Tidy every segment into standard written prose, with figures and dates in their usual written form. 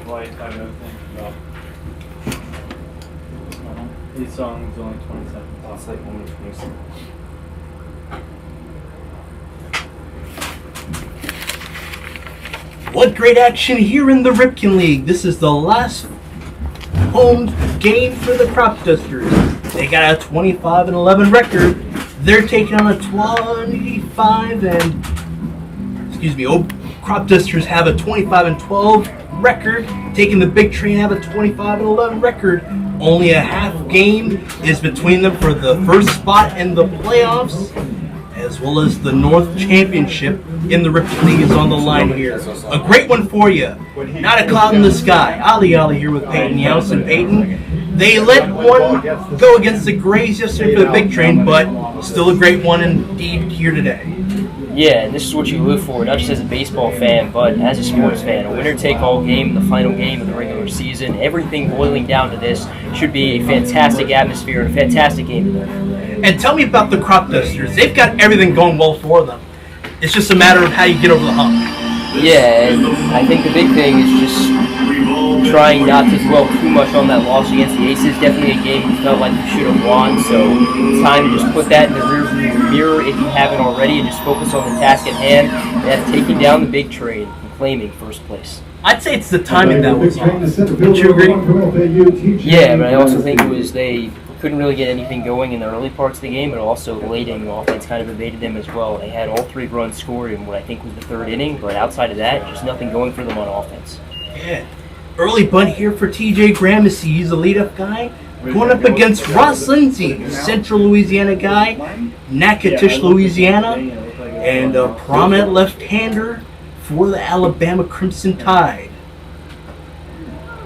White, I don't think about. These songs only 27. It's like only 27. What great action here in the Ripken League. This is the last home game for the Cropdusters. They got a 25-11 record. They're taking on a 25 and Cropdusters have a 25-12 record. Taking the Big Train have a 25-11 record. Only a half game is between them for the first spot in the playoffs, as well as the North Championship in the Ripken League is on the line here. A great one for you. Not a cloud in the sky. Ollie here with Peyton Youse and Peyton. They let one go against the Grays yesterday for the Big Train, but still a great one indeed here today. Yeah, and this is what you live for, not just as a baseball fan, but as a sports fan. A winner-take-all game, the final game of the regular season, everything boiling down to this should be a fantastic atmosphere and a fantastic game today. And tell me about the Cropdusters. They've got everything going well for them. It's just a matter of how you get over the hump. Yeah, and I think the big thing is just trying not to dwell too much on that loss against the Aces. Definitely a game you felt like you should have won, so it's time to just put that in the rearview mirror if you haven't already and just focus on the task at hand, and that's taking down the Big Train and claiming first place. I'd say it's the timing that was off. Don't you agree? Yeah, but I also think it was they couldn't really get anything going in the early parts of the game, but also the late inning offense kind of evaded them as well. They had all 3 runs scored in what I think was the 3rd inning, but outside of that, just nothing going for them on offense. Yeah. Early bunt here for TJ Gramercy. He's a leadoff guy. Going up against Ross Lindsay, Central Louisiana guy, Natchitoches, Louisiana, and a prominent left-hander for the Alabama Crimson Tide.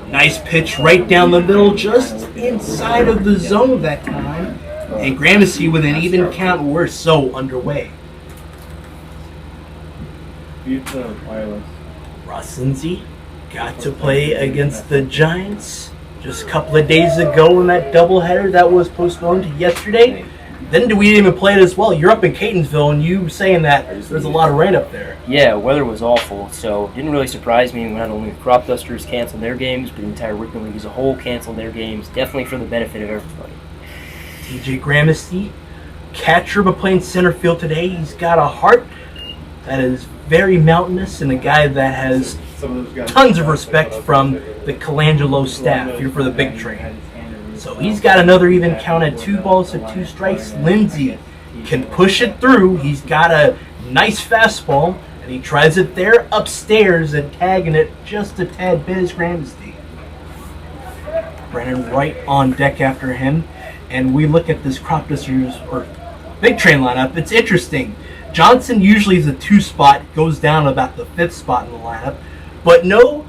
Nice pitch right down the middle, just inside of the zone that time. And Gramercy with an even count. We're so underway. Ross Lindsay got to play against the Giants just a couple of days ago in that doubleheader that was postponed to yesterday. Then we didn't even play it as well. You're up in Catonsville, and you saying that there's a lot of rain up there. Yeah, weather was awful, so it didn't really surprise me when not only the Cropdusters canceled their games, but the entire Ripken League as a whole canceled their games, definitely for the benefit of everybody. TJ Gramercy, catcher, but playing center field today. He's got a heart that is very mountainous and a guy that has tons of respect from the Colangelo staff here for the Big Train. So he's got another even count at 2 balls and 2 strikes. Lindsay can push it through. He's got a nice fastball, and he tries it there upstairs and tagging it just a tad bit as Gramercy. Brennan Wright on deck after him, and we look at this Cropdusters or Big Train lineup. It's interesting. Johnson usually is a 2 spot, goes down about the 5th spot in the lineup, but no,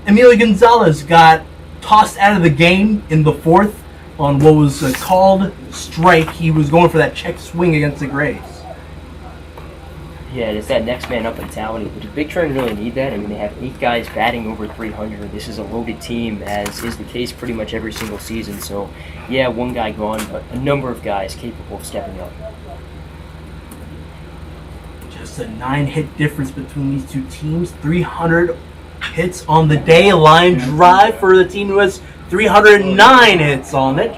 Emilio Gonzalez got tossed out of the game in the 4th on what was a called strike. He was going for that check swing against the Grays. Yeah, it's that next man up mentality, but the Big Train really need that. I mean, they have 8 guys batting over 300. This is a loaded team, as is the case pretty much every single season. So, yeah, 1 guy gone, but a number of guys capable of stepping up. Just a 9-hit difference between these 2 teams. 300 hits on the day. A line drive for the team who has 309 hits on it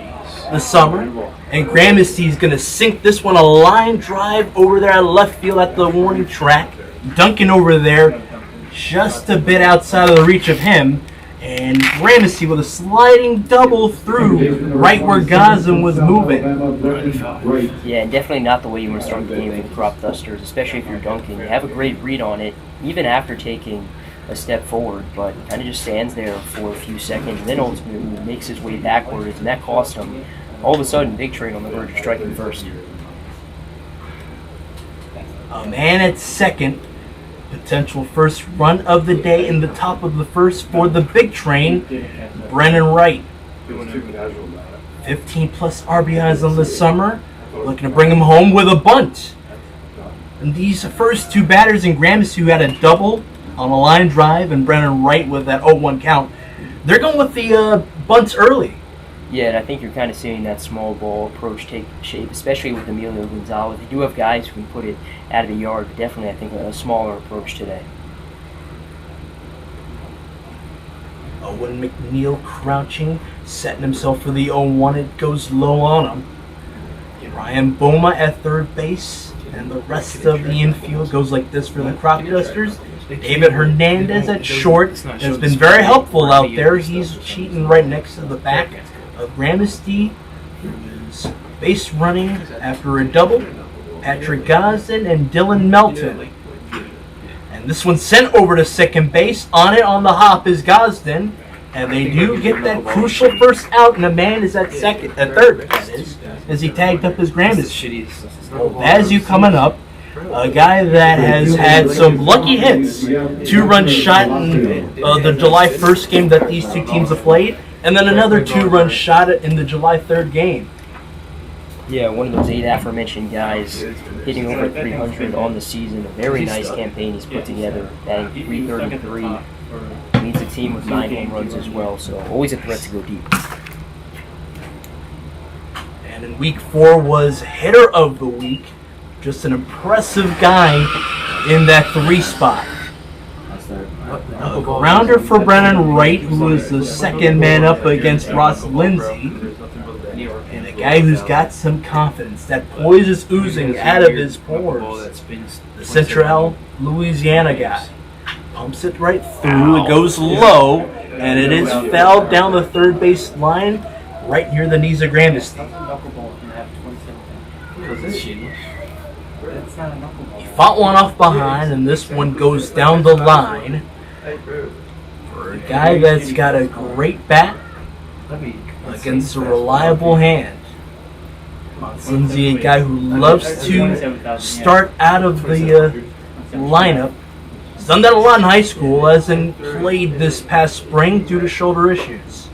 this summer. And Gramercy's going to sink this one. A line drive over there at left field at the warning track. Duncan over there just a bit outside of the reach of him. And Gramercy with a sliding double through right where Gazan was moving. Yeah, and definitely not the way you want to start the game with the Cropdusters, especially if you're Duncan. You have a great read on it, even after taking a step forward, but he kind of just stands there for a few seconds and then ultimately makes his way backwards, and that cost him all of a sudden Big Train on the verge of striking first. A man at second. Potential first run of the day in the top of the 1st for the Big Train, Brennan Wright. 15 plus RBIs on the summer. Looking to bring him home with a bunt. And these first 2 batters in Gramercy, who had a double on a line drive, and Brennan Wright with that 0-1 count, they're going with the bunts early. Yeah, and I think you're kind of seeing that small ball approach take shape, especially with Emilio Gonzalez. They do have guys who can put it out of the yard, but definitely I think a smaller approach today. Owen McNeil crouching, setting himself for the 0-1. It goes low on him. Ryan Boma at third base, and the rest of the infield goes like this for the Cropdusters. David Hernandez at short has been very helpful out there. He's cheating right next to the back of Ramesty, who's base running after a double. Patrick Gosden and Dylan Melton. And this one's sent over to second base. On it on the hop is Gosden. And they do get that crucial first out, and the man is at third, that is, as he tagged up his Ramesty. As you coming up, a guy that has had some lucky hits. 2-run shot in the July 1st game that these two teams have played, and then another 2-run shot in the July 3rd game. Yeah, one of those 8 aforementioned guys hitting over 300 on the season. A very nice campaign he's put together, batting 333. Leads the team with 9 home runs as well, so always a threat to go deep. And in week 4 was hitter of the week. Just an impressive guy in that 3 spot. A grounder for Brennan Wright, who was the second man up against Ross Lindsay. And a guy who's got some confidence. That poise is oozing out of his pores. The Central Louisiana guy. Pumps it right through. It goes low. And it is fouled down the third base line right near the knees of Ramesty. He fought one off behind, and this one goes down the line for a guy that's got a great bat against a reliable hand. Lindsay, a guy who loves to start out of the lineup. He's done that a lot in high school, hasn't played this past spring due to shoulder issues.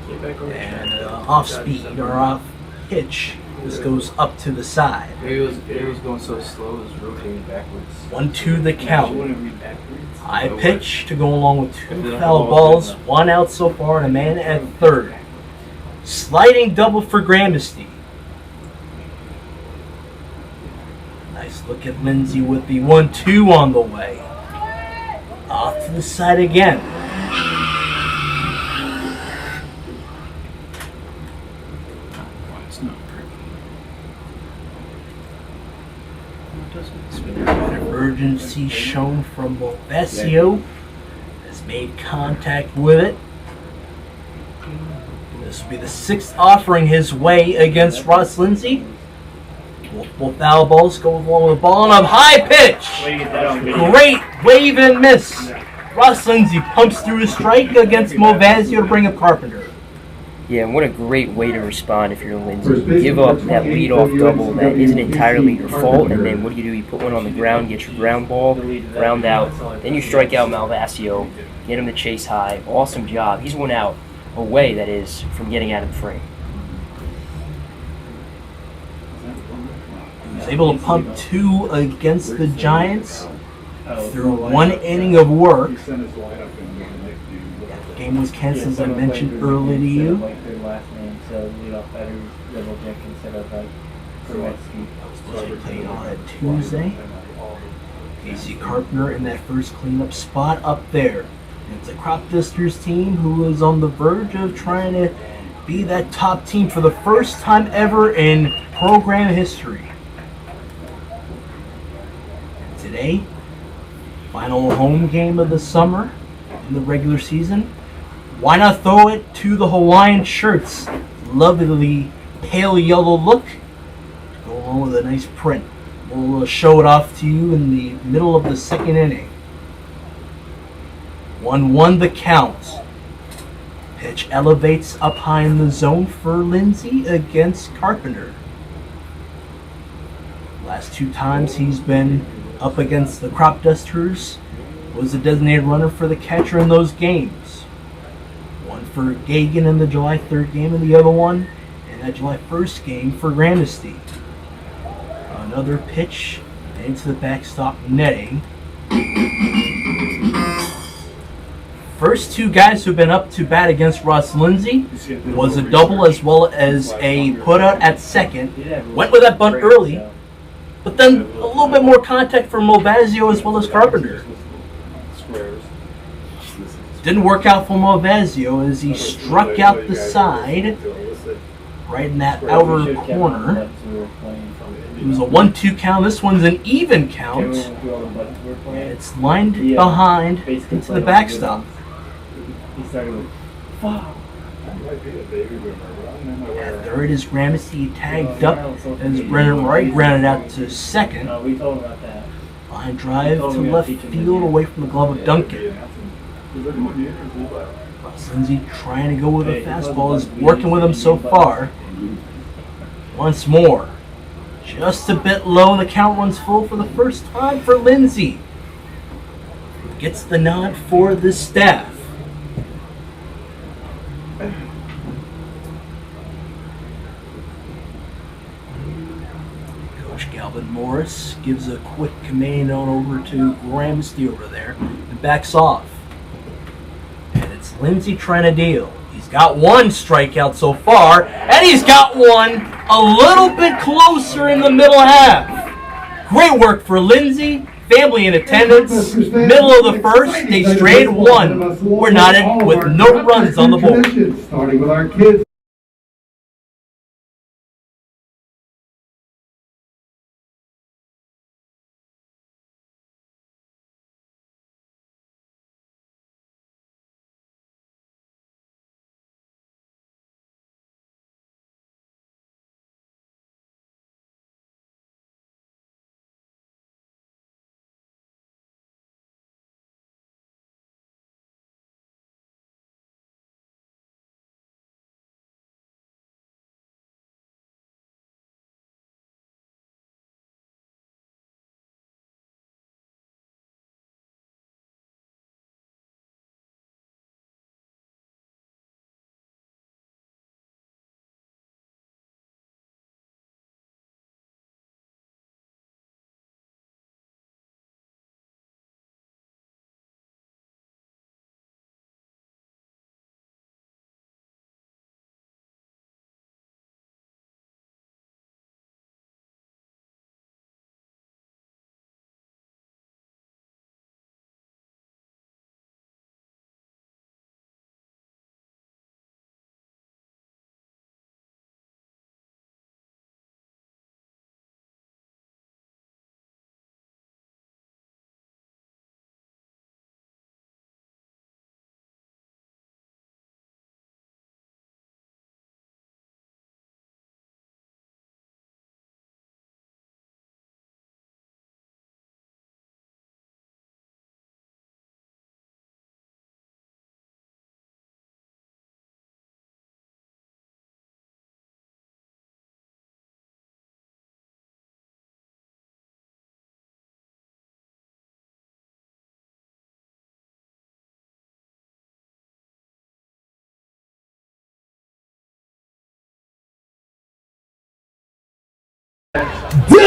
And off speed or off pitch. This goes up to the side. It was going so slow, it was rotating backwards. 1-2 the count. High pitch to go along with 2 foul balls, 1 out so far, and a man at third. Sliding double for Ramesty. Nice look at Lindsay with the 1-2 on the way. Off to the side again. Urgency shown from Bethesda. Has made contact with it. This will be the 6th offering his way against Ross Lindsay. Multiple foul balls go along with the ball and a high pitch. Great wave and miss. Ross Lindsay pumps through a strike against Movazio to bring up Carpenter. Yeah, and what a great way to respond if you're Lindsay. You give up that leadoff double that isn't entirely your fault, and then what do? You put one on the ground, get your ground ball, ground out, then you strike out Malvasio, get him to chase high. Awesome job. He's 1 out away, that is, from getting out of the frame. He was able to pump 2 against the Giants through 1 inning of work. The game was canceled, as I mentioned earlier to you. Played on a Tuesday. Casey Carpenter in that first cleanup spot up there. It's a Cropdusters team who is on the verge of trying to be that top team for the first time ever in program history. And today, final home game of the summer in the regular season. Why not throw it to the Hawaiian shirts? Lovely pale yellow look. Go along with a nice print. We'll show it off to you in the middle of the 2nd inning. 1-1 the count. Pitch elevates up high in the zone for Lindsay against Carpenter. Last 2 times he's been up against the Cropdusters was a designated runner for the catcher in those games. One for Gagan in the July 3rd game, and the other one in that July 1st game for Ramesty. Another pitch into the backstop netting. First 2 guys who've been up to bat against Ross Lindsay was a double as well as a putout at second. Went with that bunt early, but then a little bit more contact from Movazio as well as Carpenter. Didn't work out for Malvazio as he struck out the side, right in that outer corner. It was a 1-2 count. This one's an even count. And it's lined behind into the backstop. At third is Ramsey tagged up as Brennan Wright grounded out to second. Line drive to left field away from the glove of Duncan. Ross Lindsay trying to go with a fastball is working with him so far. Once more. Just a bit low, the count runs full for the first time for Lindsay. Gets the nod for the staff. Coach Galvin Morris gives a quick command on over to Gramsty over there and backs off. And it's Lindsay trying to deal. He's got one strikeout so far, and he's got one a little bit closer in the middle half. Great work for Lindsay. Family in attendance. Middle of the first, they strayed one. We're knotted with no runs on the board. Starting with our kids.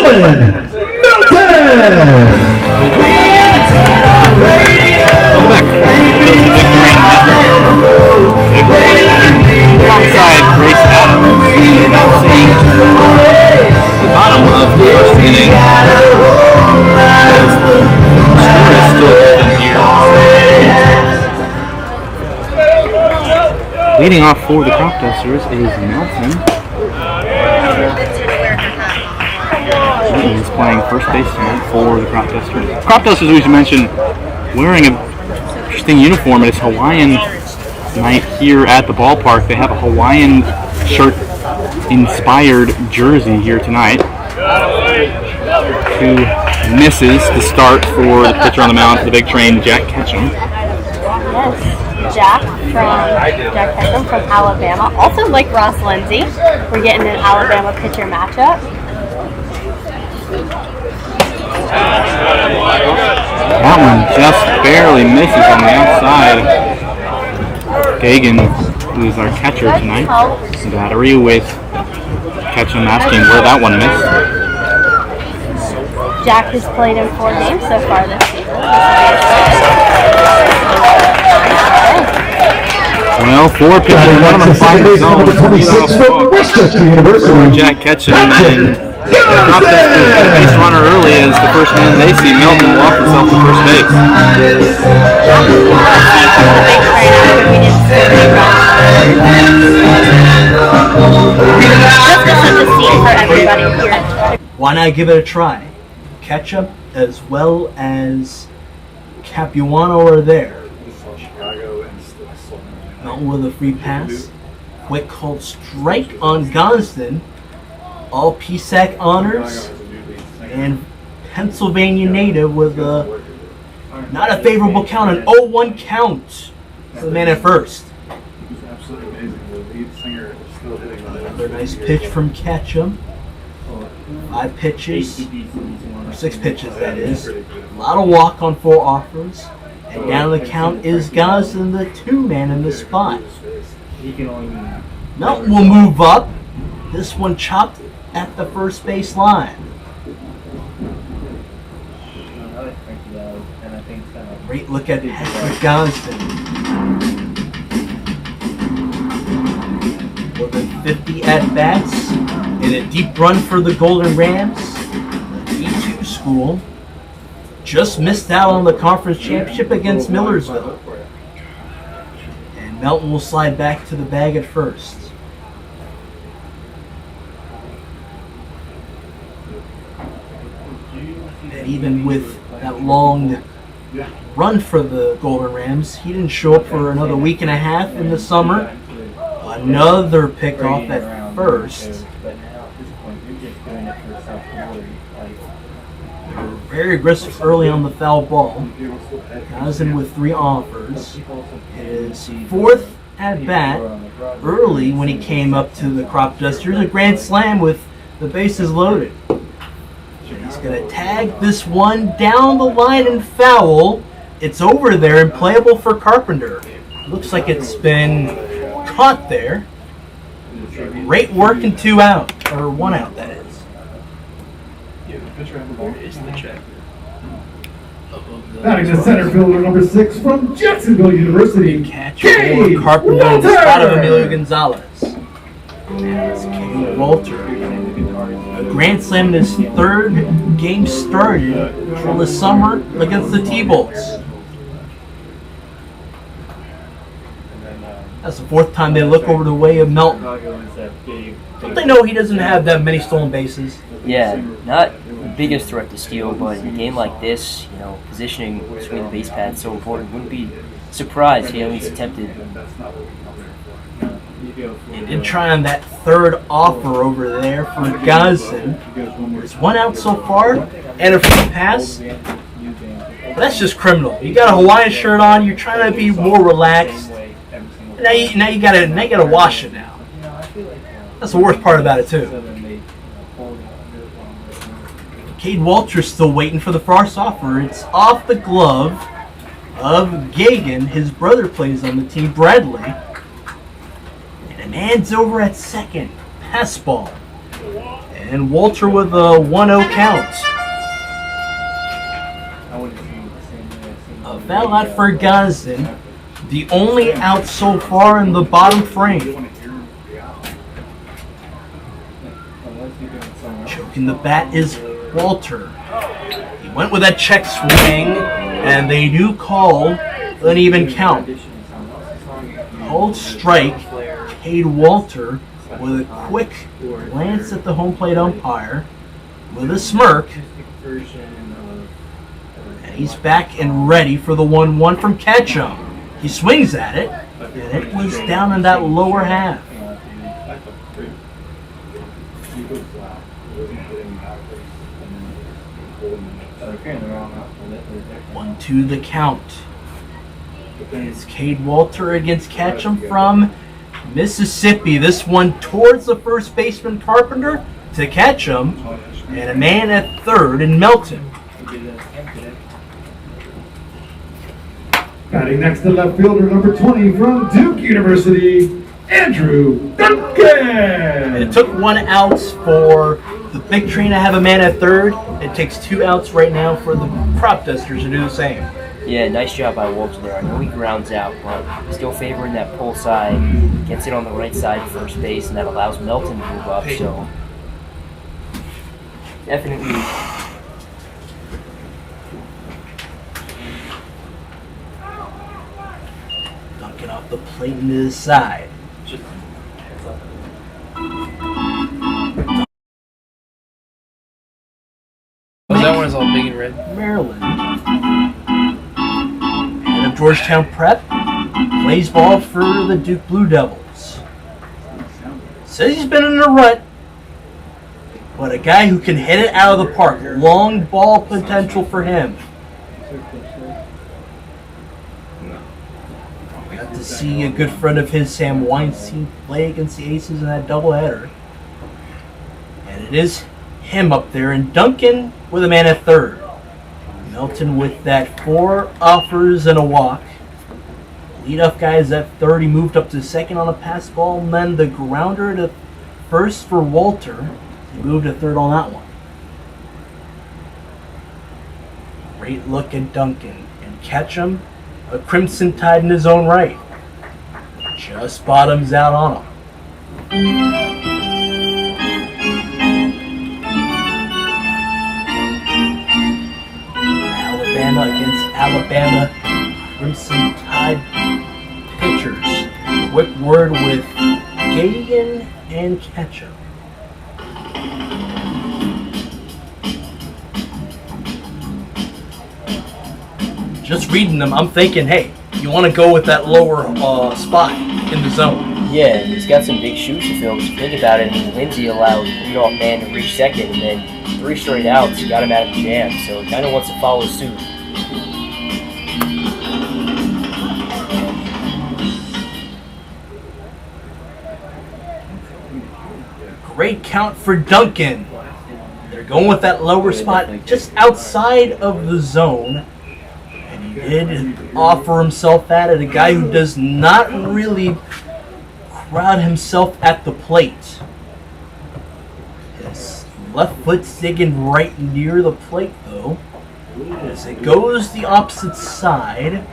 Dylan Alongside Grace Adams, the bottom of the first inning. The score is still even here. Leading off for the Cropdusters is Nelson. He's playing first base tonight for the Cropdusters. Cropdusters, we should mention, wearing an interesting uniform. It's Hawaiian night here at the ballpark. They have a Hawaiian shirt inspired jersey here tonight. Two misses to start for the pitcher on the mound for the big train, Jack Ketchum. Yes, Jack Ketchum from Alabama. Also like Ross Lindsay. We're getting an Alabama pitcher matchup. That one just barely misses on the outside. Gagan, who is our catcher tonight, battery with Ketchum asking where that one missed. Jack has played in 4 games so far this season. Well, 4 pitchers, one of them 5 zone. Number 26 from Westchester University. Jack Ketchum and Base runner early as the first man they see. Milton walk himself to first base. Just to set the scene for everybody here. Why not give it a try? Ketchup as well as Capuano are there. Melton with a free pass. Quick called strike on Gosden. All PSAC honors. And Pennsylvania native with a not a favorable count, an 0-1 count for the man at first. Another nice pitch from Ketchum. 5 pitches, or 6 pitches that is. A lot of walk on 4 offers. And down the count is Gosden, the 2-man in the spot. Melton will move up. This one chopped at the first base line. Great look at Patrick Gosden. More than 50 at-bats and a deep run for the Golden Rams. The E2 school just missed out on the conference championship against Millersville. And Melton will slide back to the bag at first. And even with that long run for the Golden Rams, he didn't show up for another week and a half in the summer. Another pickoff at first. They were very aggressive early on the foul ball. Gosden with 3 offers. His 4th at bat early when he came up to the Cropdusters. A grand slam with the bases loaded. He's going to tag this one down the line and foul. It's over there and playable for Carpenter. Looks like it's been caught there. Great work and 2 out, or 1 out that is. Batting the center fielder number 6 from Jacksonville University. Catch for Carpenter in the spot of Emilio Gonzalez. And it's Cade Walter. A grand slam in his 3rd game started for the summer against the T-Bolts. That's the 4th time they look over the way of Melton. Don't they know he doesn't have that many stolen bases? Yeah, not the biggest threat to steal, but in a game like this, positioning between the base pads is so important. Wouldn't be surprised if he at least attempted. He did try on that 3rd offer over there for Gosden. There's 1 out so far and a free pass. But that's just criminal. You got a Hawaiian shirt on. You're trying to be more relaxed. Now you gotta wash it now. That's the worst part about it too. Cade Walter's still waiting for the first offer. It's off the glove of Gagan. His brother plays on the team, Bradley. And a man's over at second. Pass ball. And Walter with a 1-0 count. A foul out for Gosden. The only out so far in the bottom frame. Choking the bat is Walter. He went with that check swing, and they do call an even count. Called strike, Cade Walter with a quick glance at the home plate umpire with a smirk. And he's back and ready for the 1-1 from Ketchum. He swings at it, and it was down in that lower half. 1-2 the count. It's Cade Walter against Ketchum from Mississippi. This one towards the first baseman Carpenter to Ketchum, and a man at 3rd in Melton. Batting next to left fielder number 20 from Duke University, Andrew Duncan. It took 1 out for the big train to have a man at 3rd. It takes 2 outs right now for the Cropdusters to do the same. Yeah, nice job by Walter there. I know he grounds out, but still favoring that pull side. Gets it on the right side of first base, and that allows Melton to move up. So Definitely. Dunking off the plate into his side. That one is all big and red. Maryland. Head of Georgetown Prep. Plays ball for the Duke Blue Devils. Says he's been in a rut, but a guy who can hit it out of the park. Long ball potential for him. Got to see a good friend of his, Sam Weinstein, play against the Aces in that doubleheader. And it is him up there, and Duncan with a man at third. Melton with that 4 offers and a walk. Leadoff guy is at third. He moved up to second on a pass ball, and then the grounder to first for Walter. He moved to third on that one. Great look at Duncan, and Ketchum, a Crimson Tide in his own right. Just bottoms out on him. Alabama against Alabama Crimson Tide pitchers. Quick word with Gagan and Ketchum. Just reading them, I'm thinking, hey, you want to go with that lower spot in the zone. Yeah, he's got some big shoes to fill. If you think about it, I mean, Lindsay allowed leadoff man to reach second, and then 3 straight outs, he got him out of the jam. So he kind of wants to follow suit. Great count for Duncan. They're going with that lower spot just outside of the zone. And he did offer himself at it, a guy who does not really crowd himself at the plate. His left foot's digging right near the plate, though. As it goes the opposite side.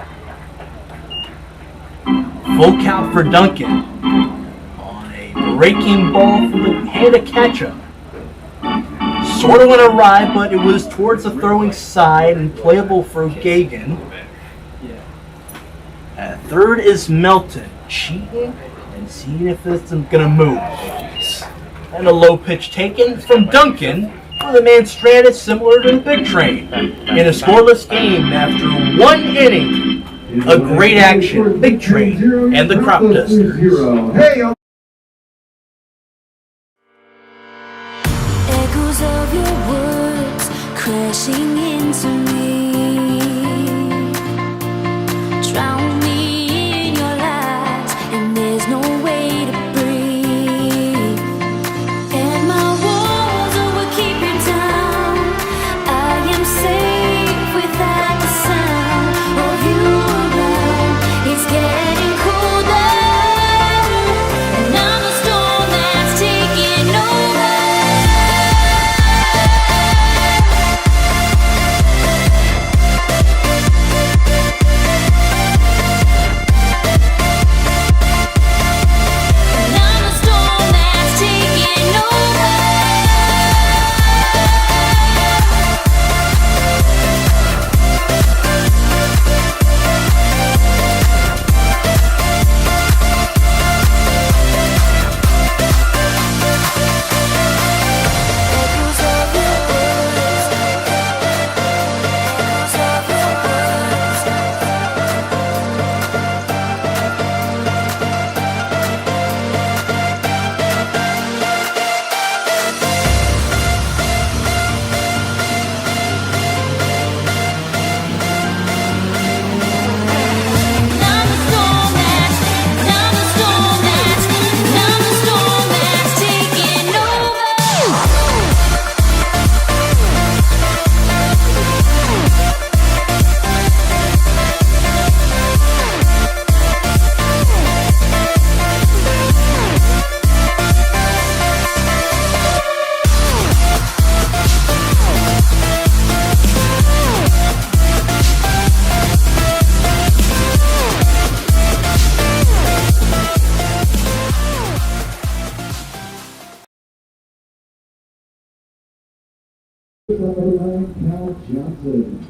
Full count for Duncan. Breaking ball from the hand of Ketchum. Sort of went awry, but it was towards the throwing side and playable for Gagan. At third is Melton, cheating and seeing if it's going to move. And a low pitch taken from Duncan for the man stranded, similar to the Big Train. In a scoreless game after 1 inning, a great action, Big Train and the Cropdusters. Hey, Echoes of your words crashing into me, drown me in your lies, and there's no way to breathe. And my walls will keep you down. I am safe without the sound of you around. It's getting colder, and I'm the storm that's taking over. Number 9, Cal Johnson.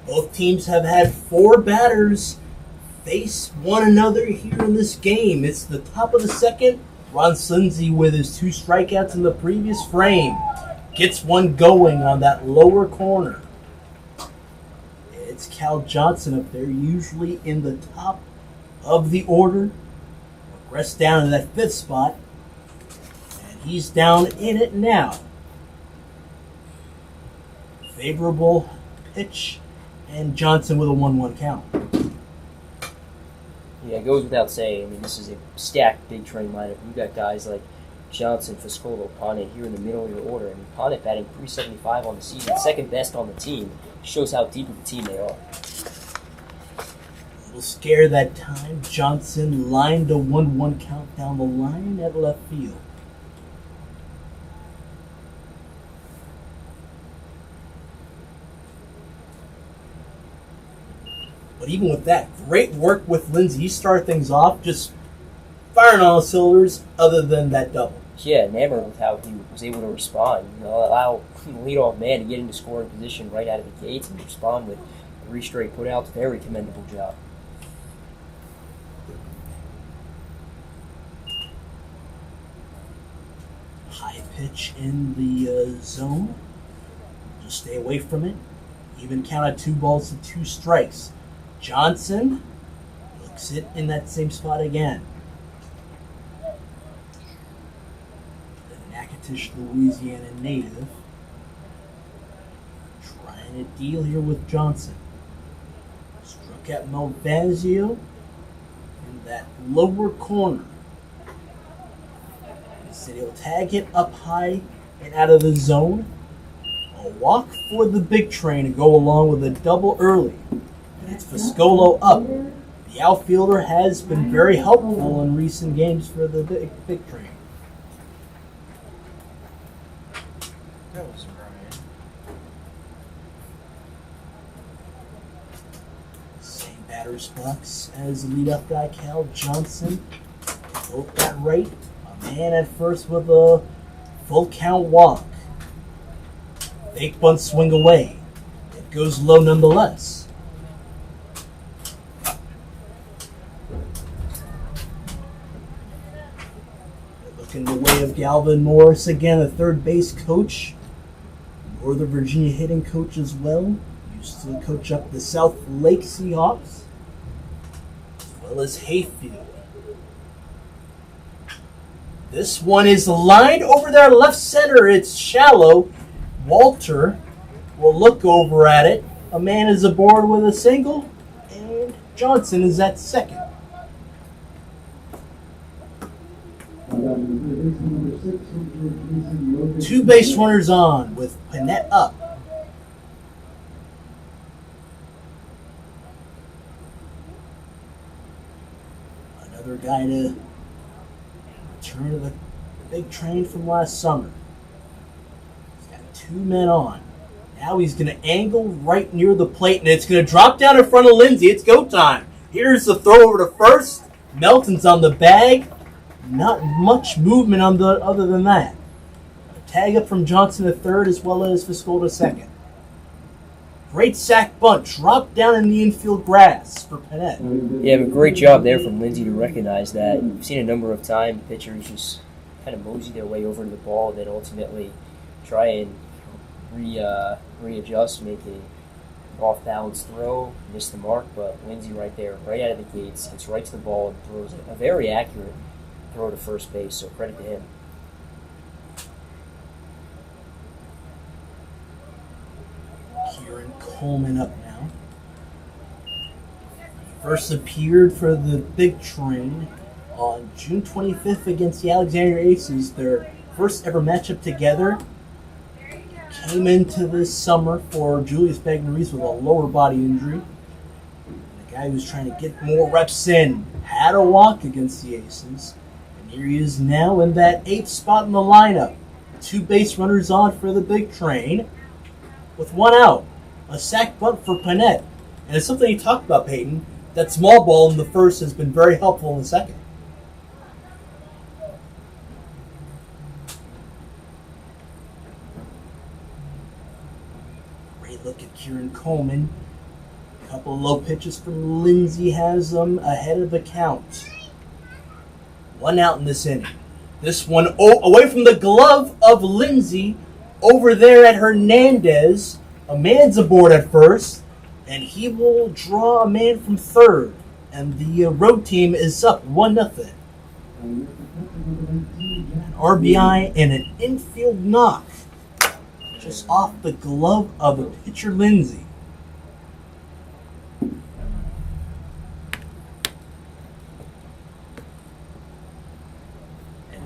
Both teams have had 4 batters face one another here in this game. It's the top of the second. Ron Lindsay, with his 2 strikeouts in the previous frame, gets one going on that lower corner. It's Cal Johnson up there, usually in the top of the order. Rests down in that 5th spot. And he's down in it now. Favorable pitch, and Johnson with a 1-1 count. Yeah, it goes without saying. I mean, this is a stacked big train lineup. You've got guys like Johnson, Fiscolo, Ponnet here in the middle of your order. And Ponnet batting .375 on the season, second best on the team. Shows how deep of a team they are. A little scare that time. Johnson lined a 1-1 count down the line at left field. But even with that, great work with Lindsay. He started things off just firing on all cylinders other than that double. Yeah, enamored with how he was able to respond. You know, allow the leadoff man to get into scoring position right out of the gates and respond with 3 straight putouts. Very commendable job. High pitch in the zone. Just stay away from it. Even count at 2 balls to 2 strikes. Johnson looks it in that same spot again. The Natchitoches, Louisiana native. Trying to deal here with Johnson. Struck at Malvazio in that lower corner. He said he'll tag it up high and out of the zone. A walk for the big train to go along with a double early. And it's Fiscolo up. The outfielder has been very helpful in recent games for the big train. That was Brian. Same batter's box as the leadoff guy, Cal Johnson. Both got right. A man at first with a full count walk. Fake bunt swing away. It goes low nonetheless. Looking the way of Galvin Morris again, a third base coach. Northern Virginia hitting coach as well. Used to coach up the South Lake Seahawks. As well as Hayfield. This one is lined over there left center. It's shallow. Walter will look over at it. A man is aboard with a single, and Johnson is at second. Two base runners on with Panette up. Another guy to return to the big train from last summer. 2 men on. Now he's going to angle right near the plate, and it's going to drop down in front of Lindsay. It's go time. Here's the throw over to first. Melton's on the bag. Not much movement on the other than that. A tag up from Johnson to third as well as Fiscolo to second. Great sack bunt. Drop down in the infield grass for Panette. Yeah, but great job there from Lindsay to recognize that. We've seen a number of times pitchers just kind of mosey their way over to the ball and then ultimately try and readjust, make an off-balance throw, miss the mark, but Lindsay right there, right out of the gates, gets right to the ball and throws a very accurate throw to first base, so credit to him. Kieran Coleman up now. First appeared for the big train on June 25th against the Alexandria Aces, their first ever matchup together. Came into this summer for Julius Bagneris with a lower body injury. The guy who's trying to get more reps in had a walk against the Aces. And here he is now in that 8th spot in the lineup. 2 base runners on for the big train with 1 out. A sack bunt for Panette. And it's something you talked about, Peyton. That small ball in the first has been very helpful in the second. you look at Kieran Coleman, a couple of low pitches from Lindsay has them ahead of the count. 1 out in this inning. This one away from the glove of Lindsay over there at Hernandez. A man's aboard at first, and he will draw a man from third. And the road team is up 1-0. An RBI and an infield knock just off the glove of the pitcher Lindsay. And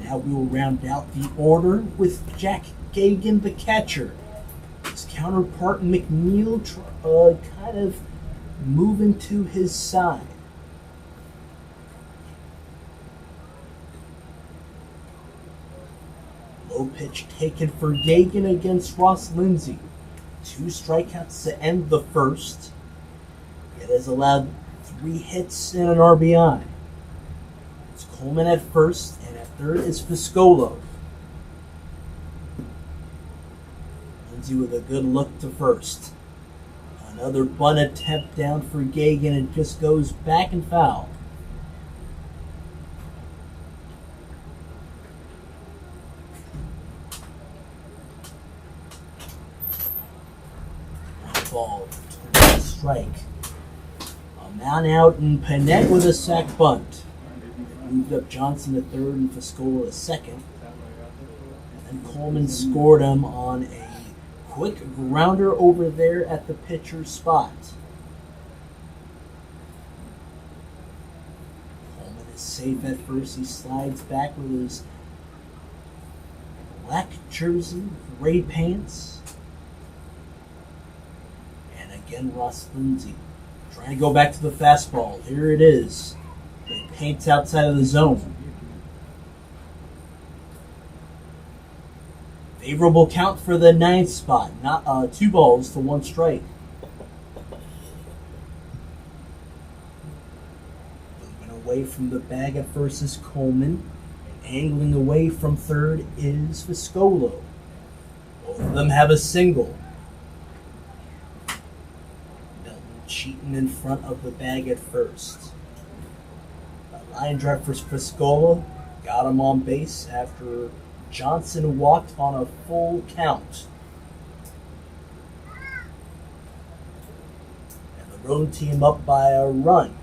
now we will round out the order with Jack Gagan, the catcher. His counterpart McNeil kind of moving to his side. Low pitch taken for Gagan against Ross Lindsay. 2 strikeouts to end the first. It has allowed 3 hits and an RBI. It's Coleman at first, and at third is Fiscolo. Lindsay with a good look to first. Another bunt attempt down for Gagan, and just goes back and foul. Ball, strike. A man out, and Panett with a sac bunt. Moved up Johnson to third and Fiscola to second. And then Coleman scored him on a quick grounder over there at the pitcher's spot. Coleman is safe at first. He slides back with his black jersey, gray pants. Again, Ross Lindsay trying to go back to the fastball. Here it is. It paints outside of the zone. Favorable count for the 9th spot. Not 2 balls to 1 strike. Moving away from the bag at first is Coleman. And angling away from third is Fiscolo. Both of them have a single. Cheating in front of the bag at first. A line drive for Fiscola got him on base after Johnson walked on a full count. And the road team up by a run.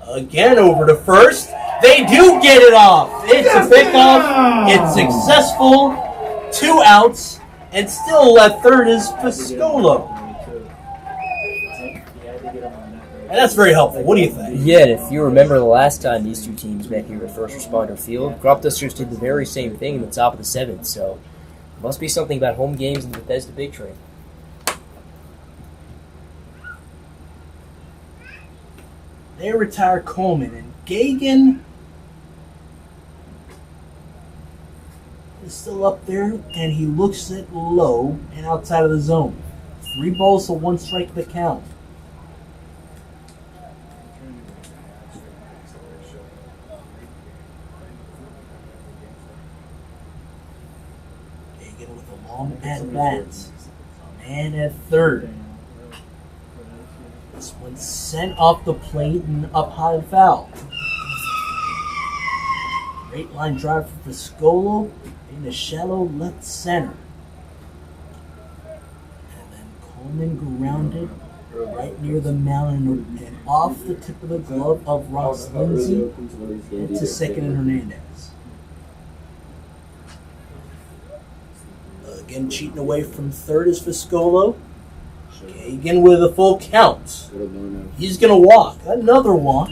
Again over to first. They do get it off. It's a pickoff. It's successful. 2 outs. And still at third is Fiscolo. And that's very helpful. What do you think? Yeah, and if you remember the last time these 2 teams met here at First Responder Field, Cropdusters did the very same thing in the top of the 7th, so it must be something about home games in the Bethesda Big Train. They retire Coleman, and Gagan is still up there, and he looks it low and outside of the zone. 3 balls to 1 strike the count. At bats. A man at third. This one's sent off the plate and up high and foul. Great line drive for Fiscolo in the shallow left center. And then Coleman grounded right near the mound and off the tip of the glove of Ross Lindsay to second and Hernandez. Again, cheating away from third is Fiscolo. Gagan with a full count. He's going to walk. Another walk.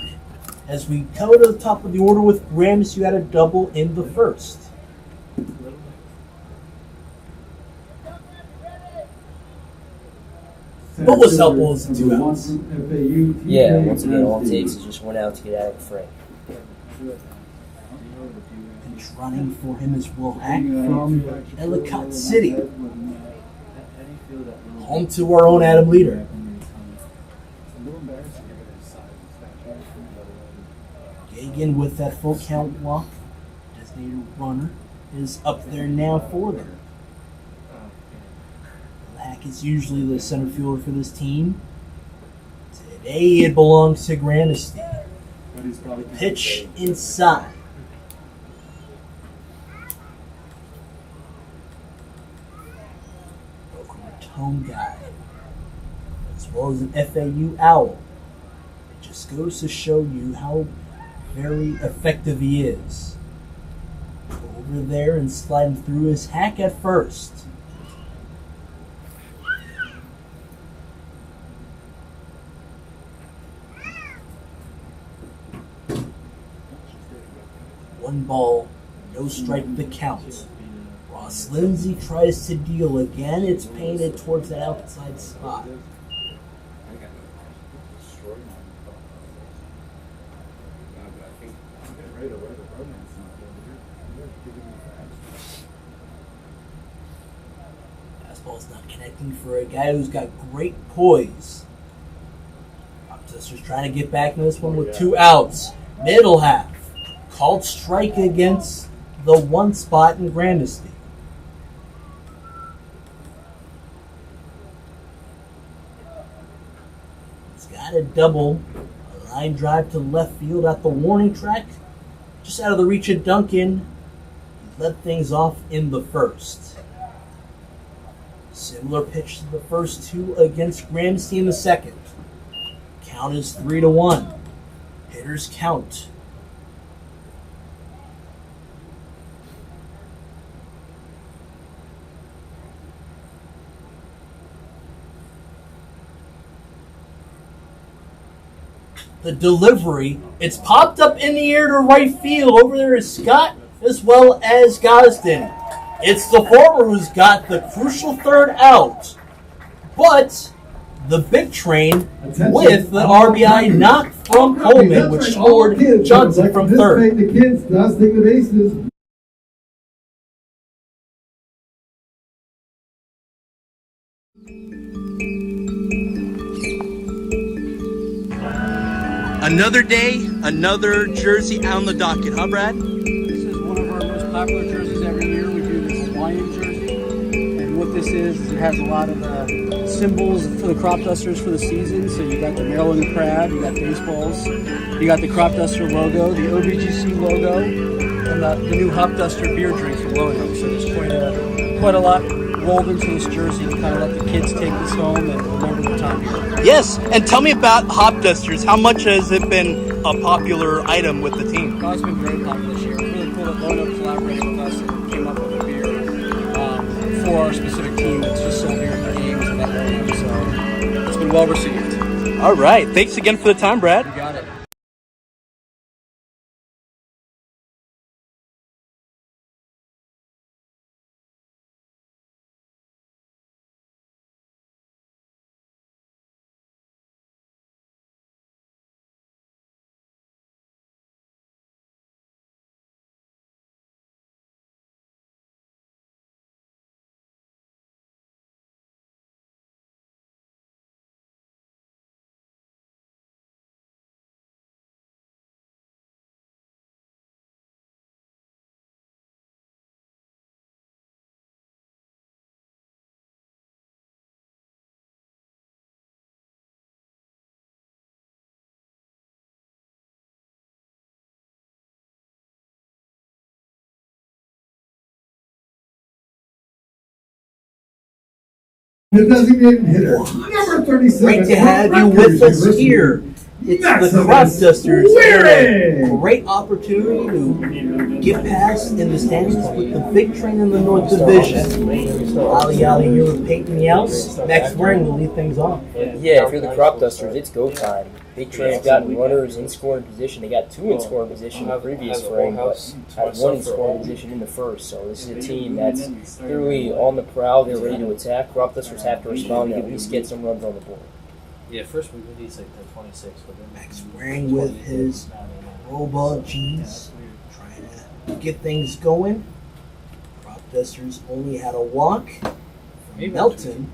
As we come to the top of the order with Rams, you had a double in the first. What was helpful is the 2 outs. Yeah, once again, all it takes is just 1 out to get out of the fray. Running for him is Will Hack from Ellicott City. Home to our own Adam Leader. Gagan with that full count walk. Designated runner is up there now for them. Will Hack Jack is usually the center fielder for this team. Today it belongs to Grandisty. The pitch inside. Boca Raton guy, as well as an FAU owl. It just goes to show you how very effective he is. Over there and sliding through his hack at first. One ball, no strike the count. Ross Lindsay tries to deal again. It's painted towards the outside spot. Fastball's not connecting for a guy who's got great poise. Cropdusters trying to get back in this one with 2 outs. Middle half. Called strike against the 1 spot in Grandisty. He's got a double. A line drive to left field at the warning track. Just out of the reach of Duncan. He led things off in the first. Similar pitch to the first 2 against Grandisty in the second. Count is 3-1. Hitters count. The delivery, it's popped up in the air to right field. Over there is Scott as well as Gosden. It's the former who's got the crucial 3rd out. But the big train with the RBI knock from Coleman, which scored Johnson from 3rd. The kids dusting the bases. Another day, another jersey on the docket, huh, Brad? This is one of our most popular jerseys every year. We do the Hawaiian jersey. And what this is it has a lot of symbols for the Cropdusters for the season. So you got the Maryland crab, you got baseballs, you got the Cropduster logo, the OBGC logo, and the new Hop Duster beer drinks from Lono. So there's quite a lot rolled into this jersey to kind of let the kids take this home and remember the time here. Yes, and tell me about Hop Dusters. How much has it been a popular item with the team? Oh, it's been very popular this year. It's really cool that Lono collaborated with us and came up with a beer for our specific team that's just sold here at the games and that Lono. So it's been well received. All right. Thanks again for the time, Brad. You got it. The designated hitter, number 37. Great to have you with us here. It's the Cropdusters. A great opportunity to get past in the standings with the big train in the North Division. Ali here with Peyton Youse. Max Waring will lead things off. Yeah, if you're the Cropdusters, it's go time. Big Train's got runners in scoring position. They got 2 in scoring position in the previous frame, but had 1 in scoring position in the first. So this is a team that's clearly on the prowl. They're ready to attack. Cropdusters have to respond and at least get some runs on the board. Yeah, first we released like the 26, but then Max Waring with his robot jeans, trying to get things going. Cropdusters only had a walk from Melton,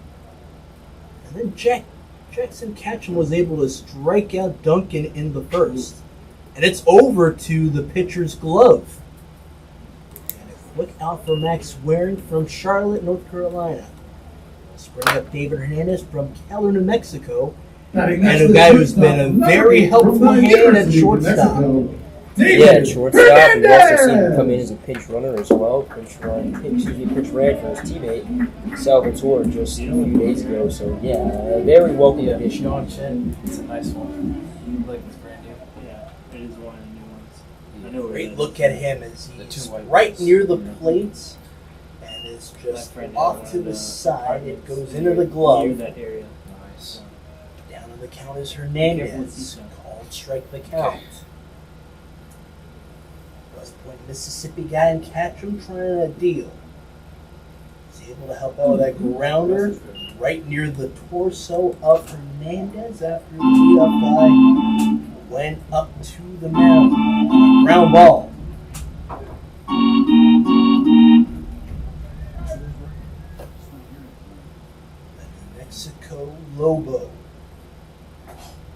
and then Jackson Ketchum was able to strike out Duncan in the first, and it's over to the pitcher's glove. And a quick out for Max Waring from Charlotte, North Carolina. Let's bring up David Hernandez from Keller, New Mexico. Batting And next a to guy the who's been a shortstop, very number helpful eight from the hand at University of shortstop. Mexico, Yeah, David shortstop. We also seen him Hernandez. come in as a pinch runner as well. Pinch ran for his teammate Salvatore just a few days ago. So yeah, a very welcome Yeah, addition. Sean Chen. It's a nice one. Like it's brand new. Yeah, it is one of the new ones. I know Great look at him as The he's two white right ones. near the plate and is My just friend off had to one the of side. It apartments goes into the near glove. that area. Nice. Down on the count is Careful with Hernandez. these ones. Called strike the count. West Point, Mississippi guy and Catcham trying a deal. He's able to help out with that grounder right near the torso of Hernandez after the leadoff guy went up to the mound. Ground ball. The New Mexico Lobo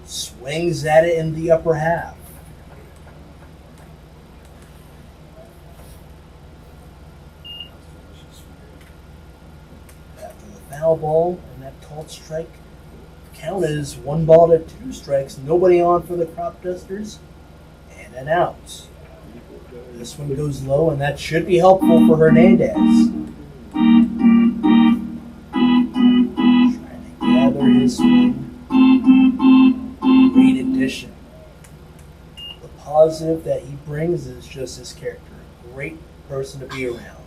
swings at it in the upper half. After the foul ball and that called strike, the count is 1-2 strikes. Nobody on for the Cropdusters, and an out. This one goes low, and that should be helpful for Hernandez. Trying to gather his swing. Great addition. The positive that he brings is just his character. A great person to be around.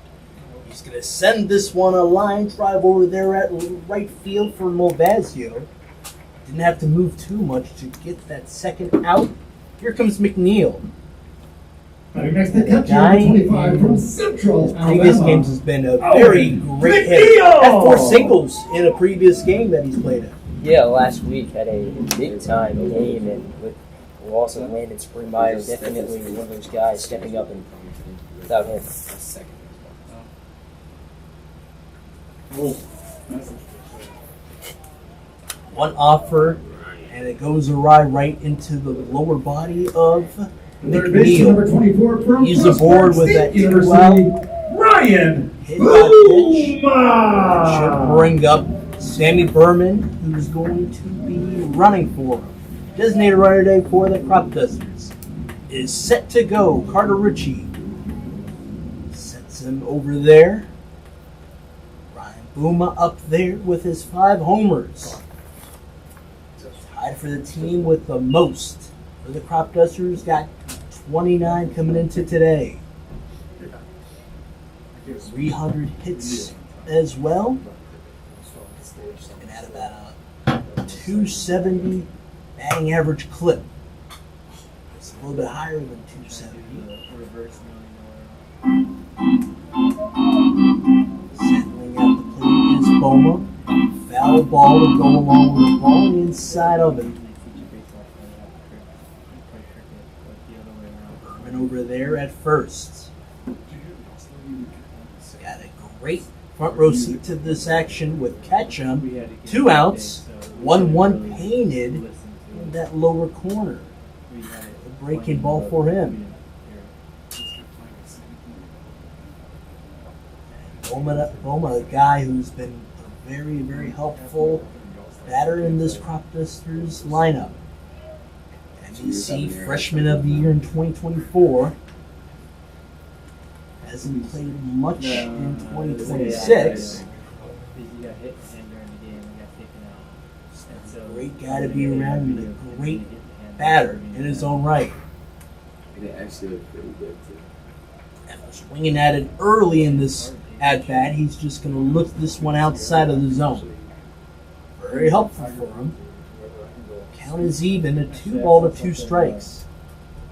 He's going to send this one a line drive over there at right field for Movazio. Didn't have to move too much to get that second out. Here comes McNeil. Batting next to catcher, Guy number 25 from Central Previous Alabama. games has been a very great hit. Had 4 singles in a previous game that he's played in. Yeah, last week had a big time game, and with the loss of Landon Springmeyer, definitely one of those guys stepping up and without him. One offer, and it goes awry right into the lower body of Third baseman, number McNeil. 24 from He's Prospect aboard with State that University, 2-out. Ryan Hit by pitch. Should Booma. bring up Sammy Berman, who's going to be running for him. Designated runner today for the Cropdusters is set to go. Carter Ritchie sets him over there. Ryan Booma up there with his 5 homers. Tied for the team with the most. For the Cropdusters, got 29 coming into today. 300 hits as well. And at about a 270 batting average clip. It's a little bit higher than 270. Settling at the plate is Boma. Foul ball to go along with the ball inside of it. Berman over there at first. Got a great front row seat to this action with Ketchum. 2 outs, 1-1 painted in that lower corner. A breaking ball for him. Boma, a guy who's been a very, very helpful batter in this Cropdusters lineup. MEC Freshman of the Year in 2024. Hasn't played much in 2026. Great guy to be around and a great batter in his own right. After swinging at it early in this at-bat, he's just going to look this one outside of the zone. Very helpful for him. Count is even, a 2-2 strikes.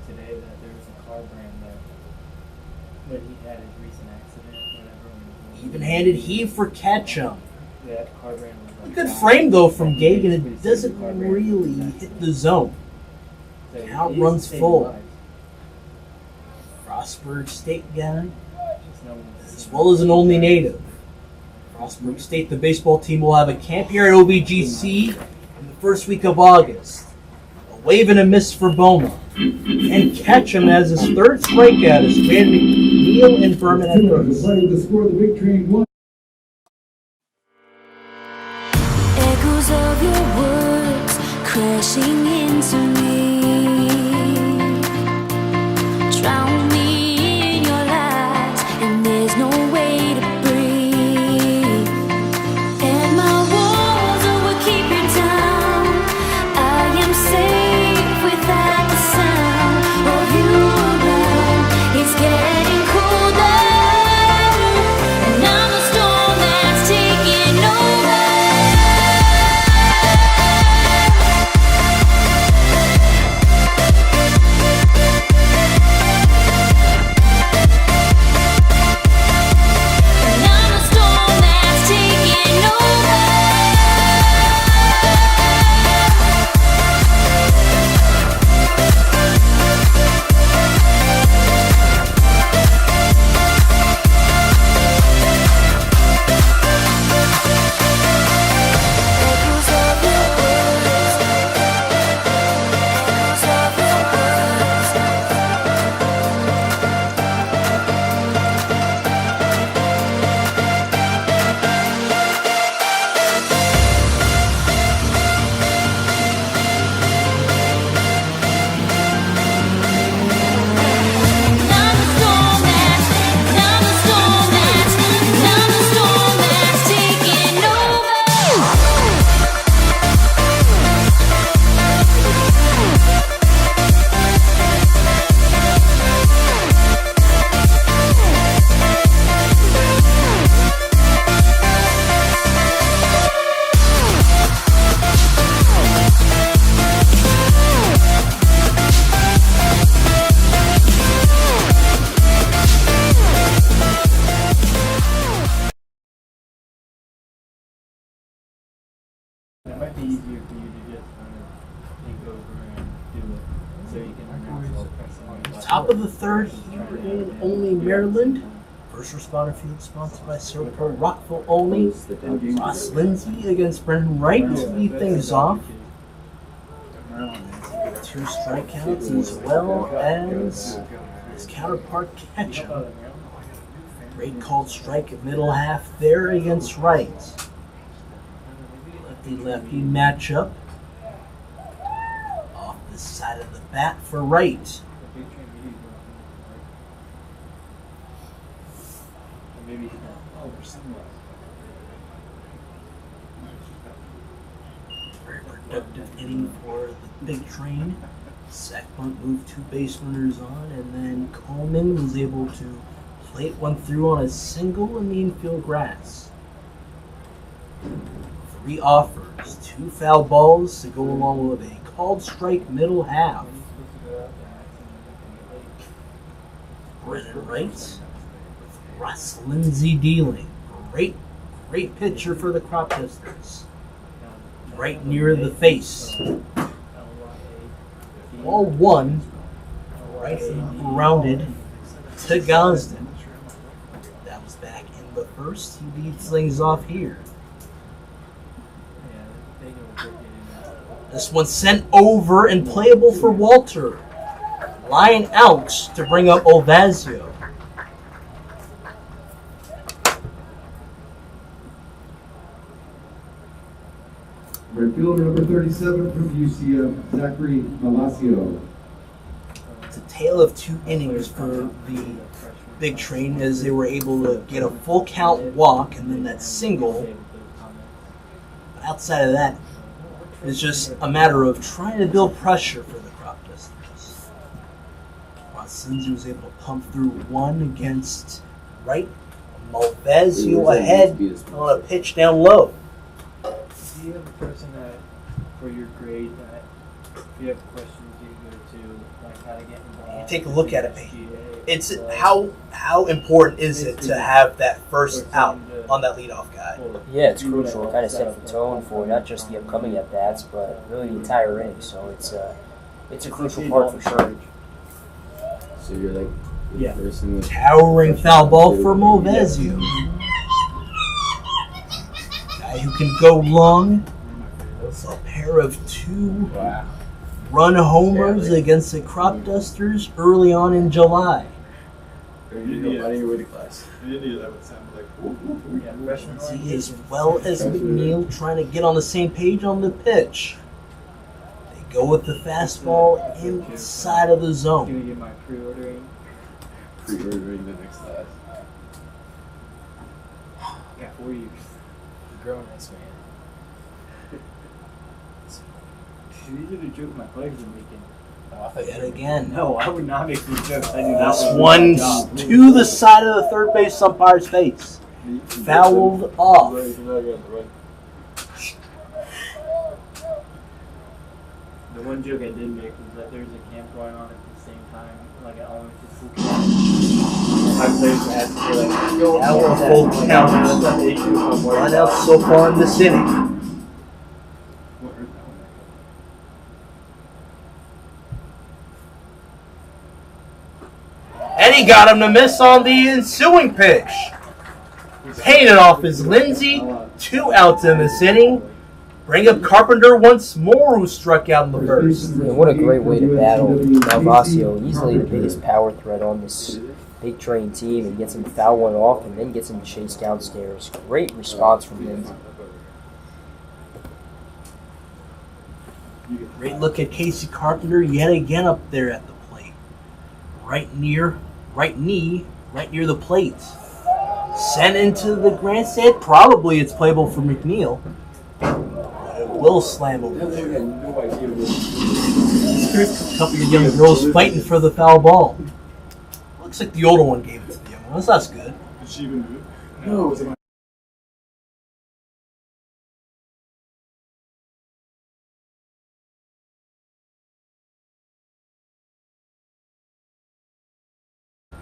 Today that there was a car brand that when he had his recent accident, whatever. Even-handed heave for Ketchum. That car brand was A like good frame though from Gagan. It doesn't really hit the zone. Count runs full. Frostburg State guy, as well as an Olney native. Frostburg State, the baseball team, will have a camp here at OBGC in the first week of August. A wave and a miss for Boma. And Ketchum as his 3rd strikeout as Van McNeil and Berman at first. Decided to score the big train 1. rushing into me. Drown me in your lies, and there's no way to breathe. And my walls will keep you down. I am safe without the sound of you around. It's getting colder, and I'm a storm that's taking over. And I'm a storm that's taking over. Echoes of your words, echoes of your words. I'm a storm that's taking over. It might be easier for you to just kind of take over and do it, so you can announce all the pressing. Top of the third here in Olney, Maryland. First responder field sponsored by Serpro Rockville Olney. Ross Lindsay against Brendan Wright to lead things off. 2 strikeouts as well as his counterpart Ketchum. Great called strike at middle half there against Wright. Lefty-lefty matchup. Off the side of the bat for Wright. Very productive inning for the big train. Sack bunt moved 2 base runners on, and then Coleman was able to plate one through on a single in the infield grass. 3 offers, 2 foul balls to go along with a called strike middle half. Brendan Wright with Russ Lindsay dealing. Great pitcher for the Cropdusters. Right near the face. Ball 1, right rounded to Gosden. That was back in the first. He leads things off here. This one's sent over and playable for Walter. Line out to bring up Olvazio. Right fielder number 37 from UCF, Zachary Malacio. It's a tale of 2 innings for the big train as they were able to get a full count walk and then that single. But outside of that, it's just a matter of trying to build pressure for the Cropdusters. Sinzi was able to pump through 1 against Wright. Malvezio ahead on a pitch down low. Do you have a person that, for your grade, that if you have questions you go to, like how to get involved? You take a look at it. It's how important is it to have that first out on that leadoff guy? Yeah, it's crucial. It kind of sets the tone for not just the upcoming at bats, but really the entire inning. So it's a crucial part for sure. So you're like Yeah. Towering foul ball for Malvezio. Guy who can go long. A pair of 2 run homers against the Cropdusters early on in July. See, as well as McNeil trying to get on the same page on the pitch. Go with the fastball inside of the Gonna zone. get my pre-ordering. Pre-ordering the next class. Got 4 years. Growing this man. These are the jokes my players are making. Oh, I thought Yet again. No, I would not make these jokes. I do not. This want one to do my job. to the side of the third base umpire's face. Fouled off. The one joke I did make was that there's a camp going on at the same time, like at Olney facility. My players had to say like, yo, That was a full full count. count. That's not the issue. I'm worried Run about. out so far in this inning. And he got him to miss on the ensuing pitch. Paying it off is Lindsay. 2 outs in this inning. Bring up Carpenter once more, who struck out in the first. And what a great way to battle Malvasio, easily the biggest power threat on this big train team, and gets him to foul one off and then gets him chased downstairs. Great response from Lindsay. Great look at Casey Carpenter yet again up there at the plate. Right near the plate. Sent into the grandstand. Probably it's playable for McNeil. It will slam over there. A couple of young girls fighting for the foul ball. Looks like the older one gave it to the young one. That's good. Did she even do it? No.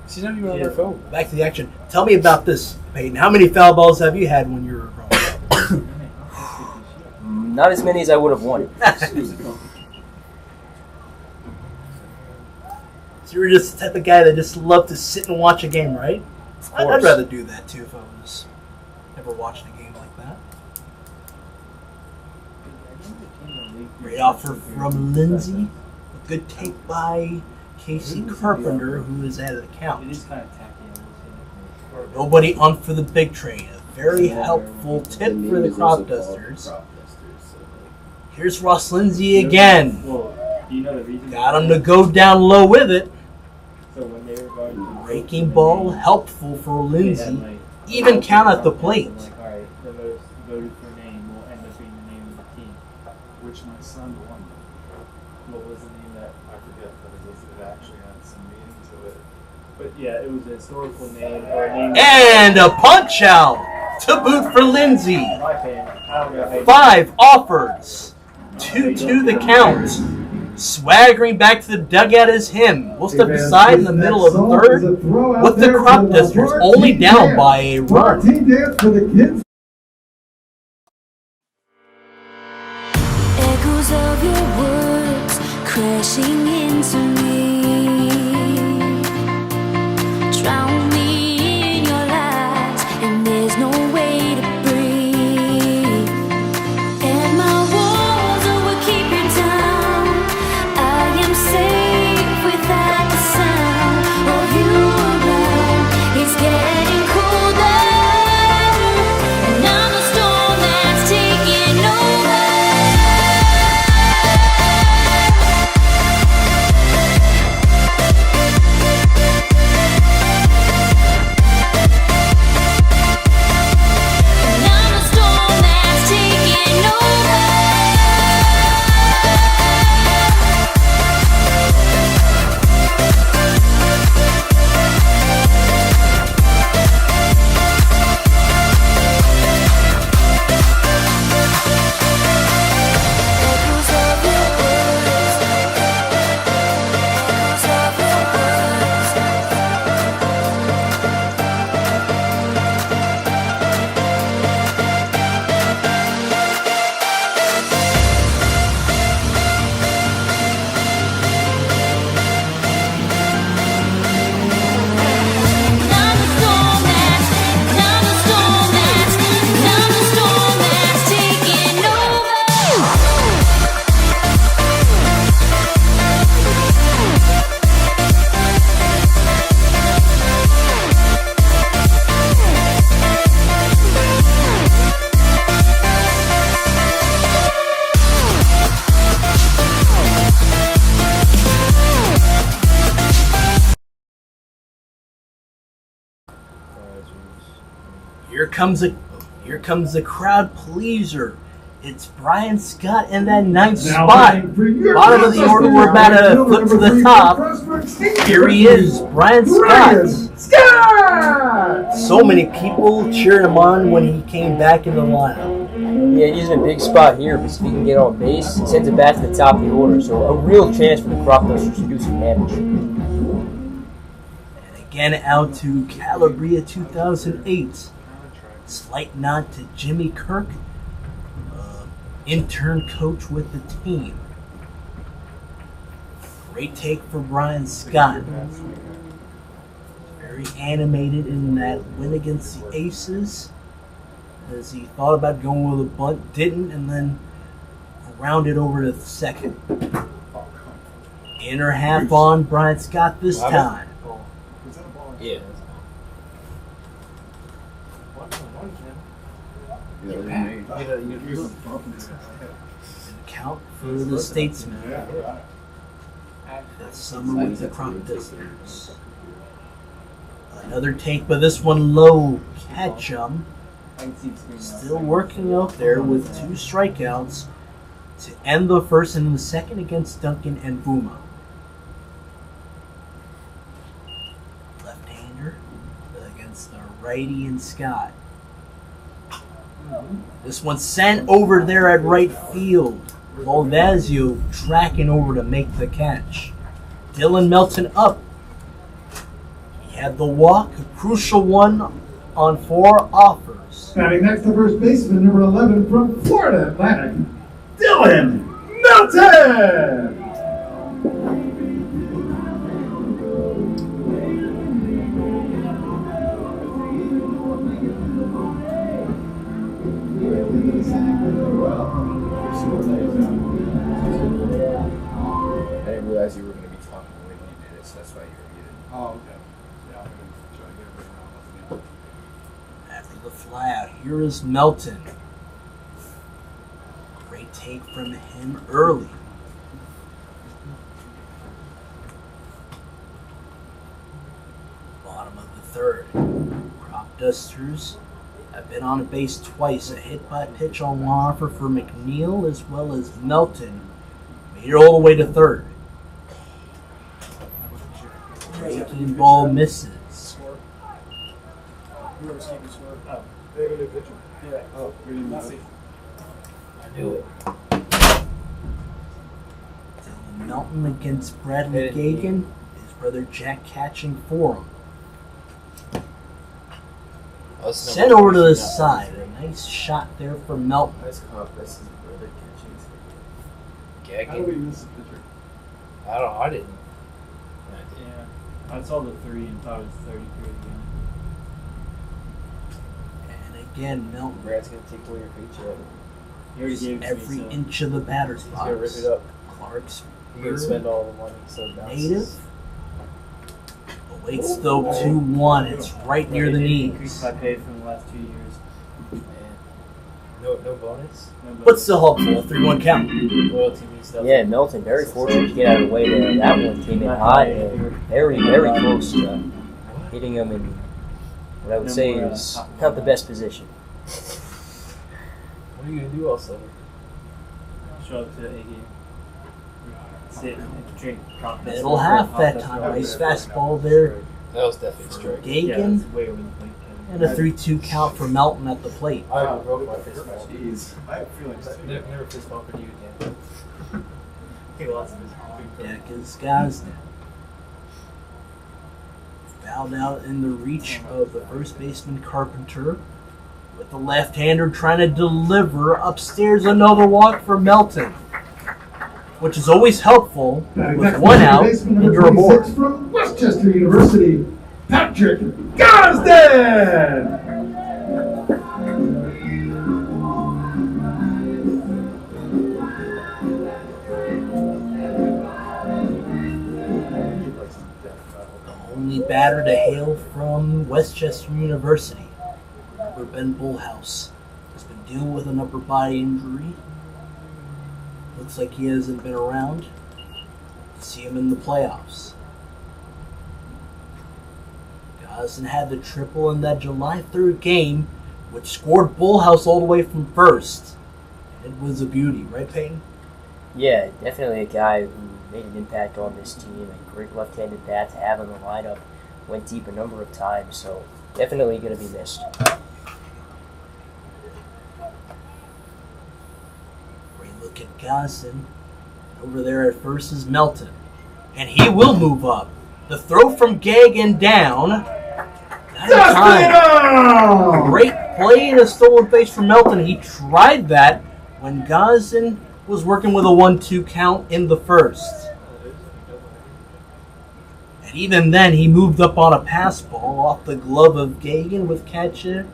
She's not even on her phone. Back to the action. Tell me about this, Peyton. How many foul balls have you had when you were growing up? Not as many as I would have wanted. So you were just the type of guy that just loved to sit and watch a game, right? I'd rather do that too if I was ever watching a game like that. Great offer from Lindsay. A good take by Casey Carpenter, who is out of the It count. is kind of tacky. I will say. Nobody on for the big train. A very helpful tip for the Cropdusters. Here's Ross Lindsay again. Well, do you know the reason? Got him to go down low with it. So when they were going to Breaking ball, helpful for they had, Lindsay. like, Even count at the plate. Like, all right, the most voted for name will end up being the name of the team. Which my son won. What was the name that? I forget, but it actually had some meaning to it. But yeah, it was a historical name or a name. And a punch out to boot for Lindsay. In my opinion, I don't know. 5 offers. 2-2 the count. Swaggering back to the dugout is him. We'll step aside in the middle of the third with the Cropdusters only down by a run. Dance for the kids. Echoes of your words crashing into me. Drown me in your lies, and there's no way to breathe. And my walls will keep you down. I am safe without the sound of you around. It's getting colder, and I'm the storm that's taking over. Here comes a crowd pleaser. It's Brian Scott in that ninth spot. Bottom of the order, we're about to flip to the top. Here he is, Brian Scott. So many people cheering him on when he came back in the lineup. Yeah, he's in a big spot here because if he can get on base, he sends it back to the top of the order. So a real chance for the Cropdusters to do some damage. And again out to Calabria 2008. Slight nod to Jimmy Kirk, intern coach with the team. Great take for Brian Scott. Very animated in that win against the Aces, as he thought about going with a bunt, didn't, and then rounded over to the second. Inner half on Brian Scott this time. Yeah. Count for the Statesman. That summer with the Cropdusters. Another take, but this one low. Ketchum. Still working out there with 2 strikeouts to end the first and the second against Duncan and Buma. Left-hander against the righty and Scott. This one sent over there at right field. Valdazio tracking over to make the catch. Dylan Melton up. He had the walk, a crucial one on 4 offers. Standing next to first baseman, number 11 from Florida Atlantic, Dylan Melton! I didn't realize you were going to be talking when you did it, so that's why you were muted. Oh, okay. Yeah, I'm going to try to get everything around again. After the flyout, here is Melton. Great take from him early. Bottom of the third. Cropdusters have been on a base twice. A hit by pitch on one offer for McNeil as well as Melton. Made it all the way to third. Breaking ball misses. I knew it. Dylan Melton against Bradley Gagan. His brother Jack catching for him. Sent over to the side. A nice shot there for Melton. Nice comp. That's his brother catching. How do we Gagging. miss the picture? I don't know. I didn't. Yeah. I saw the 3 and thought it was 33 again. And again, Melton. Brad's going to take away your paycheck. He already gave it to Every me, so. inch of the batter's He's going to rip box. it up. Clark's He's going to spend all the money, so it bounces. native. Awaits though 2-1. It's right near the Increased knees. my pay from the last 2 years. Man. No bonus? No, but- But still helpful. 3-1 count. Loyalty means stuff. Yeah, Melton, very fortunate to get out of the way there. That one came in hot and very, very close to hitting him in what I would say is not the best position. What are you going to do all summer? Show up to a game. Sit and drink coffee. Middle half that time. Nice fastball there. That was definitely a strike. Yeah, Gagan. it's way over the plate. And a 3-2 count for Melton at the plate. I broke my fist bump. Jeez. I have feelings too. Never fist bumped you again. He lost his Deck is Gosden. Fouled out in the reach of the first baseman Carpenter. With the left-hander trying to deliver upstairs, another walk for Melton. Which is always helpful Batting with next to 1 first out baseman, and number you're aboard. 26 from Westchester University, Patrick Gosden! The only batter to hail from Westchester University, number Ben Bullhouse, has been dealing with an upper body injury. Looks like he hasn't been around to see him in the playoffs. Gosden had the triple in that July 3rd game which scored Bullhouse all the way from first. It was a beauty, right, Peyton? Yeah, definitely a guy who made an impact on this team. A great left-handed bat to have in the lineup. Went deep a number of times, so definitely going to be missed. Great look at Gosson. Over there at first is Melton. And he will move up. The throw from Gagan down. Great play and a stolen base from Melton. He tried that when Gosson was working with a 1-2 count in the first. And even then, he moved up on a pass ball off the glove of Gagan with Ketchum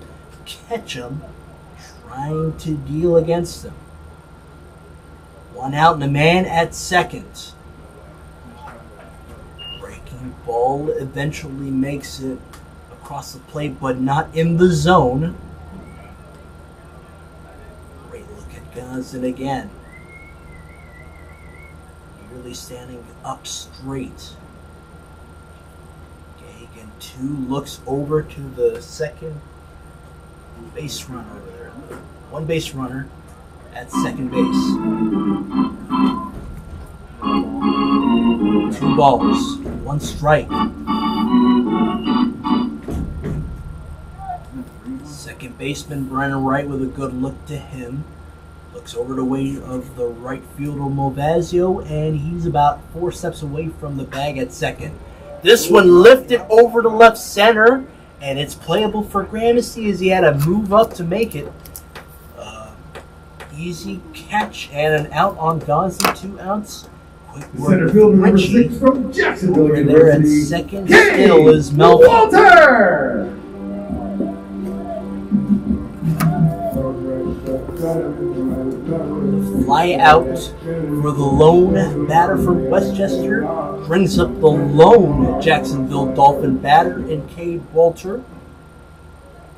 trying to deal against him. One out and a man at second. Breaking ball eventually makes it across the plate, but not in the zone. Great look at Gosson again. Really standing up straight. Gagan 2 looks over to the second base runner over there. One base runner at second base. 2 balls, 1 strike. Second baseman Brennan Wright with a good look to him. Looks over the way of the right fielder Movazio, and he's about 4 steps away from the bag at second. This one lifted over to left center, and it's playable for Gramercy as he had to move up to make it. Easy catch and an out on Gosson, 2 outs. Quick work. Center fielder number 6 from Jacksonville Over there at University, second still is Melvin. Walter! Fly out for the lone batter from Westchester. Brings up the lone Jacksonville Dolphin batter in Cade Walter.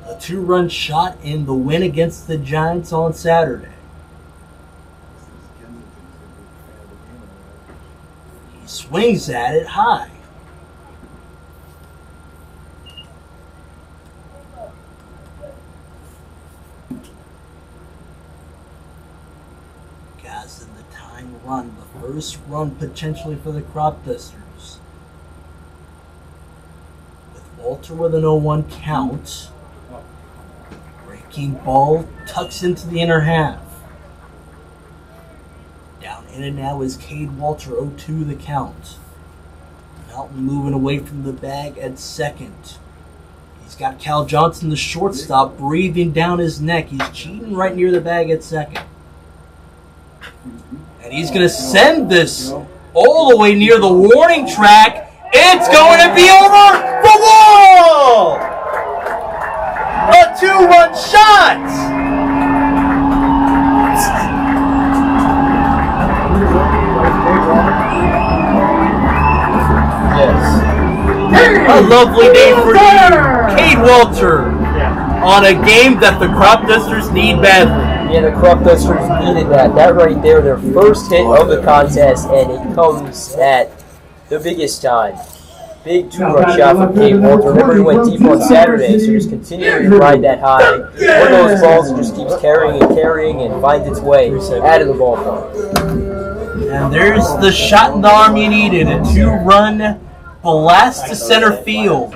A 2-run shot in the win against the Giants on Saturday. He swings at it high. Gosson, the tying run, the first run potentially for the Cropdusters. With Walter with an 0-1 count. Breaking ball tucks into the inner half. Down in and now is Cade Walter, 0-2 the count. Melton moving away from the bag at second. He's got Cal Johnson, the shortstop, breathing down his neck. He's cheating right near the bag at second. And he's going to send this all the way near the warning track. It's going to be over the wall! A 2-run shot! Yes. A lovely day for you, Cade Walter, on a game that the Cropdusters need badly. Yeah, the Cropdusters needed that. That right there, their first hit of the contest, and it comes at the biggest time. Big 2-run shot from Cade Walter. Remember, he went deep on Saturday, so just continuing to ride that high. One of those balls that just keeps carrying and finds its way out of the ballpark. And there's the shot in the arm you needed. A 2-run blast to center field.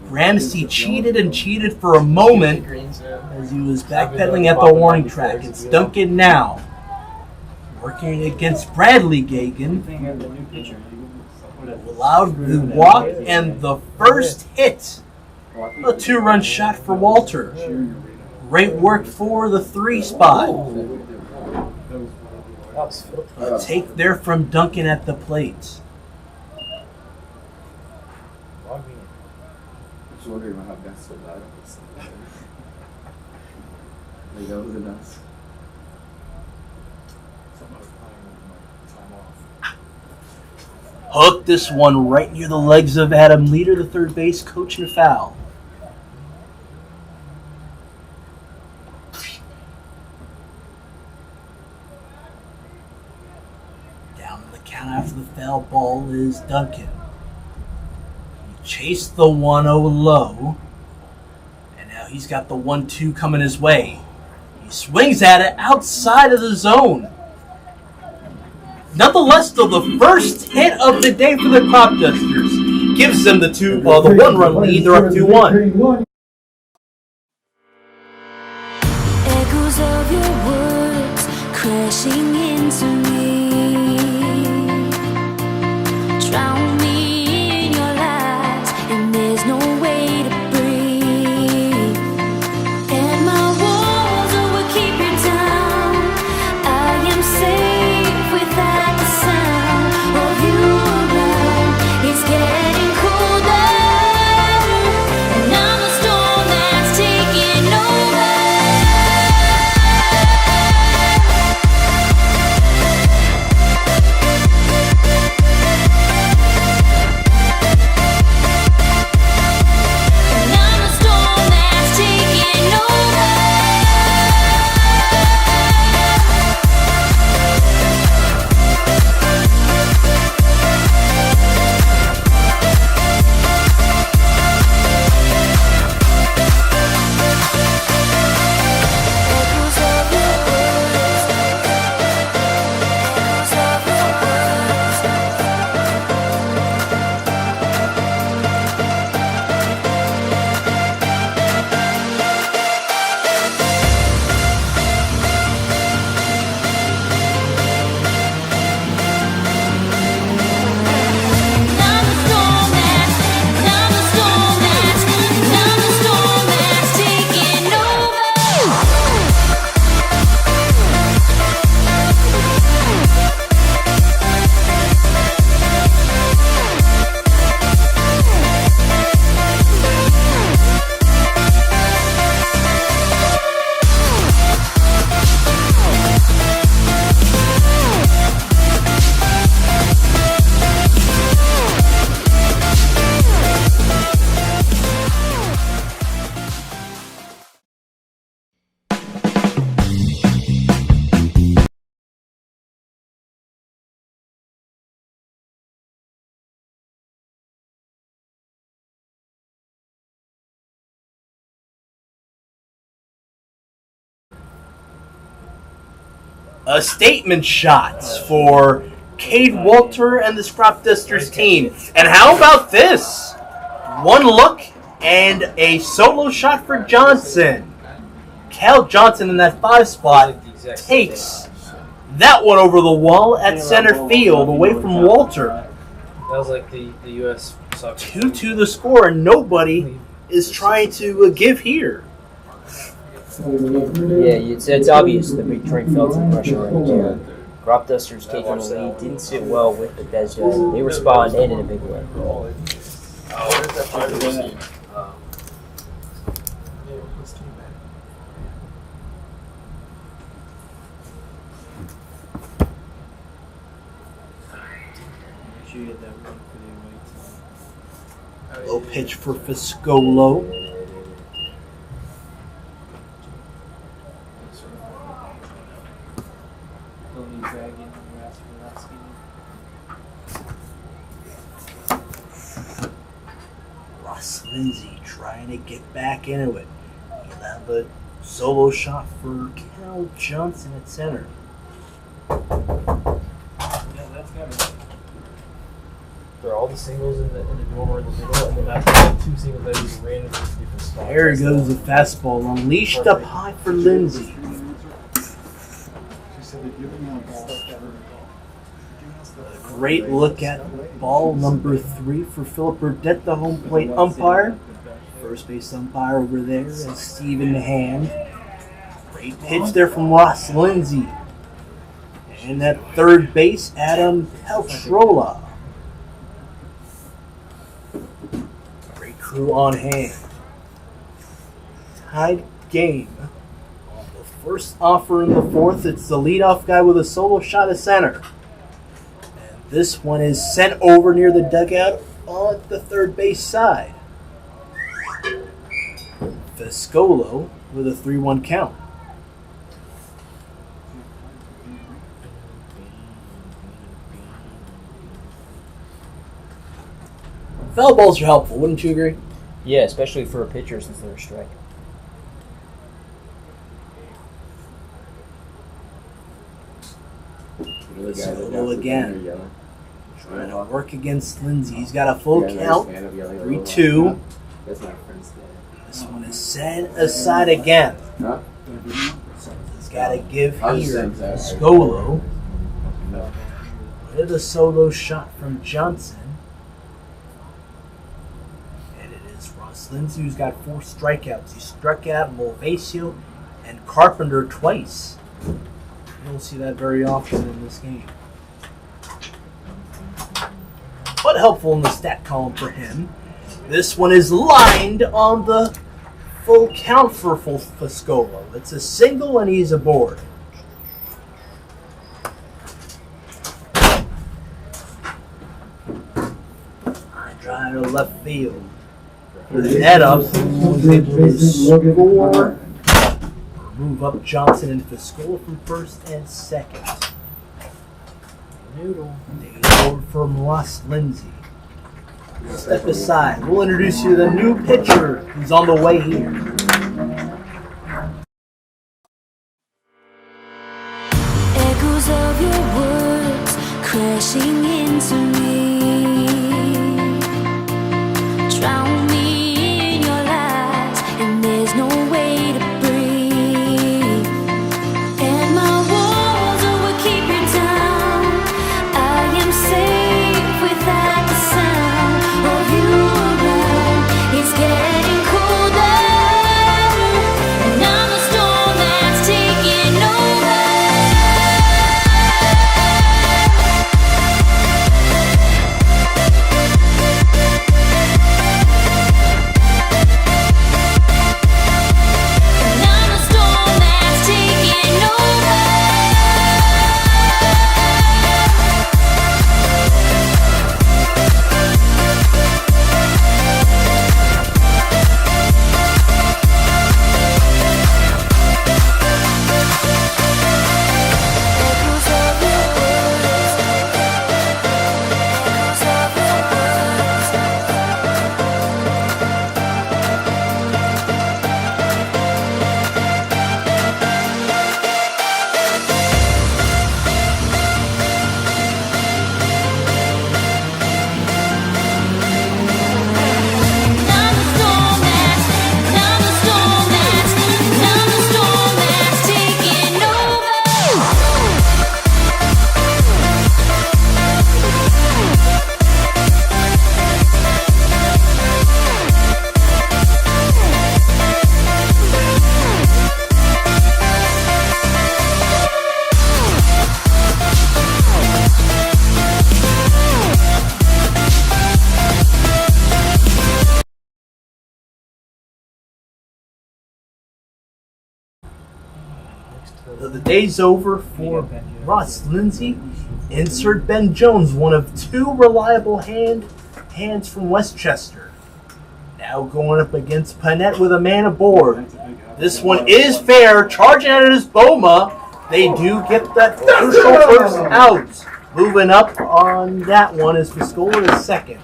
Ramsey cheated for a moment as he was backpedaling at the warning track. It's Duncan now, working against Bradley Gagan. Allowed the walk and the first hit. A 2-run shot for Walter. Great work for the 3 spot. A take there from Duncan at the plate. Just wondering how best of that was. Like, that was a mess. Hooked this one right near the legs of Adam Leader, the third base coach, and a foul. Down in the count after the foul ball is Duncan. He chased the 1-0 low, and now he's got the 1-2 coming his way. He swings at it outside of the zone. Nonetheless, though, the first hit of the day for the Cropdusters gives them the 1-run lead. They're up 2-1. Echoes of your words crashing into me. Drown me in your lies, and there's no way to breathe. And my walls will keep you down. I am safe without the sound of you around. It's getting colder, and I'm the storm that's taking over. A statement shot for Cade Walter and the Cropdusters team. And how about this? One look and a solo shot for Johnson. Cal Johnson in that 5 spot takes that one over the wall at center field away from Walter. That was like the U.S. soccer. 2-2 the score, and nobody is trying to give here. Yeah, it's obvious the big train felt some pressure right here. Cropdusters taking the lead didn't sit well with Bethesda. They respond and in a big way. Low pitch for Fiscolo. Ross Lindsay trying to get back into it. He allowed the solo shot for Cal Johnson at center. For all the singles in the dormer in the middle, and then after 2 singles that just ran into different spots. There goes the fastball unleashed up high for Lindsay. A great look at ball number 3 for Philip Burdett, the home plate umpire. First base umpire over there is Stephen Hand. Great pitch there from Ross Lindsay. And at third base, Adam Peltrola. Great crew on hand. Tied game. On the first offer in the 4th, it's the leadoff guy with a solo shot at center. And this one is sent over near the dugout on the third base side. Fiscolo with a 3-1 count. Foul balls are helpful, wouldn't you agree? Yeah, especially for a pitcher since they're striking. The other guys are Solo down for again. being yelling. Trying to work against Lindsay. He's got a full You guys are count. a fan of yelling a 3-2. little? That's my friend's dad. This one is set aside again. Huh? He's got to give I was here saying that. Scolo. No. With a solo shot from Johnson. And it is Ross Lindsay who's got 4 strikeouts. He struck out Mulvacio and Carpenter twice. You don't see that very often in this game. But helpful in the stat column for him. This one is lined on the full count for Fuscolo. It's a single and he's aboard. I drive to left field. With the net up, was able to score. Move up Johnson and Fuscolo from first and second. Noodle. Takes over from Ross Lindsay. Step aside. We'll introduce you to the new pitcher who's on the way here. Echoes of your words crashing into me. Drown me in your lies, and there's no way to breathe. And my walls will keep you down. I am safe without the sound of you around. It's getting colder, and I'm the storm that's taking over. And I'm the storm that's taking over. Echoes of your words. Echoes of your words. I'm the storm that's taking over. The day's over for Ross Lindsay. Insert Ben Jones, one of 2 reliable hands from Westchester. Now going up against Panett with a man aboard. This one is fair. Charging at his Boma. They do get that crucial first out. Moving up on that one is Fuscolo is second.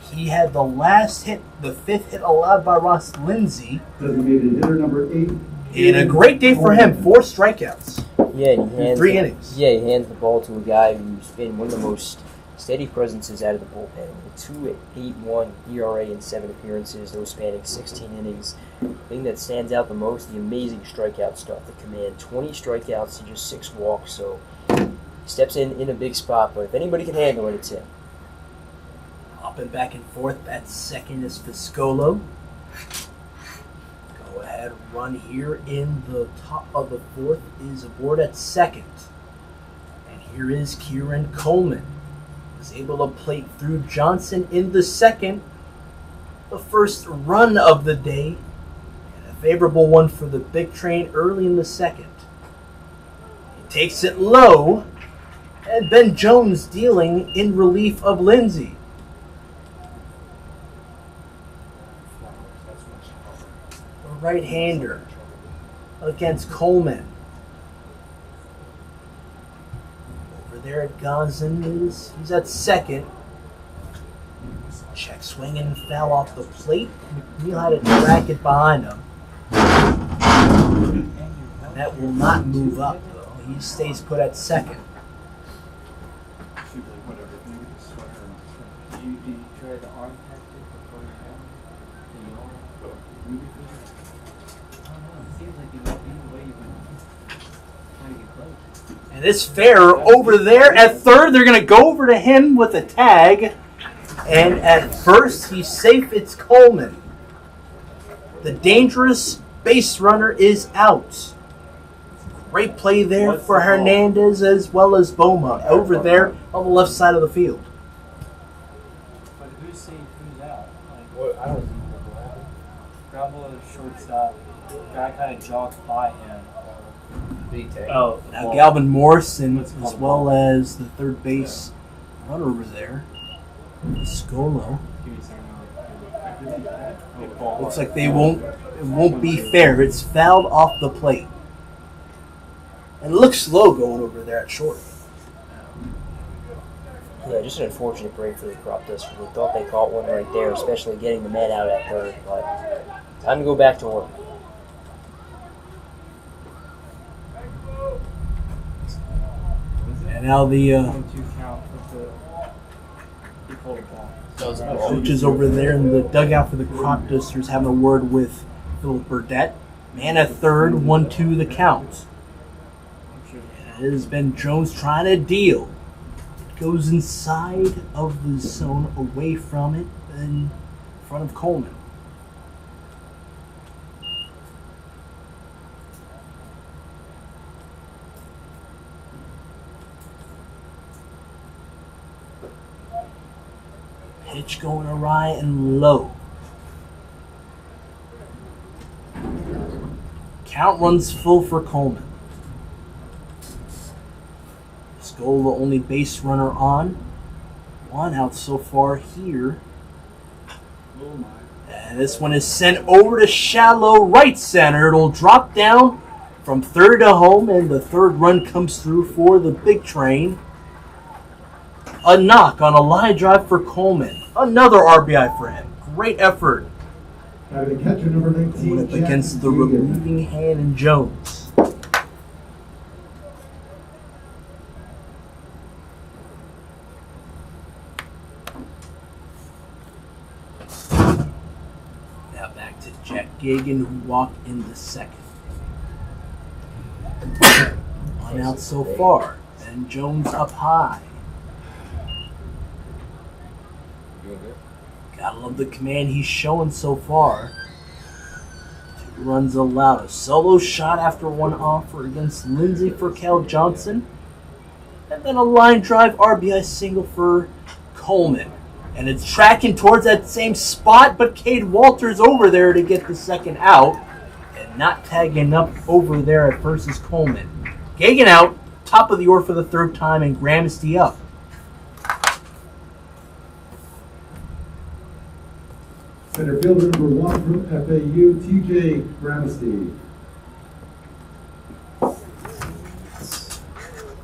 He had the last hit, the 5th hit allowed by Ross Lindsay. Designated hitter number 8. And a great day for him. 4 strikeouts. Yeah, and he hands 3 innings. Yeah, he hands the ball to a guy who's been one of the most steady presences out of the bullpen. With 2.81 ERA in 7 appearances, those spanning 16 innings. The thing that stands out the most, the amazing strikeout stuff. The command, 20 strikeouts to just 6 walks. So he steps in a big spot. But if anybody can handle it, it's him. Up and back and forth. At second is Fuscolo. Go ahead, run here in the top of the 4th is aboard at second. And here is Kieran Coleman. Was able to plate through Johnson in the 2nd. The first run of the day. And a favorable one for the big train early in the 2nd. He takes it low. And Ben Jones dealing in relief of Lindsay. Right-hander against Coleman. Over there at Gazin he's at second. Check swing and foul off the plate. McNeil had to track it behind him. And that will not move up though. He stays put at second. And it's fair over there at third. They're going to go over to him with a tag. And at first, he's safe. It's Coleman. The dangerous base runner is out. Great play there for Hernandez as well as Boma over there on the left side of the field. But who's saying who's out? What? I don't know. Gravel is shortstop. Guy kind of jogs by him. Big tag. Oh, Now Galvin Morrison as well as the third base runner over there. Scolo. Looks like it won't be fair. It's fouled off the plate. And it looks slow going over there at short. Yeah, just an unfortunate break for the Cropdusters. They thought they caught one right there, especially getting the man out at third. But time to go back to work. And now the 1-2 count with the coach is over there in the dugout for the Cropdusters having a word with Philip Burdett. Man at third, 1-2 the count. It has been Jones trying to deal. Goes inside of the zone, away from it, in front of Coleman. Pitch going awry and low. Count runs full for Coleman. Skull, the only base runner on. One out so far here. And this one is sent over to shallow right center. It'll drop down from third to home, and the third run comes through for the big train. A knock on a line drive for Coleman. Another RBI for him. Great effort. Having catcher number 19, Going up against the relieving hand in Jones. Now back to Jack Gagan, who walked in the second. One out so far. And Jones up high. Gotta love the command he's showing so far. 2 runs allowed. A solo shot after one offer against Lindsey for Cal Johnson. And then a line drive RBI single for Coleman. And it's tracking towards that same spot, but Cade Walters over there to get the second out. And not tagging up over there at first is Coleman. Gagan out, top of the order for the third time, and Gramsty up. Center fielder number 1 from FAU, TJ Gramsty.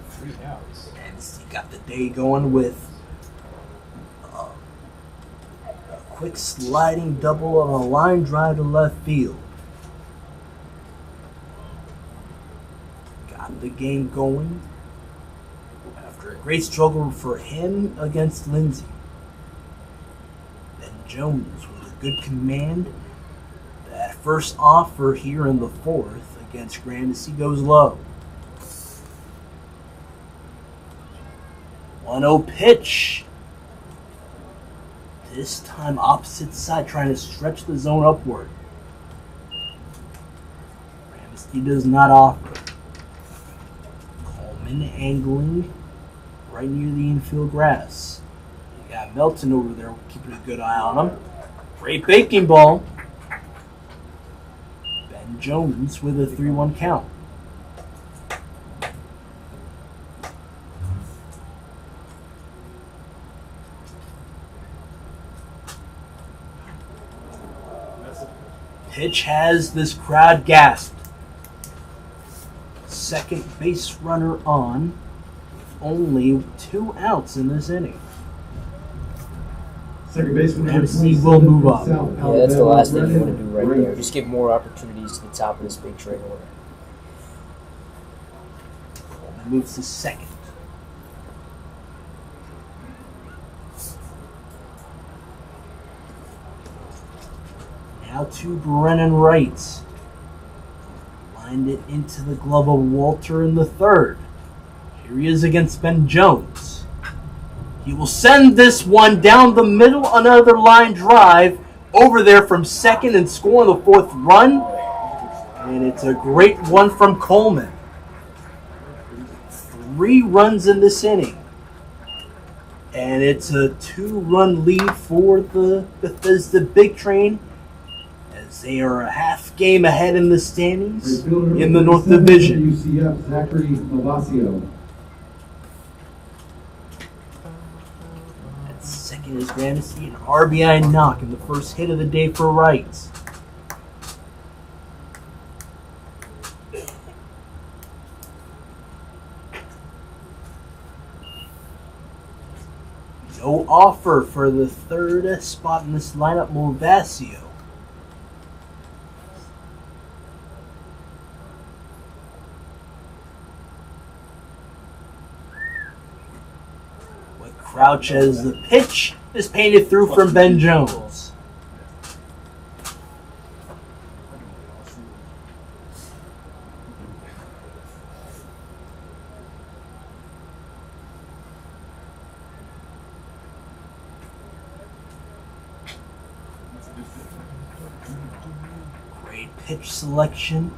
3 outs. And he got the day going with a quick sliding double on a line drive to left field. Got the game going after a great struggle for him against Lindsey. Then Jones with a good command. That first offer here in the fourth against Grandis, goes low. 1-0 pitch. This time opposite side, trying to stretch the zone upward. Ramsey does not offer. Coleman angling right near the infield grass. You got Melton over there keeping a good eye on him. Great baking ball. Ben Jones with a 3-1 count. Pitch has this crowd gasped. Second base runner on, with only 2 outs in this inning. Second baseman number Ramsey 27 will move from up. South Yeah, that's the Alabama, last thing you want to do right Brennan there. Just give more opportunities to the top of this big train order. Coleman moves to second. Now to Brennan Wright. Lined it into the glove of Walter in the third. Here he is against Ben Jones. He will send this one down the middle, another line drive over there from second and score on the fourth run. And it's a great one from Coleman. 3 runs in this inning. And it's a 2-run lead for the Bethesda Big Train as they are a half game ahead in the standings in the North Division. UCF Zachary Lavasio. At second is Gramercy, an RBI knock in the first hit of the day for Wright. No offer for the third spot in this lineup, Movasio. With Crouch as the pitch is painted through from Ben Jones. Great pitch selection.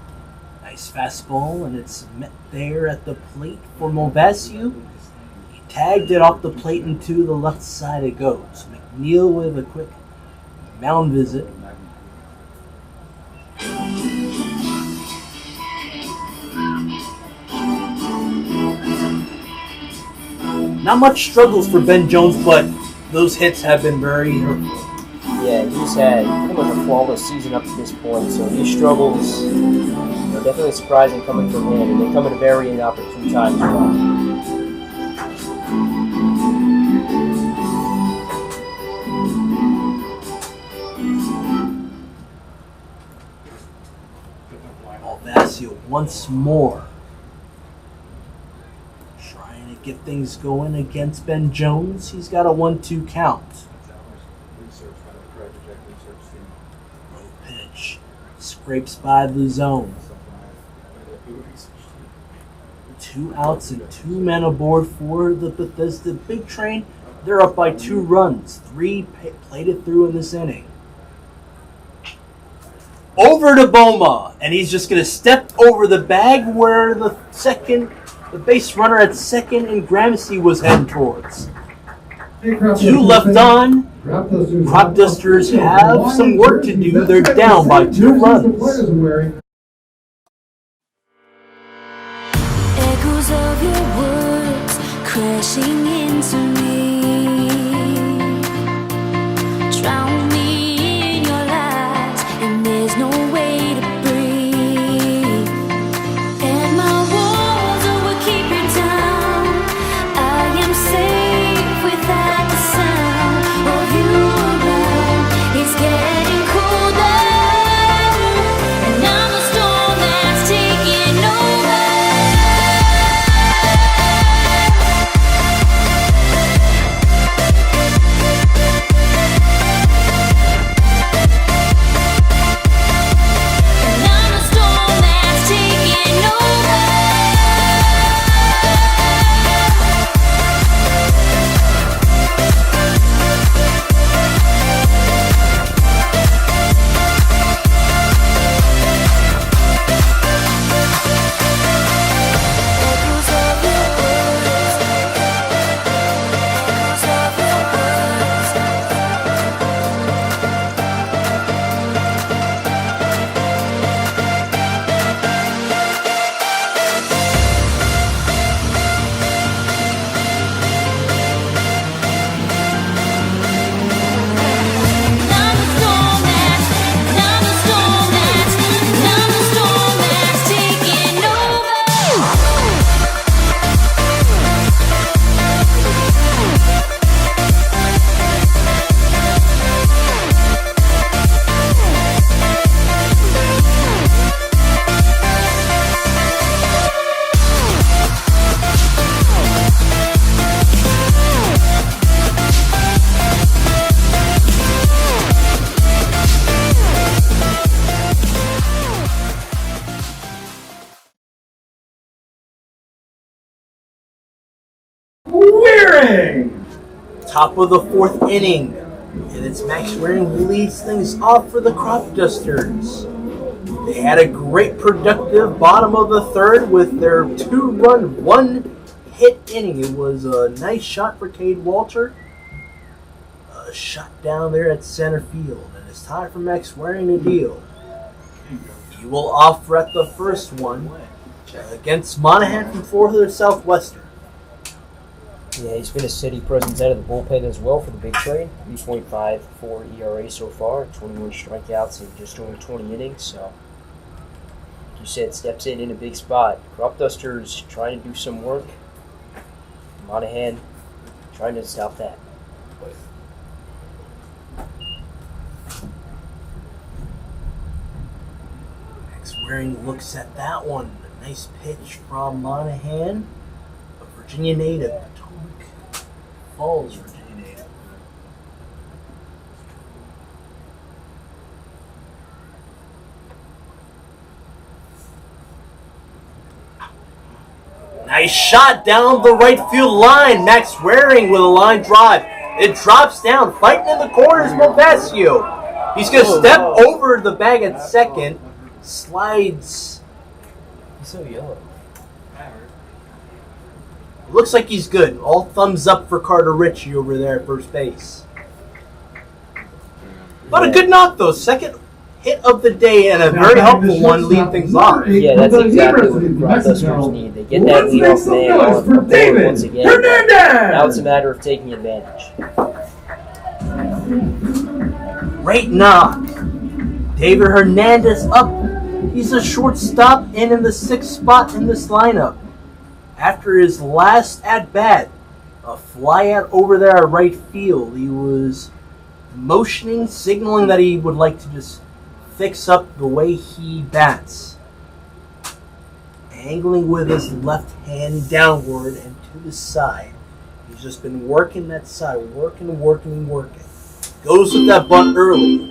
Nice fastball, and it's met there at the plate for Movasio. He tagged it off the plate and to the left side it goes. McNeil with a quick mound visit. Not much struggles for Ben Jones, but those hits have been very hurtful. Yeah, he's had pretty much a flawless season up to this point, so these struggles are definitely surprising coming from him, and they come at a very inopportune time as well. Movasio once more. Trying to get things going against Ben Jones. He's got a 1-2 count. Low pitch. Scrapes by the zone. 2 outs and 2 men aboard for the Bethesda Big Train. They're up by 2 runs. 3 plated through in this inning. Over to Boma, and he's just going to step over the bag where the base runner at second and Gramercy was heading towards. 2 left on. Cropdusters have some work to do. They're down by 2 runs. Echoes of your words crashing into me. Drown me in your lies, and there's no way to breathe. And my walls will keep you down. I am safe without the sound of you around. It's getting colder, and I'm the storm that's taking over. Waring. Top of the 4th inning, and it's Max Waring who leads things off for the Cropdusters. They had a great productive bottom of the 3rd with their 2-run, 1-hit inning. It was a nice shot for Cade Walter. A shot down there at center field, and it's time for Max Waring to deal. He will offer at the first one against Monahan from Florida Southwestern. Yeah, he's been a steady presence out of the bullpen as well for the big trade. 3.54 ERA so far, 21 strikeouts in just over 20 innings. So, like you said, steps in a big spot. Cropdusters trying to do some work. Monahan trying to stop that. Max Waring looks at that one. A nice pitch from Monahan, a Virginia native. Falls, Virginia native. Nice shot down the right field line. Max Waring with a line drive. It drops down, fighting in the corners. Bethesda. He's going to step over the bag at second. Slides. He's so yellow. Looks like he's good. All thumbs up for Carter Ritchie over there at first base. But a good knock, though. Second hit of the day and a very helpful one leading things off. Yeah, that's exactly what the Cropdusters need. They get that leadoff man on the board once again. Now it's a matter of taking advantage. Great knock. David Hernandez up. He's a shortstop and in the 6th spot in this lineup. After his last at-bat, a fly out over there at right field, he was motioning, signaling that he would like to just fix up the way he bats. Angling with his left hand downward and to the side. He's just been working that side, working. Goes with that bunt early.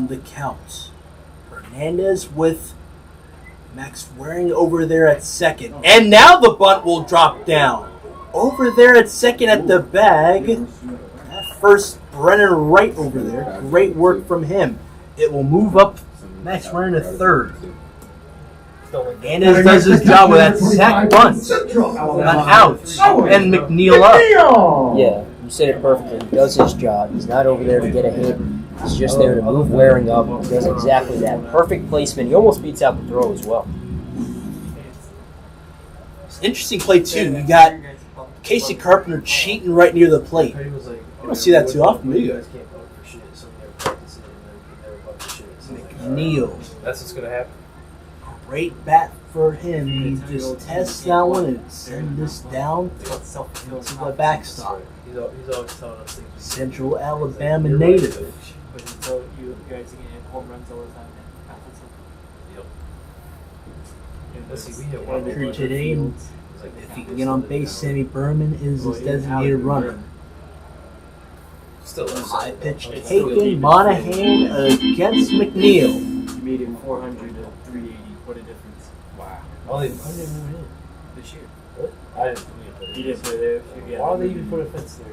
The count. Hernandez with Max Waring over there at second. And now the bunt will drop down. Over there at second at the bag. That first Brennan right over there. Great work from him. It will move up Max Waring to third. Hernandez does his job with that sack bunt. Not out. And McNeil up. Yeah, you said it perfectly. He does his job. He's not over there to get a hit. He's just there to move Waring up. He does exactly that. Perfect placement. He almost beats out the throw as well. It's an interesting play, too. You got Casey Carpenter cheating right near the plate. You don't see that too often, do you? McNeil. That's what's going to happen. Great bat for him. He just tests that one and sends this down to the backstop. He's always telling us things. Central Alabama native. But until you guys are getting home runs all the time. Yep. Let's see, we hit one one today, and if he can get on base, Sammy Berman is his designated runner. Still High pitch taken, Monahan against McNeil. You made him 400 to 380. What a difference. Wow. Why didn't move in This year. What? I didn't put You didn't put it there. Yeah, why would they even put a fence there?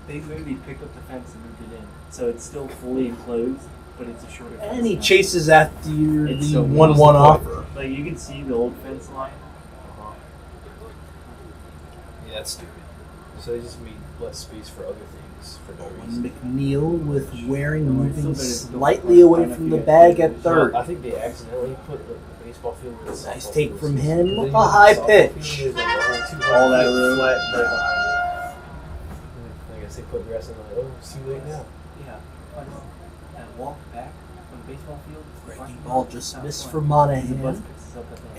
They literally picked up the fence and moved it in. So it's still fully enclosed, but it's a shorter fence. And he now. chases after It's the so 1-1 offer. Like you can see the old fence line. Yeah, that's stupid. So they just made less space for other things for no reason. McNeil with Waring moving slightly away from the bag at third. I think they accidentally put the baseball field where the softball Nice take field from is. him. Then A you high put the softball pitch. field, there's like All that feet room. flat there. I guess they put grass in like, oh, it's too late now. Yeah. And walk back from the baseball field. Breaking ball just missed for Monahan.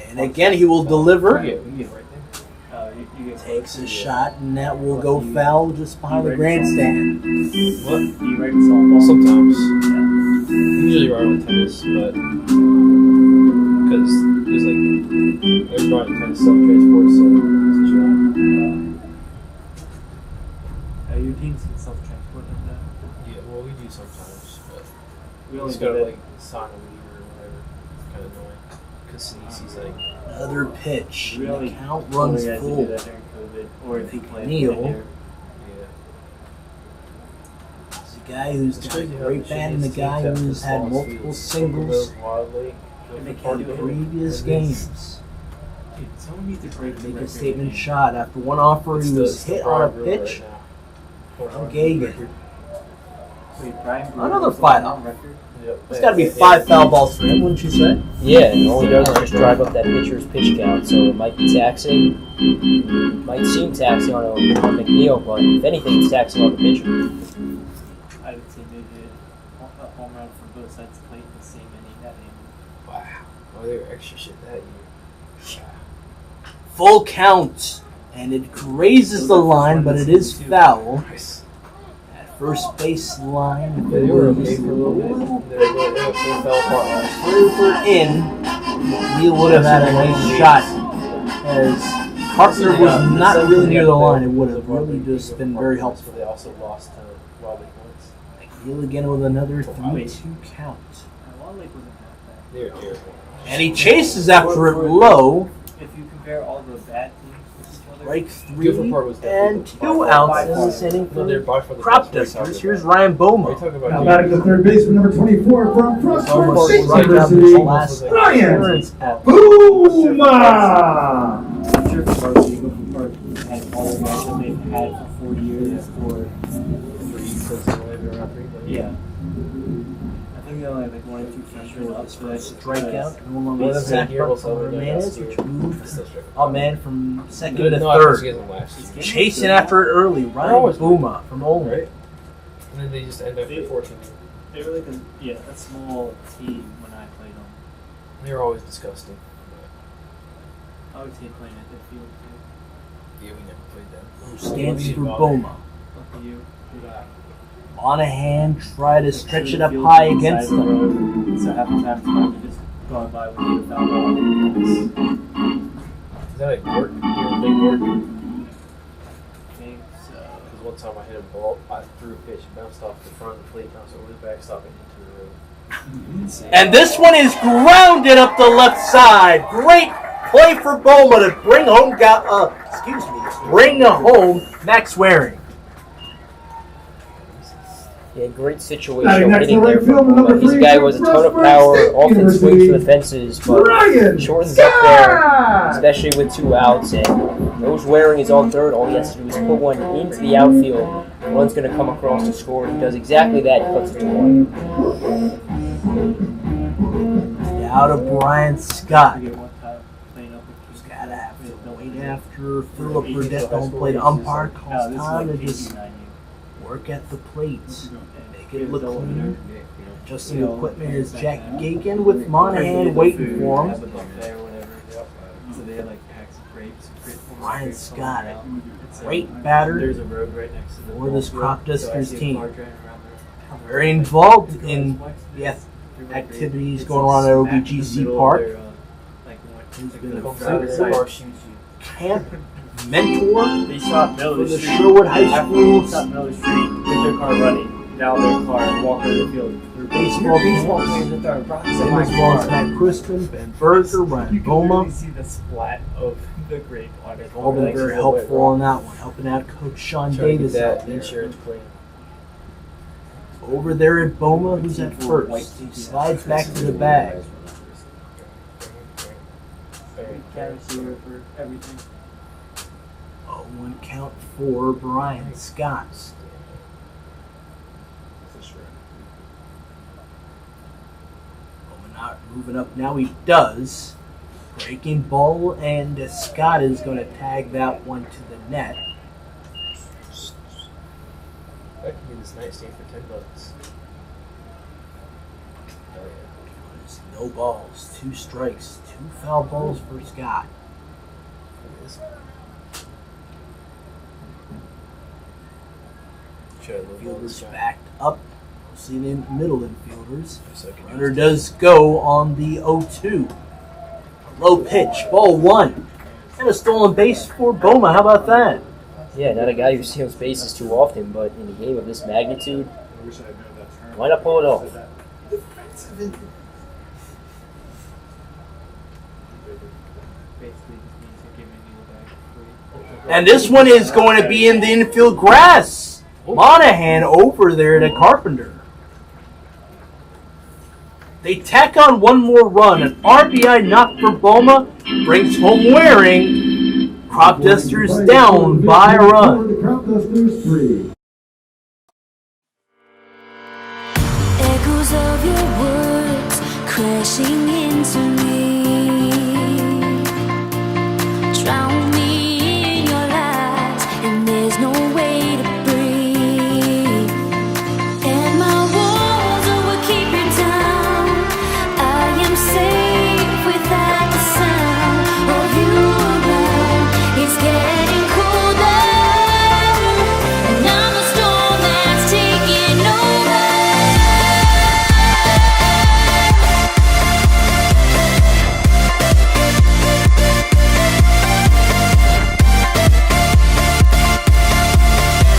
And again, he will deliver. You get right there. You get Takes a shot, and that will go foul just behind the grandstand. What? You right softball? Sometimes. Usually right with tennis, but because there's like there's not tennis self-transport, so it's a job. Your teams can self-transport like that. Yeah, well, we do sometimes, but We we only just do gotta it. like sign a waiver or whatever. It's kind of annoying. Because Sinisi's like, Another pitch. We only The count told runs the guys to do full. that during COVID, or if you play Neil. here. yeah. It's a guy who's It's got a crazy how great the bat and the shittiest guy teams have who's the had smallest multiple fields. singles Wildly, in previous games. Dude, someone needs to break the Make a record statement again. shot after one offer. He was hit on a pitch. From Gagan. Wait, Brian Brewer Another was five. on record? There's got to be 5 foul balls for him, wouldn't you say? Yeah, and all he does is just drive up that pitcher's pitch count, so it might be taxing. Might seem taxing on McNeil, but if anything, it's taxing on the pitcher. I would say maybe a home run from both sides played in the same inning that inning. Wow. Oh, they were extra shit that year. Full count. And it grazes the line, but it is foul. Nice. At first base line. They were okay for a little bit. They fell apart last year. Further in, Neil would have had a nice shot. As Carter was not really near the line, it would have really just been very helpful. They also lost Wildly points. Neil again with another 3-2 count. Long Lake wasn't that bad. They were terrible. And he chases after it low. If you compare all the bad teams with each other, Strike Gifford 3 Park was definitely and by 2 far outs in the this inning No, for they're the by far the Crop best we're talking Dusters. about. Here's Ryan Are you Boma. talking about Now batting the third baseman, number 24 from Frostburg State University, Ryan Booma. I'm sure the varsity Gifford Park had all the guys that they've had for 4 years or yeah. I think they only have like 1 or 2 freshmen up for that Strikeout. No longer Well, that's sacked here, we'll by celebrate that Ramirez, last year. which moved That's still strict. a man from second No, to no, I was third. getting last year. Chasing after it early. Ryan always Booma from Olney. Right? And then they just end up at 14. They were like a small team when I played them. They were always disgusting. I would say playing at their field too. Yeah, we never played them. Who stands for Boma. Lucky you. Monahan tried to stretch it up Field high inside against the them. road, so half the time it's just going by with the foul ball. Is that like work? You're a big work? I think so. Because one time I hit a ball, I threw a pitch, bounced off the front of the plate, bounced over the backstop and into the road. And this one is grounded up the left side. Great play for Boma to bring home. Bring home Max Waring. Yeah, great situation Batting next hitting to there right from field, Boma. number This 3 guy from was a ton of Frostburg power, State often swings for University, the fences, but Ryan shortens up there, Scott. especially with 2 outs. And those Waring is on third. All he has to do is put one into the outfield. One's going to come across to score. He does exactly that. He puts it to 1. Now to Brian Scott. I get one time playing up with Just gotta have to wait after Philip Burdett don't play the umpire calls time to just work at the plate. Make it look clean. Adjusting equipment is Jack Gagan with Monahan waiting for him. So they had like packs of grapes. Ryan Scott, great batter There's a road right next to the for this Cropdusters so team. car driving around there. Very involved in the activities going on at OBGC Park. He's been a camp mentor They stopped for Miller the Street. Sherwood High After they stopped School's Miller Street with their car running down their car and walk over the field. baseball players teams. that are brought Same as well as Matt Crispin, Ben Berger, Ryan You can Boma. really see the splat of the grape on it. All been very helpful on that one, helping out Coach Sean Davis out That there. insurance claim. Over there at Boma, who's at first? He slides back to the bag. Carrots here for everything. 0-1 count for Brian Scott. Boma not moving up now. He does. Breaking ball, and Scott is going to tag that one to the net. That could be this nightstand for $10. Oh yeah. There's no balls, 2 strikes, 2 foul balls for Scott. Fielders backed up, mostly in middle infielders. Runner does go on the 0-2. Low pitch, ball 1. And a stolen base for Boma. How about that? Yeah, not a guy who steals bases too often, but in a game of this magnitude, why not pull it off? And this one is going to be in the infield grass. Monahan over there to Carpenter. They tack on one more run. An RBI knock for Boma brings home Waring. Cropdusters down by a run. Cropdusters 3. Echoes of your words crashing into me. Drown me in your lies, and there's no way to breathe. And my walls will keep you down. I am safe without the sound of you around. It's getting colder, and I'm the storm that's taking over.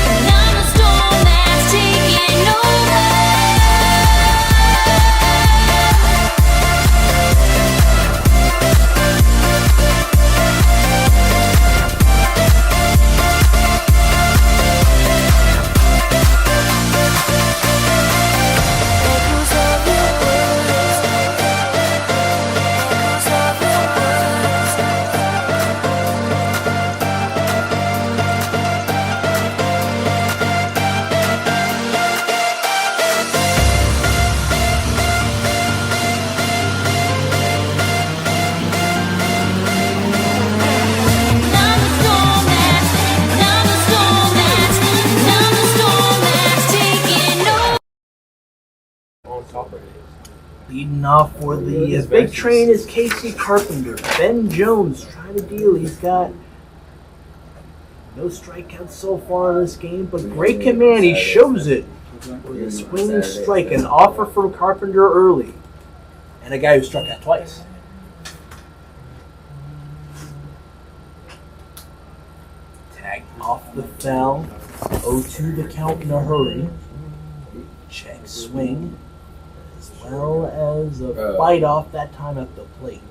And I'm the storm that's taking over. Echoes of your words. Echoes of your words. I'm the storm that's taking over. On top of it. Leading off for the big train is Casey Carpenter. Ben Jones trying to deal. He's got no strikeouts so far in this game, but great command. He shows it with a swinging strike, an offer from Carpenter early, and a guy who struck out twice. Tag off the foul. 0-2 the count in a hurry. Check swing, as well as a fight off that time at the plate.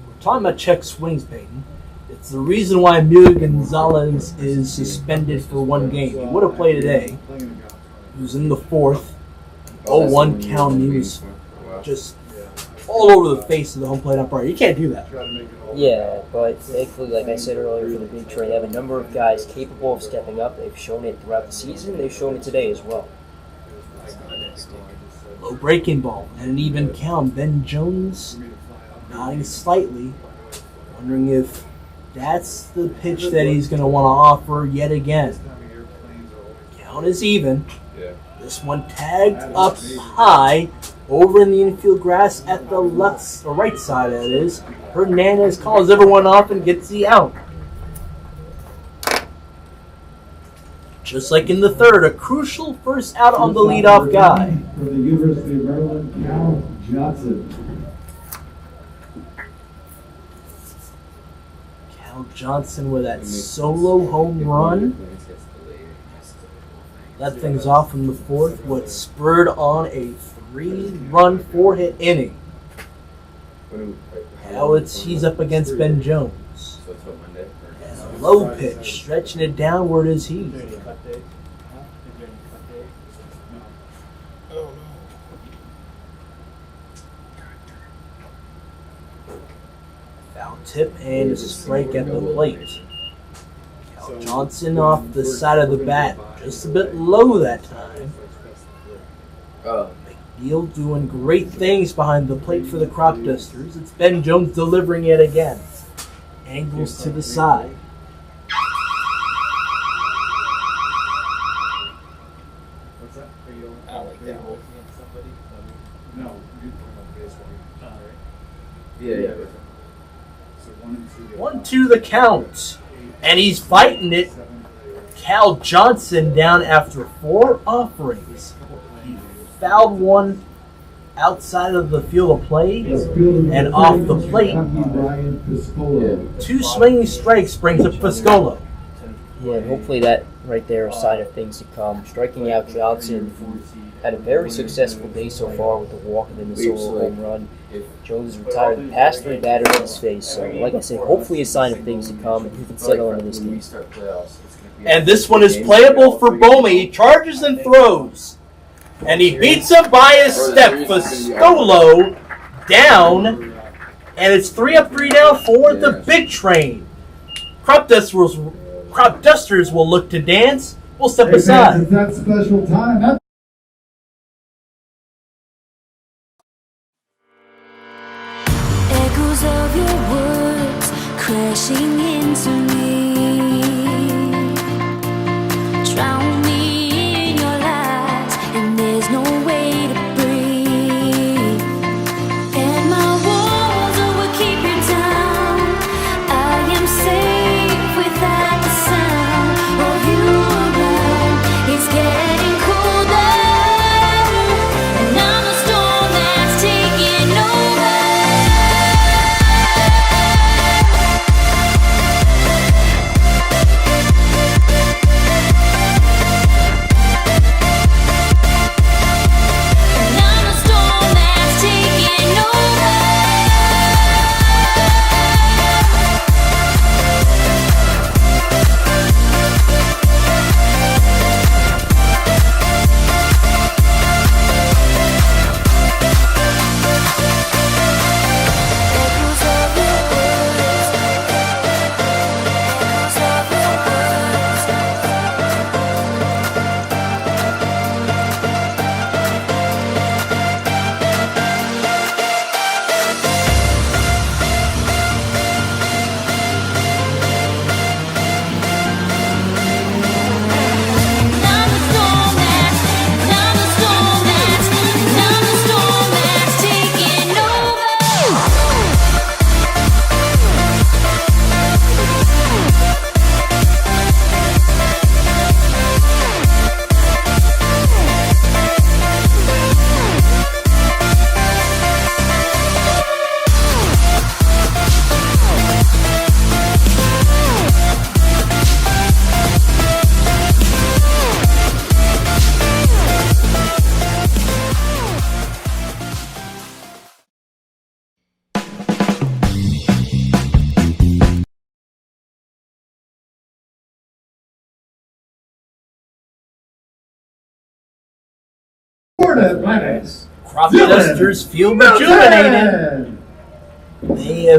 We're talking about check swings, Peyton. It's the reason why Emilio Gonzalez is suspended for one game. He would have played today. He was in the fourth. 0-1 count, and he was just all over the face of the home plate umpire. You can't do that. Yeah, but thankfully, like I said earlier, for the big train, they have a number of guys capable of stepping up. They've shown it throughout the season. They've shown it today as well. Low breaking ball and an even count. Ben Jones nodding slightly, wondering if that's the pitch that he's going to want to offer yet again. Count is even. This one tagged up high over in the infield grass at the left or right side, that is. Hernandez calls everyone off and gets the out. Just like in the third, a crucial first out on the leadoff guy. For the University of Maryland, Cal Johnson. Cal Johnson with that solo home run. Let things off in the fourth, what spurred on a 3-run 4-hit inning. Now he's up against Ben Jones. And a low pitch, stretching it downward is he. Foul tip and a strike at the plate. Cal Johnson off the side of the bat, just a bit low that time. McNeil doing great things behind the plate for the Cropdusters. It's Ben Jones delivering it again. Angles to the side. What's that? Are you looking at somebody? No, you're talking about baseball. Yeah. So 1 and 2. 1-2 the count. And he's fighting it. Cal Johnson down after 4 offerings. He fouled one outside of the field of play and off the plate. 2 swinging strikes brings up Piscola. Yeah, and hopefully that right there is a sign of things to come. Striking out Johnson had a very successful day so far with the walk and then the solo home run. Jones retired the past 3 batters in his face. So, like I said, hopefully a sign of things to come, and he can settle into this game. And this one is playable for Bowman. He charges and throws. And he beats him by a step. Piscolo down. And it's 3 up, 3 down for the big train. Cropdusters will look to dance. We'll step aside. It's that special time. Echoes of your words crashing into me. Drown me in your lies, and there's no way to breathe. And my walls will keep you down. I am safe without the sound of you around. It's getting colder, and I'm a storm that's taking over. Cropdusters feel rejuvenated. They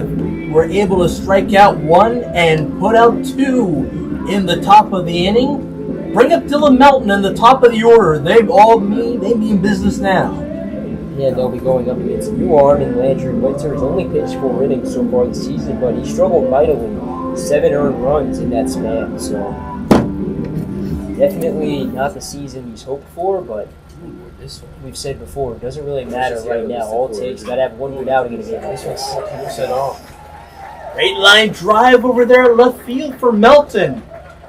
were able to strike out 1 and put out 2 in the top of the inning. Bring up Dylan Melton in the top of the order. They mean business now. Yeah, they'll be going up against new arm in Landry Winter. He's only pitched 4 innings so far this season, but he struggled mightily. 7 earned runs in that span, so definitely not the season he's hoped for, but we've said before, it doesn't really matter right now. All it takes, got to have 1 good outing in a game like this. Great line drive over there at left field for Melton.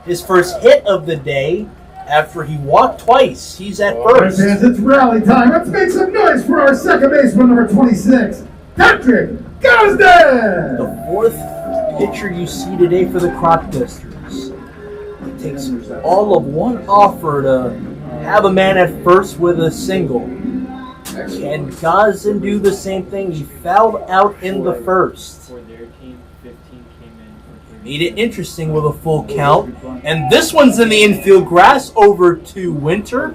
His first hit of the day after he walked twice. He's at first. Fans, it's rally time. Let's make some noise for our second baseman, number 26, Patrick Gosden. The 4th pitcher you see today for the Cropdusters. It takes all of 1 offer to have a man at first with a single. Can Gosden do the same thing? He fouled out in the first. For their team, 15 came in. Made it interesting with a full count. And this one's in the infield grass over to Winter.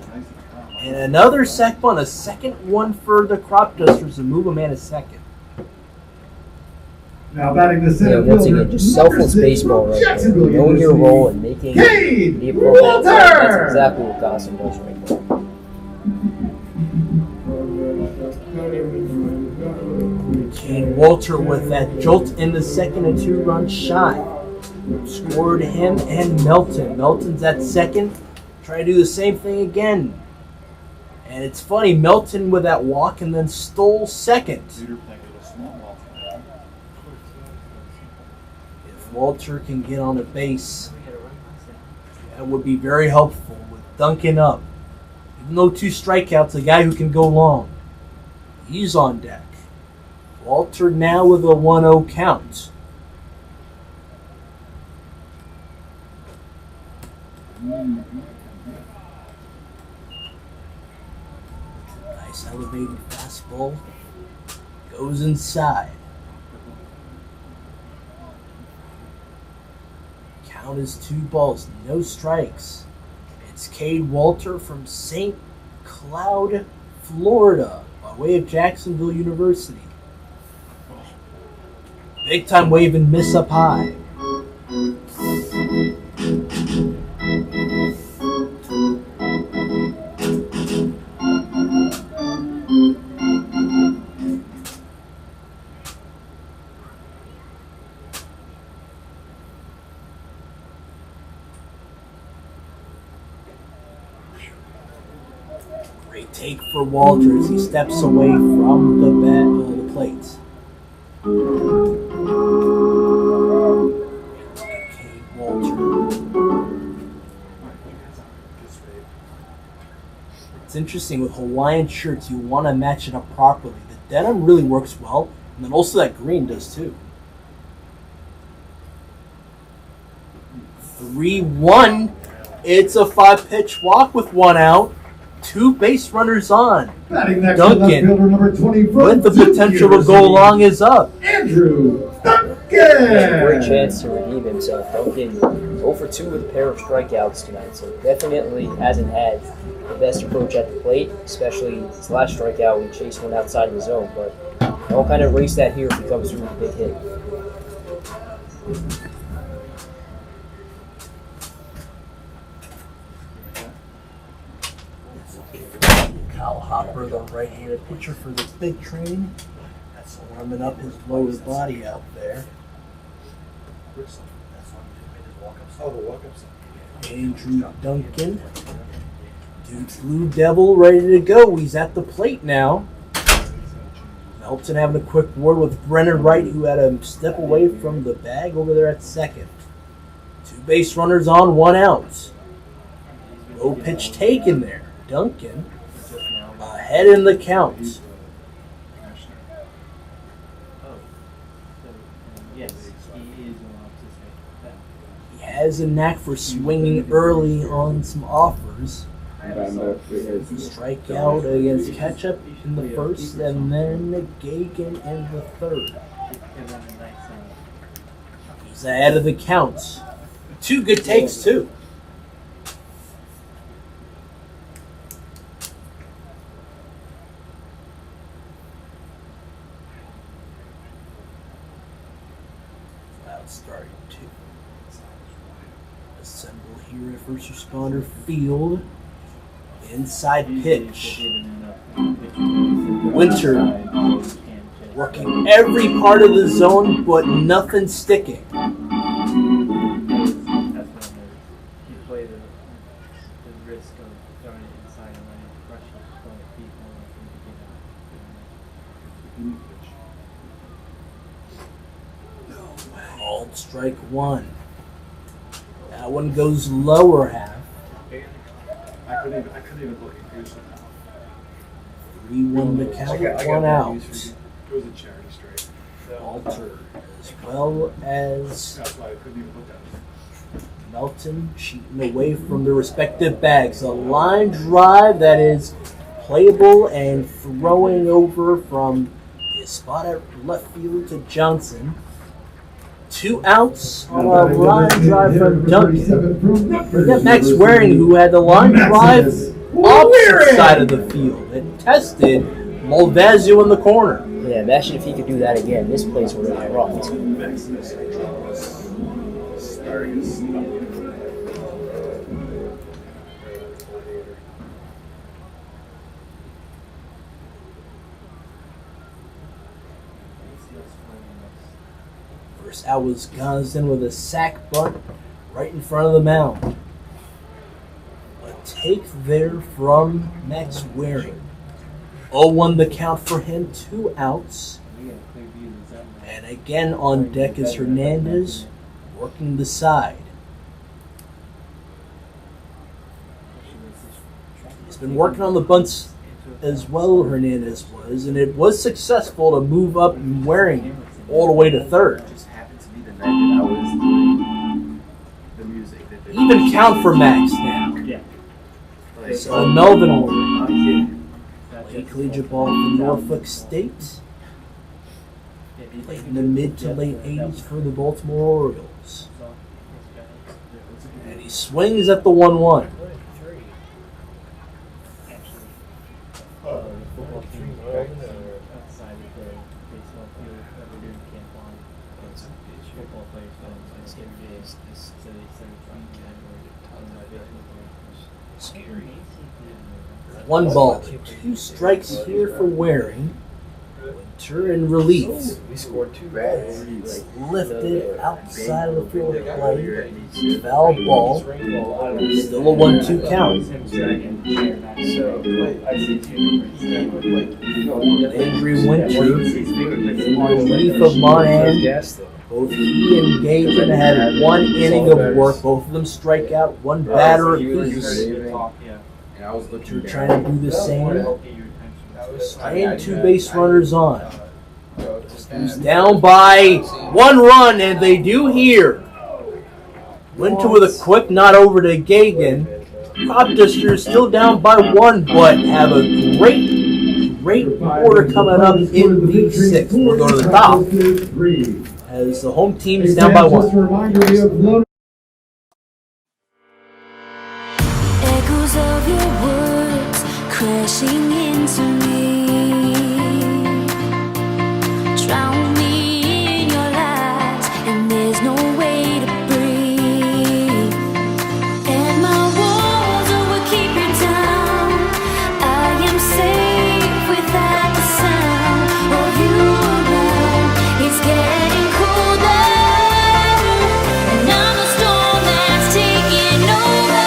And another sac bunt, a second one for the Cropdusters to move a man a second. Now batting the center once fielder, again, just selfless baseball right there. Jacksonville Knowing your University, role and making Cade the appropriate play. That's Walter. exactly what Gosden does right there. Cade Walter with that jolt in the second, a 2-run shot. Scored him and Melton. Melton's at second. Try to do the same thing again. And it's funny, Melton with that walk and then stole second. If Walter can get on a base, that would be very helpful with Duncan up. Even though 2 strikeouts, a guy who can go long. He's on deck. Walter now with a 1-0 count. Nice elevated fastball. Goes inside. Count is 2 balls, no strikes. It's Cade Walter from St. Cloud, Florida, by way of Jacksonville University. Big time wave and miss up high. Great take for Walter as he steps away from the plate. Okay, Walter. It's interesting with Hawaiian shirts, you want to match it up properly. The denim really works well, and then also that green does too. 3-1. It's a 5-pitch walk with 1 out. 2 base runners on. Duncan, number 20 with the potential to go long, is up. Andrew Duncan. Great chance to redeem himself. Duncan 0 for 2 with a pair of strikeouts tonight, so definitely hasn't had the best approach at the plate, especially his last strikeout when he chased one outside of the zone. But I'll kind of race that here if he comes through with a big hit. Kyle Hopper, the right-handed pitcher for the big train. That's warming up his lower body out there. Andrew Duncan. Duke's Blue Devil ready to go. He's at the plate now. Melton having a quick word with Brennan Wright, who had to step away from the bag over there at second. 2 base runners on, 1 out. Low pitch taken there. Duncan ahead in the count. He has a knack for swinging early on some offers. Strikeout against Ketchup in the first, and then Gagan in the third. He's ahead of the count. 2 good takes, too. Starting to assemble here at First Responder Field. Inside pitch. Winter working every part of the zone, but nothing sticking. Called strike 1. That one goes lower half. I couldn't even look at Goose now. 3-1 the count, 1 out. It was a charity straight. Walter, as well as That's why I couldn't even look at it. Melton cheating away from their respective bags. A line drive that is playable and throwing over from his spot at left field to Johnson. 2 outs on a line drive from Duncan. Forget Max Waring, who had the line drive opposite side of the field and tested Malvazio in the corner. Yeah, imagine if he could do that again. This place would have rocked. First out was Gosden with a sac bunt right in front of the mound. A take there from Max Waring. 0-1 the count for him, 2 outs. And again on deck is Hernandez working the side. He's been working on the bunts as well, Hernandez was, and it was successful to move up Waring all the way to third. It just happened to be the night that I was doing the music. That they Even count for Max now. Yeah. like, So Melvin Waring played collegiate ball for Norfolk State. Played in the mid to late 80s for the Baltimore Orioles. And he swings at the 1-1. Football team outside of the baseball field that we're doing camp on. Football players don't like every day. So they started trying to Scary. 1 ball, 2 strikes here for Waring. Winter in relief. We scored 2 runs. Lifted outside of the field of play. Foul ball. Still a 1-2 count. Andrew Winter in relief of Monahan. Both he and Gagan had 1 inning of work. Both of them strike out, 1 batter apiece. And I was looking Winter trying to do the same. And 2 base runners on. Who's down by 1 run, and they do here. Winter with a quick nod over to Gagan. Cropdusters still down by 1, but have a great quarter coming up in the 6th. We'll go to the top as the home team is down by 1. Echoes of your words crashing into me. Drown me in your lies, and there's no way to breathe. And my walls will keep you down. I am safe without the sound of you around. It's getting colder, and I'm the storm that's taking over.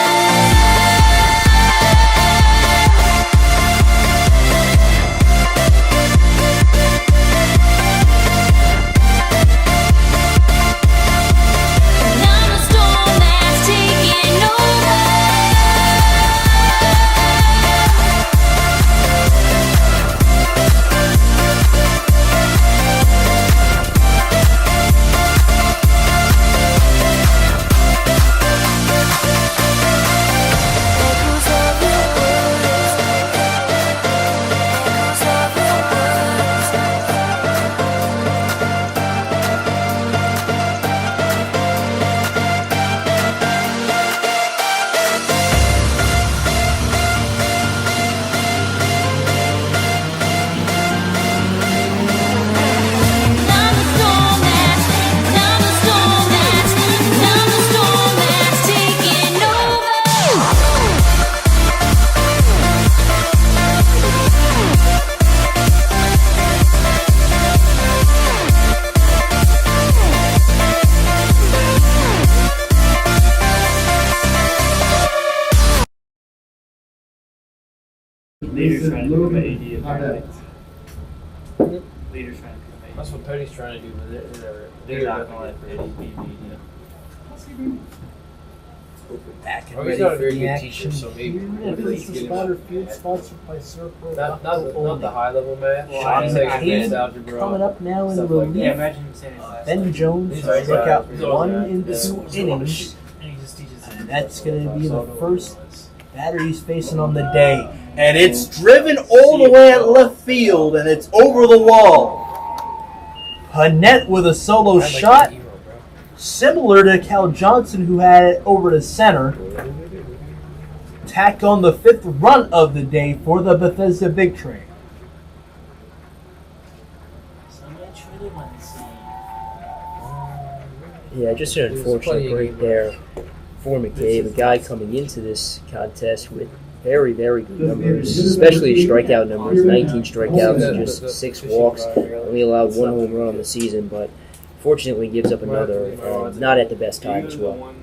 Leaders trying to become an AD apparently. Leaders trying to become an AD. That's what Cody's trying to do with it. They're not going to let Eddie be AD. Back and Oh, ready he's not a for very the good action teacher, so maybe here we'll at at least Business get him. Water Field, sponsored by Circle. Not the high level math. Well, Sean I'm taking Hayden advanced algebra. coming up now in stuff like relief. Yeah, imagine him saying it last Ben time. Jones He's struck right. out He's 1 right. in Yeah. 2 innings, And he just teaches and that's going to be the first batter he's facing on the day. And it's driven all the way at left field, and it's over the wall. Panette with a solo shot, similar to Cal Johnson, who had it over to center. Tack on the 5th run of the day for the Bethesda Big Train. Yeah, just an unfortunate break there for McCabe, a guy coming into this contest with very, very good numbers, especially strikeout numbers, 19 strikeouts and just 6 walks. Only allowed 1 home run on the season, but fortunately gives up another, not at the best time as well.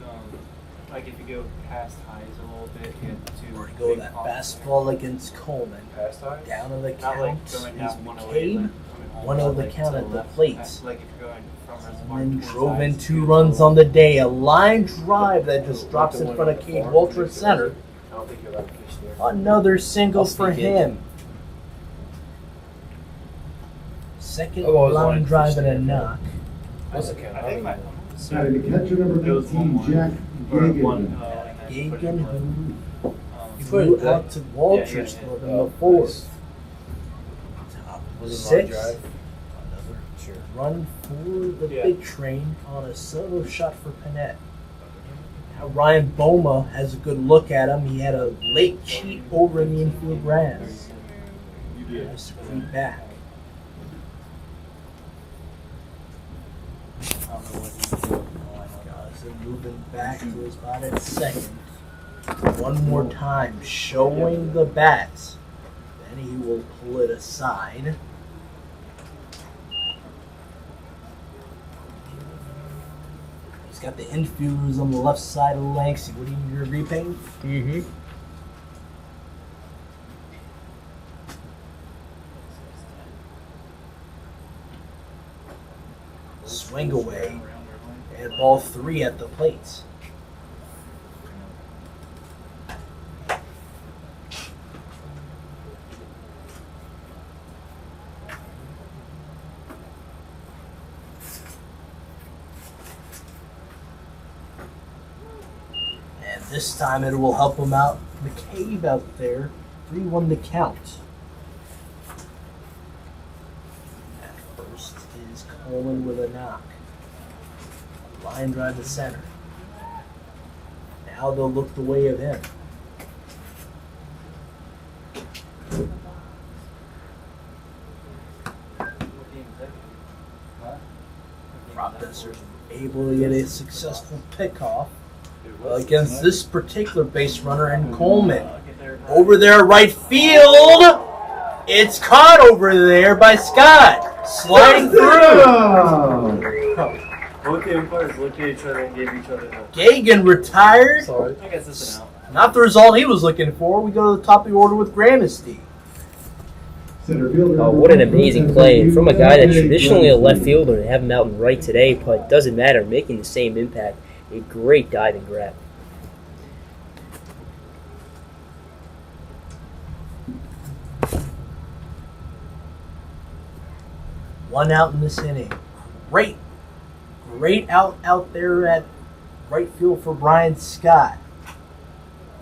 Like if you go past highs a little bit, you get to We're going to go that fastball against Coleman. Past high? Down on the not count like is going down 108. McCabe. 1-0 the count at the plate. Like if you're going from reservoir And towards drove in highs, 2 runs on the day. A line drive that just drops in front of Cade Walter at center. I don't think you're allowed to fish there. Another single I'll for sneak in. him. second I've always line wanted to drive and a stand. knock. What's the count? I think Batting to catcher number 19, Jack Gagan. Gagan, who flew out to Walters for the fourth. Top of the sixth. Another run for the big train on a solo shot for Panette. Now Ryan Boma has a good look at him. He had a late cheat over in the infield grass. Nice feed back. Moving back to his spot at second. One more time, showing the bats. Then he will pull it aside. He's got the infielders on the left side of the lane. See what you're repaint? Mm-hmm. Swing away. And ball 3 at the plate. And this time it will help him out. McCabe out there. 3-1 to count. At first is Coleman with a knock. Line drive to center. Now they'll look the way of him. Cropdusters able to get a successful pickoff against this particular base runner in Coleman. Over there, right field. It's caught over there by Scott. Sliding through. Both the umpires looked at each other and gave each other the. Gagan retired. Sorry. I guess it's an out. Not the result he was looking for. We go to the top of the order with Gramsty. Oh, what an amazing play. And from a guy that's traditionally a left fielder and have him out in right today, but doesn't matter, making the same impact. A great dive and grab. One out in this inning. Great out there at right field for Brian Scott.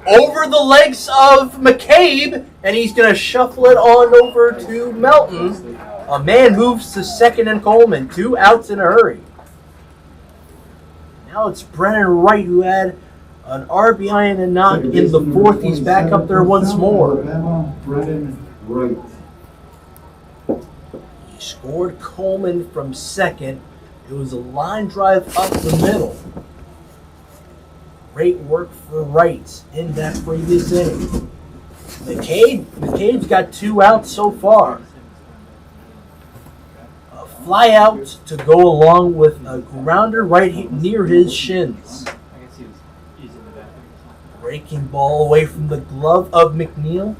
Over the legs of McCabe, and he's going to shuffle it on over to Melton. A man moves to second and Coleman. 2 outs in a hurry. Now it's Brennan Wright who had an RBI and a knock in the fourth. He's back up there once more. Brennan Wright. He scored Coleman from second. It was a line drive up the middle. Great work for Wright in that previous inning. McCabe's got 2 outs so far. A fly out to go along with a grounder right near his shins. Breaking ball away from the glove of McNeil.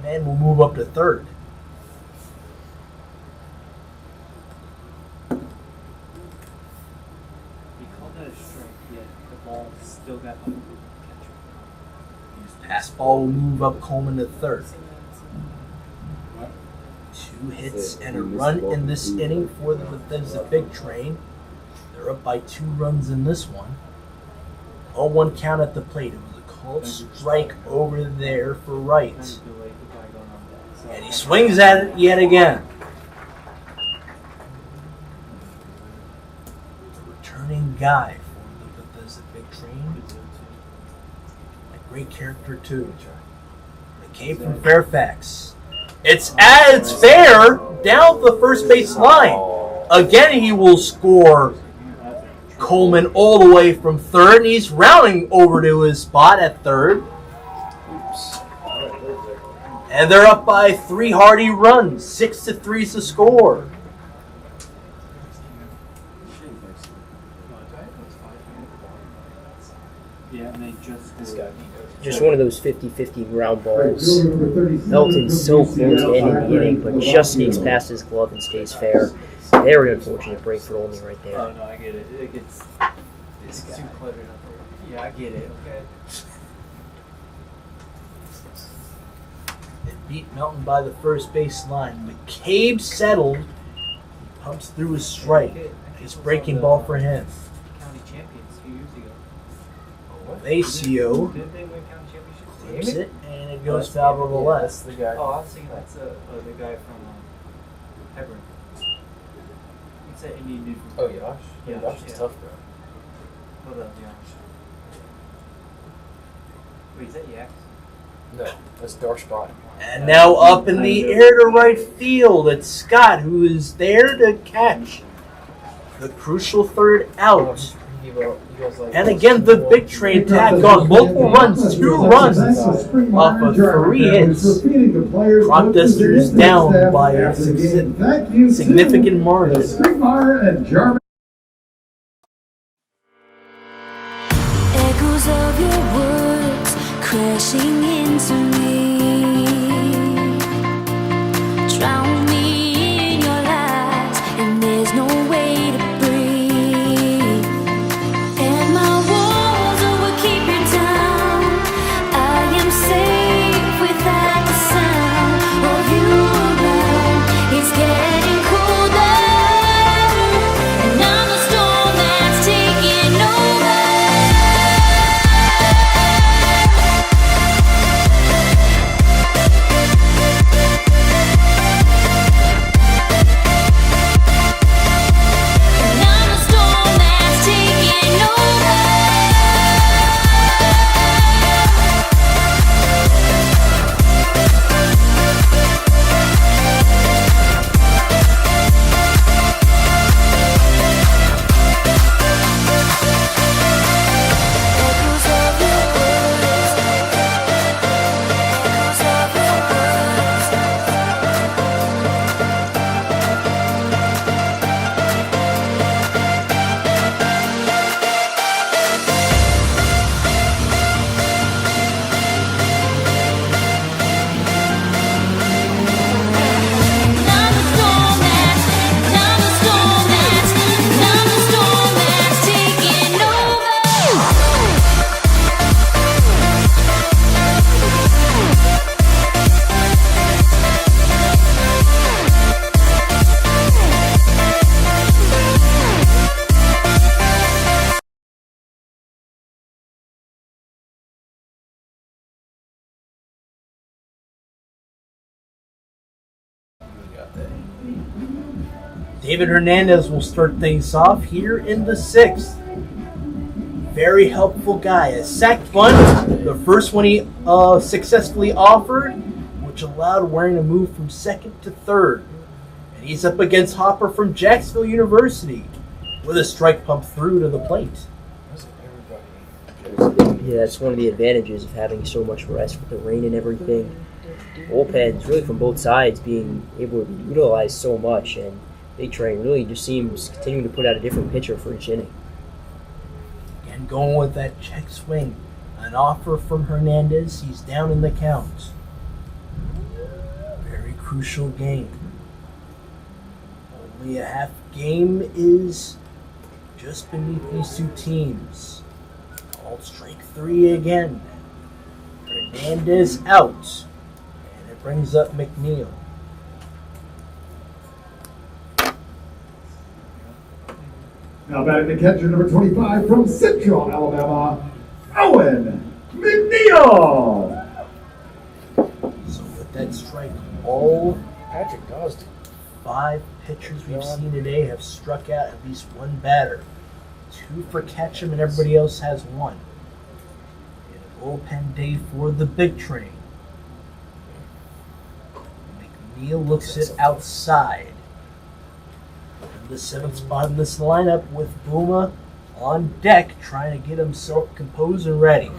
Man will move up to third. Pass ball will move up Coleman to third. 2 hits and a run in this inning for the Bethesda Big Train. They're up by 2 runs in this one. 0-1 count at the plate. It was a called strike over there for Wright. And he swings at it yet again. The returning guy for the Bethesda Big Train. A great character too. McCabe from Fairfax. It's fair down the first base line. Again, he will score Coleman all the way from third. And he's rounding over to his spot at third. And they're up by 3 hearty runs. 6-3 is the score. Yeah, and they Just one of those 50-50 ground balls. Melton's so close to ending the inning, but just sneaks past his glove and stays fair. Very unfortunate break for Olney right there. Oh, no, I get it. It gets too cluttered up there. Yeah, I get it, okay? It beat Melton by the first base line. McCabe settled pumps through his strike. His breaking ball for him. County champions 2 years ago. Lacio Didn't they win county championship? clips it, and it goes foul to the left. The guy. Oh, I was thinking that's the guy from Hebron. It's that Indian dude from. Oh, Yash? Yeah, Yash is yeah. tough, bro. Hold up, Yash. Wait, is that Yak? No, that's Dark Spot. And now up in the air to right field, it's Scott who is there to catch the crucial third out. And again, the big train tack on multiple runs, 2 runs off of 3 hits. Cropdusters down by a significant margin. Echoes of your words crashing into me. Drown me in your lies, and there's no way to breathe. And my walls will keep you down. I am safe without the sound of you around. It's getting colder, and I'm the storm that's taking over. David Hernandez will start things off here in the 6th. Very helpful guy. A sacked bunt, the first one he successfully offered, which allowed Waring to move from 2nd to 3rd. And he's up against Hopper from Jacksonville University with a strike pump through to the plate. Yeah, that's one of the advantages of having so much rest with the rain and everything. Bullpens, really from both sides, being able to utilize so much, and Big Train really just seems continuing to put out a different pitcher for each inning. Again, going with that check swing. An offer from Hernandez. He's down in the count. Very crucial game. Only a half game is just beneath these two teams. Called strike 3 again. Hernandez out. And it brings up McNeil. Now batting the catcher, number 25 from Central Alabama, Owen McNeil. So with that strike, all Patrick Gosden. 5 pitchers we've seen today have struck out at least one batter. 2 for Ketchum and everybody else has 1. And a bullpen day for the Big Train. McNeil looks it outside. In the 7th spot in this lineup with Booma on deck trying to get himself composed and ready.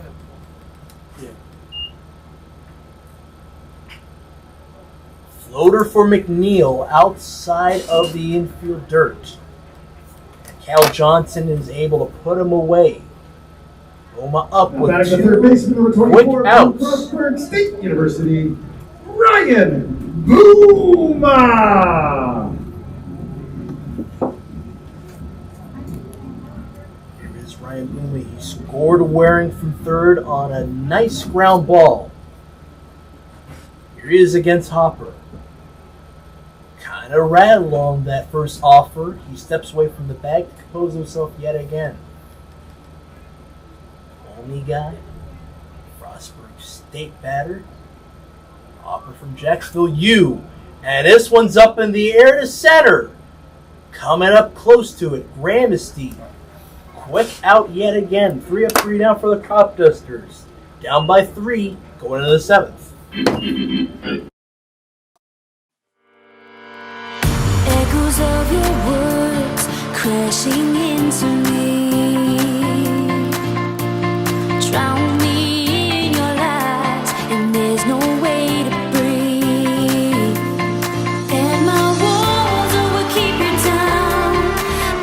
Floater for McNeil outside of the infield dirt. And Cal Johnson is able to put him away. Booma up Now with batting the 2 third baseman, number 24 quick from outs. Frostburg State University, Ryan Booma. Here is Ryan Booma. He scored Waring from 3rd on a nice ground ball. Here he is against Hopper. Kind kind of rattled on that first offer. He steps away from the bag to compose himself yet again. Olney guy, Frostburg State batter, offer from Jacksonville U, and this one's up in the air to center. Coming up close to it, Gramsty. Quick out yet again. 3 up, 3 down for the Cropdusters. Down by 3, going into the 7th. Echoes of your words crashing into me. Drown me in your lies, and there's no way to breathe. And my walls will keep you down.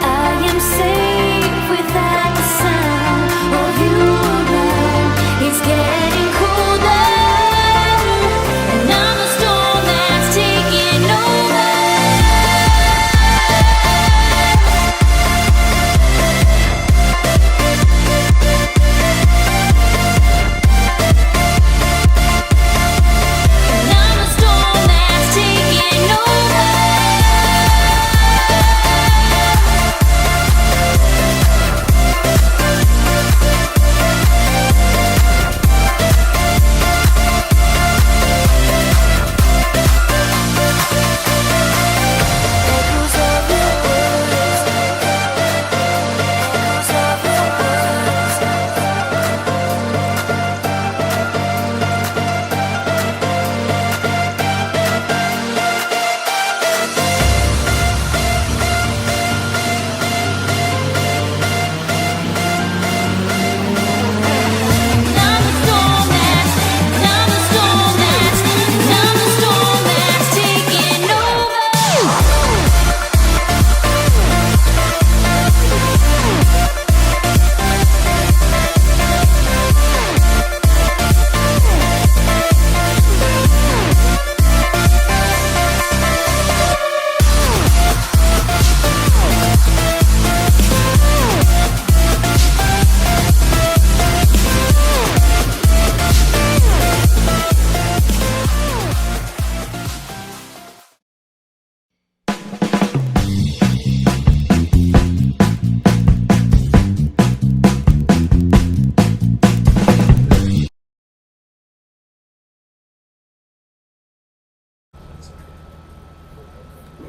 I am safe without the sound of you around. It's getting colder, and I'm a storm that's taking over.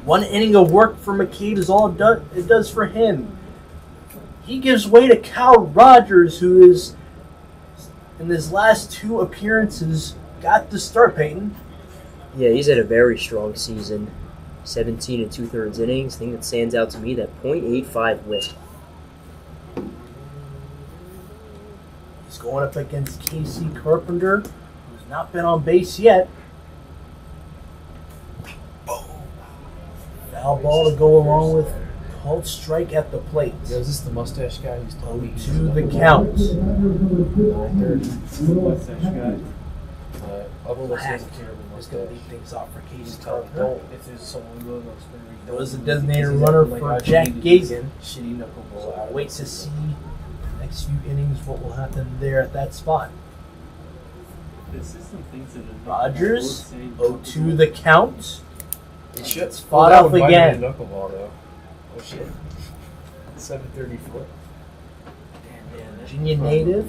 One inning of work for McCade is all it does for him. He gives way to Cal Rogers, who is, in his last 2 appearances, got the start, Peyton. Yeah, he's had a very strong season. 17 2/3 innings. The thing that stands out to me, that .85 whip. He's going up against Casey Carpenter, who's not been on base yet. Foul ball to go along with called strike at the plate. Yo, is this the mustache guy who's told me? To the count. Mustache guy. Hack is going to lead things off for Casey Carpenter. Don't, if there's someone going on There was a designated runner for Jack Gagan. Shitty knuckleball out. Wait to see the next few innings what will happen there at that spot. The system thinks that Rogers, 0-2 the count. It should Spot off again. Knuckleball though. Oh shit. 734. Virginia native.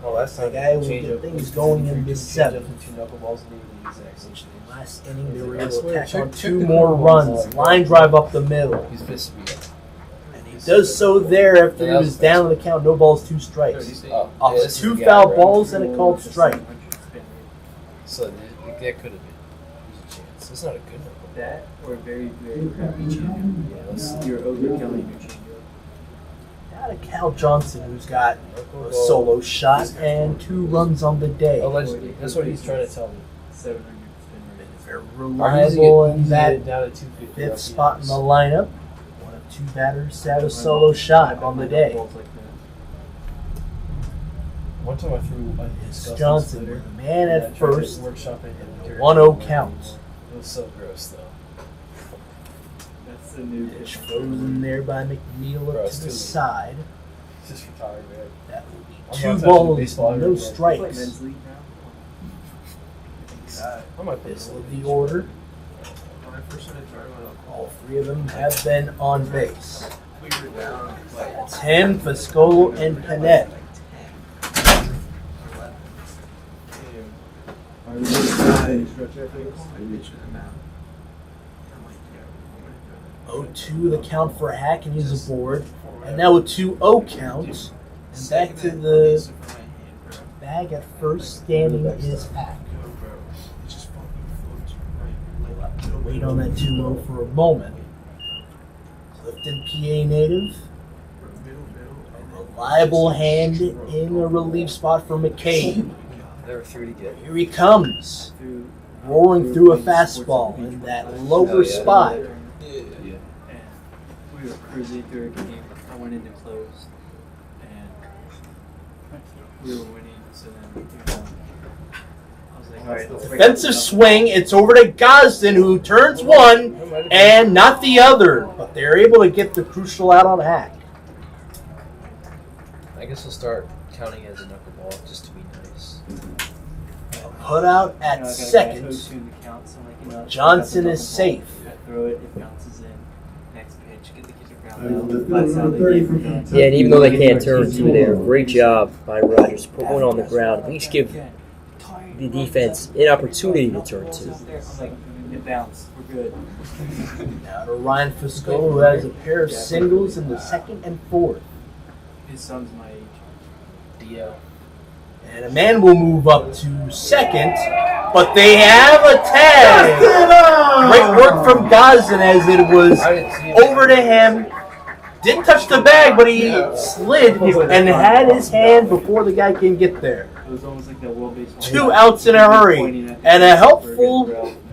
Oh, last time The guy will get things going in the 7th. Two knuckleballs in the exact same shape. Last inning, they were able to tack on 2 more runs. Line drive up the middle. He's pissed me off. And he does so there after he was down on the count. No balls, 2 strikes. Off Yeah, of this is 2 the guy, foul right? balls and a called strike. So that could have been. There's a chance. It's not a good knuckleball. That or a very, very crappy changeup. Yeah, let's You're overkilling your changeup. Got a Cal Johnson who's got a solo shot and 2 runs on the day. Allegedly. That's what he's trying to tell me. 700 spin rate. Very How does he reliable in get that it down to 250? 5th spot in the lineup. One of 2 batters to have a solo shot on the day. Balls like that. One time I threw a It's disgusting Johnson splitter. with a man and I at tried to first. workshop it The and 1-0 count. It was so gross though. That's the new Pitch frozen there by McNeil up Gross, to the too. side. Just retired, man. That will be I'm 2 not touching balls, baseball ever no again. Like strikes. men's league now. I might put Middle of the order. All three of them have been on base. It's him, Fiscolo, and Panett. Oh, 2 the count for Hack, and he's aboard. And now with 2-0 counts, and back to the bag at first, standing is Hack. Wait on that 2-0 for a moment. Clifton, PA native. A reliable hand in a relief spot for McCabe. There were 3 to get. Here he comes, rolling through a fastball in that lower spot. And we were cruising through a game. I went into close, and we were winning. So then, I was like, all right, let's break Defensive it up. swing, it's over to Gosden, who turns one and not the other, but they're able to get the crucial out on Hack. I guess we'll start counting as a knuckleball just to be nice. Put out You know, I at got a guy second. who's doing the counts, and like, you know, Johnson pick up is the ball, safe. Throw it, it bounces in. Next pitch, get the kicker ground out. That's how they gave it. Yeah, and even though they can't turn 2 there, great job by Rogers to put one on the ground. At least give the defense an opportunity to turn 2. I'm like, it bounced. We're good. Now to Ryan Fiscolo, who has a pair of singles in the second and fourth. His son's my age. DL. And a man will move up to second, but they have a tag. Great work from Gosden as it was over to him. Didn't touch the bag, but he slid and had his hand before the guy can get there. It was almost like that World Baseball. 2 outs in a hurry. And a helpful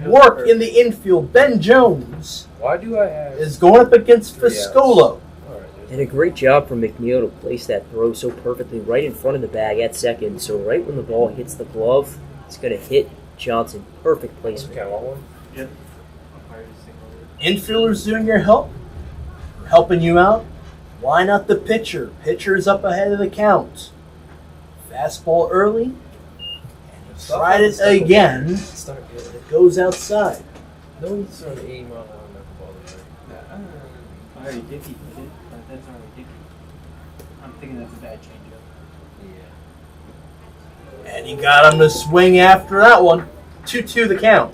work in the infield. Ben Jones Why do I have... is going up against Fiscolo. And a great job from McNeil to place that throw so perfectly right in front of the bag at second. So right when the ball hits the glove, it's going to hit Johnson. Perfect placement. Okay, I want one. Yep. Infielders doing your help, helping you out. Why not the pitcher? Pitcher's up ahead of the count. Fastball early. And he tried it again. It goes outside. No one's throwing 80 mile an hour knuckleball there. I already did keep it, but that's already dicky. I'm thinking that's a bad changeup. Yeah. And he got him to swing after that one. 2-2 the count.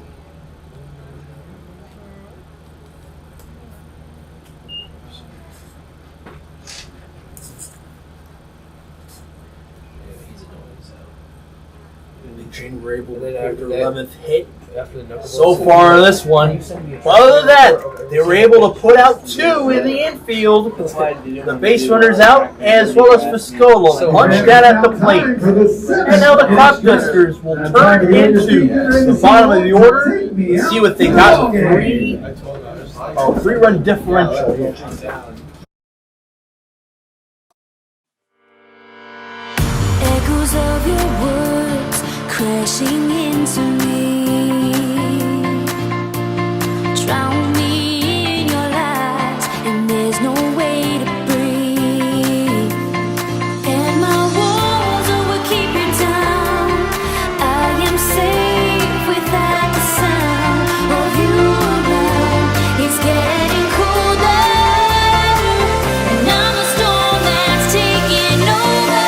He's annoying, so. Big Train were able to And then get after their that- 11th hit After the knuckleball. so far in this one. Other than that, they were able to put out 2 in the infield. The base runners out, as well as Fiscolo punched down at the plate. And now the Cropdusters will turn into the bottom of the order and see what they got. 3-run differential. Echoes of your words crashing into me. Drown me in your lies, and there's no way to breathe. And my walls will keep you down. I am safe without the sound of you around. It's getting colder, and I'm a storm that's taking over.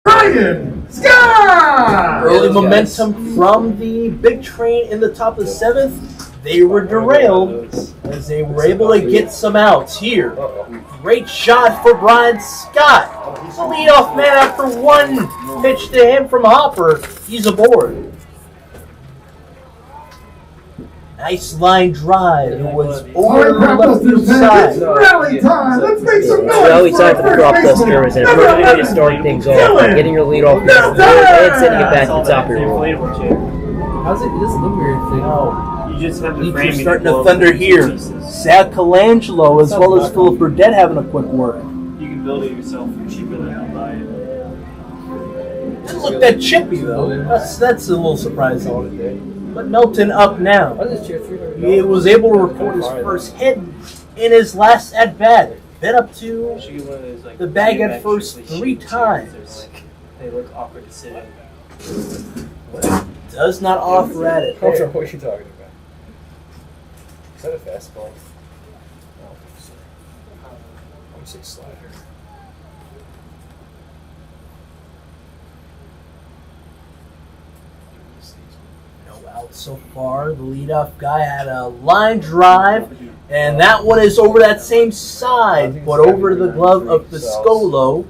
Ryan Scott! early momentum from the big train in the top of the 7th. They were derailed as they were able to get some outs here. Great shot for Brian Scott. The leadoff man after one pitch to him from Hopper. He's aboard. Nice line drive. It was over the left field side. Rally time! Let's make some noise! Rally time for the Cropdusters and a perfect way to start things off by getting your lead off and sending it back to the top of your roll. How's it? It doesn't look weird. No, you just have to Leafs frame are it. starting to thunder here. Sal Colangelo as well as Philip Burdett having a quick word. You can build it yourself for cheaper than I'll buy it. Didn't look that chippy though. That's a little surprising. But Melton up now. He was able to record his first hit in his last at bat. Been up to the bag at first 3 times. They look awkward to sit in. Does not offer at it. What are you talking about? Is that a fastball? No, I'm 6 slider. No out so far. The leadoff guy had a line drive, and that one is over that same side, but over to the glove of Piscolo.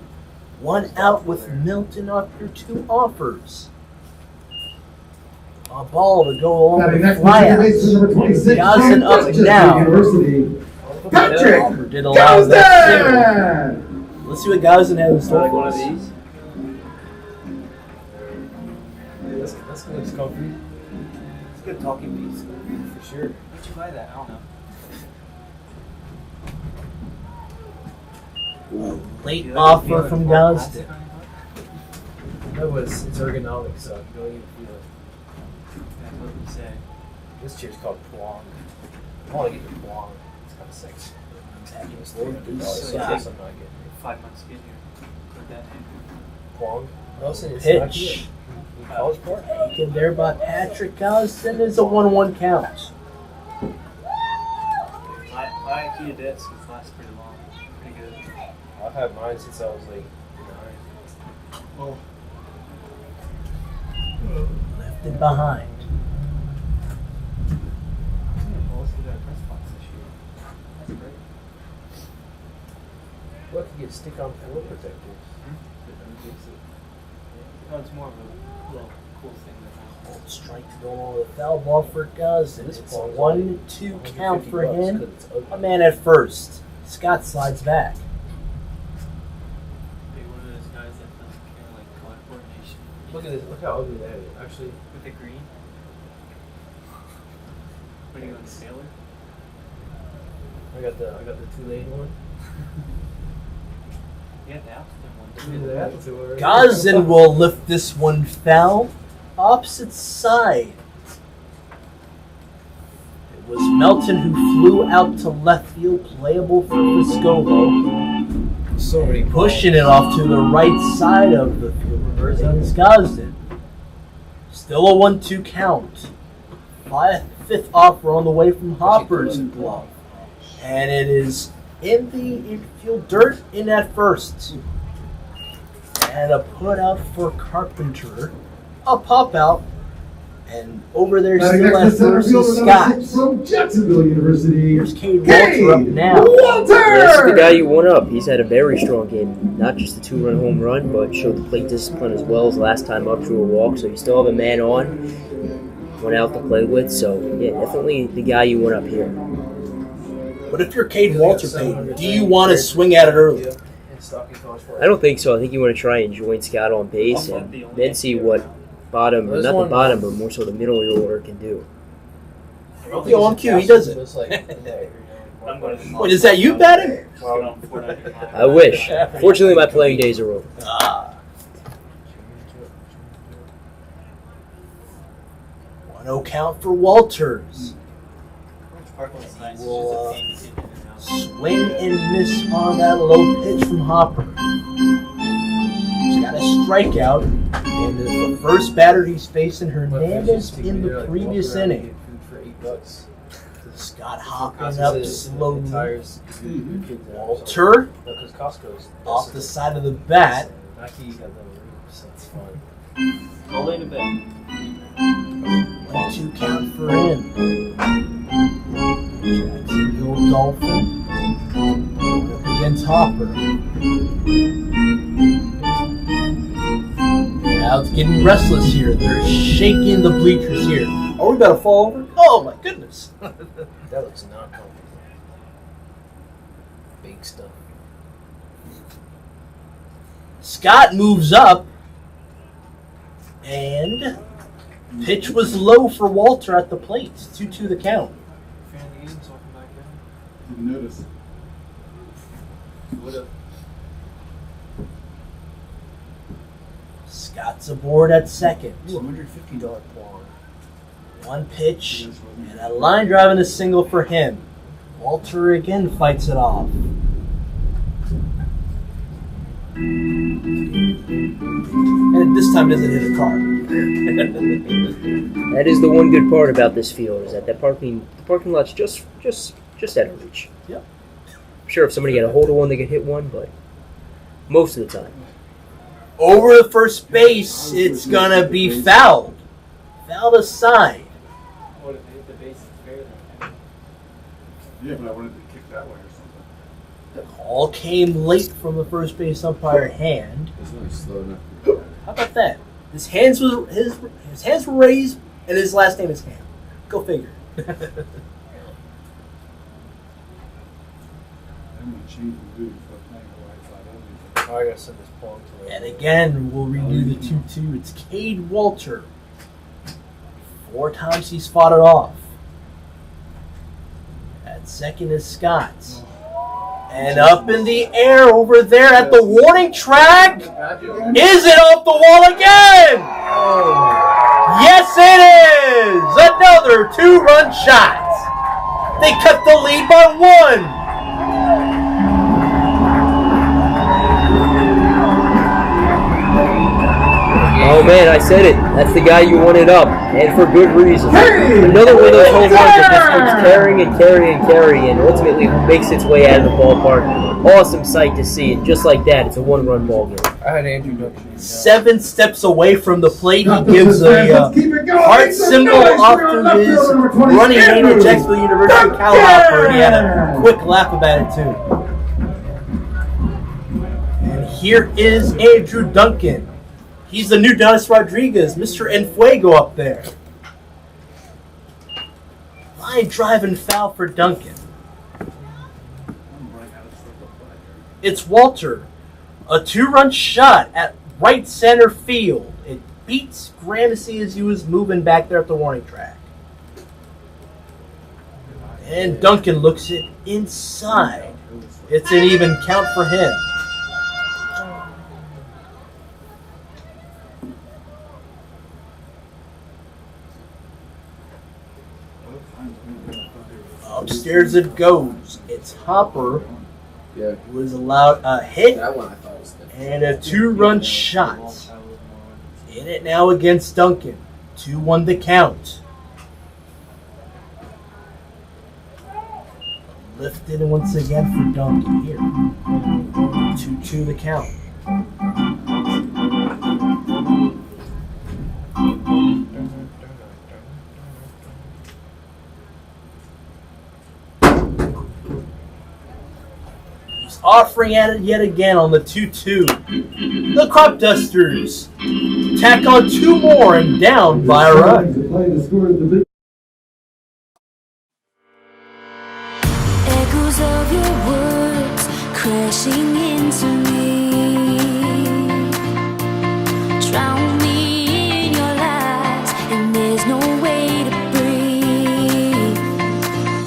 1 out with Milton after 2 offers. A ball to go along Batting with next, number flyouts. 26, Johnson up Bethesda now. University. Patrick Did a lot of that Gosden! too. Let's see what Gosden has in store Like for one of us. these? That's good. It's comfy. It's a good talking piece. For sure. Where'd you buy that? I don't know. Late offer from Gosden. No, but it's ergonomic, so you don't even feel it. That's what you say. This chair's called Plong. I want to get the Plong. It's kind of sexy. It's $300. So I guess I'm not getting it. 5 months to get here. Put that in. Plong? No, it's not Pitch. good. College Park? Taken there by Patrick Gosden is a 1-1 count. My IKEA desk lasts pretty long. Pretty good. I've had mine since I was like 9. Well, Lifted behind. let's do that press box this year. That's great. What could get stick-on floor protectors? No, it's more of a little cool thing that Strike to go on with the foul ball for Gosden. It's a 1-2 count for him. A man at first. Scott slides back. Be one of those guys that doesn't care like color coordination. Look at this. Look how ugly that is. Actually, With the green. What are you going to sailor? I got the 2-lane one. You got the Appleton one. Gosden will lift this one foul. Opposite side. It was Melton who flew out to left field, playable for Piscolo. So many Pushing it off to the right side of the field. Reversing is Gosden. Still a 1-2 count. 5th offer on the way from Hopper's glove. And it is in the infield dirt in at first. And a put out for Carpenter. A pop out. And over there Batting still at next to center first fielder is number Scott. 6 from Jacksonville University. Here's Cade Walter up now. Walter! That's the guy you won up. He's had a very strong game. Not just a 2-run home run, but showed the plate discipline as well as last time up, drew a walk. So you still have a man on. One out to play with. So, yeah, definitely the guy you won up here. But if you're Cade Walter, Payton, do you want to swing at it early? I don't think so. I think you want to try and join Scott on base and then see what bottom, not the bottom, but more so the middle of your order can do. Yo, on cue, he does it. Wait, is that you batting? I wish. Fortunately, my playing days are over. 1-0 count for Walters. Will swing and miss on that low pitch from Hopper. He's got a strikeout, and the first batter he's facing Hernandez in the previous inning. Scott hopping up slowly. Walter off the side of the bat. All in a bed. 1-2 count for him. Jacksonville Dolphin up against Hopper. Crowd's getting restless here. They're shaking the bleachers here. Are we about to fall over? Oh my goodness. That looks not comfortable. Big stuff. Scott moves up, and pitch was low for Walter at the plate. 2-2 the count. Fan of the game, talking back then. Didn't notice. What up? Scott's aboard at second. $150 pawn. One pitch, and a line drive and a single for him. Walter again fights it off. And this time doesn't hit a car. That is the one good part about this field, is that the parking lot's just out of reach. Yep. I'm sure if somebody got a hold of one, they could hit one, but most of the time. Over the first base, it's gonna be fouled. Fouled aside. What if they hit the base is fair then? Yeah, but I wanted to kick that way or something. The call came late from the first base umpire hand. It's not slow enough. How about that? His hands were raised, and his last name is Ham. Go figure. I'm gonna change the mood for playing the right side only. Oh, I gotta send this pawn to And again, we'll redo the 2-2. It's Cade Walter. 4 times he's fought it off. At second is Scott. And up in the air over there at the warning track. Is it off the wall again? Yes, it is! Another 2-run shot. They cut the lead by 1. Oh man, I said it. That's the guy you wanted up, and for good reason. Another one of those home runs that just keeps carrying and carrying and carrying, and ultimately makes its way out of the ballpark. Awesome sight to see, and just like that, it's a 1-run ball game. I had Andrew Duncan. 7 steps away from the plate, he gives a heart symbol off to his running mate at Jacksonville University, Cal Hopper, and he had a quick laugh about it too. And here is Andrew Duncan. He's the new Donis Rodriguez, Mr. Enfuego up there. Line drive and foul for Duncan. It's Walter. A 2-run shot at right center field. It beats Gramercy as he was moving back there at the warning track. And Duncan looks it inside. It's an even count for him. Upstairs it goes. It's Hopper who was allowed a hit That one I thought was good. and a 2-run shot. In it now against Duncan. 2-1 the count. Lifted once again for Duncan here. 2-2 the count. He's offering at it yet again on the 2-2. The Cropdusters tack on 2 more and down by a run. Echoes of your words crashing into me. Drown me in your lies, and there's no way to breathe.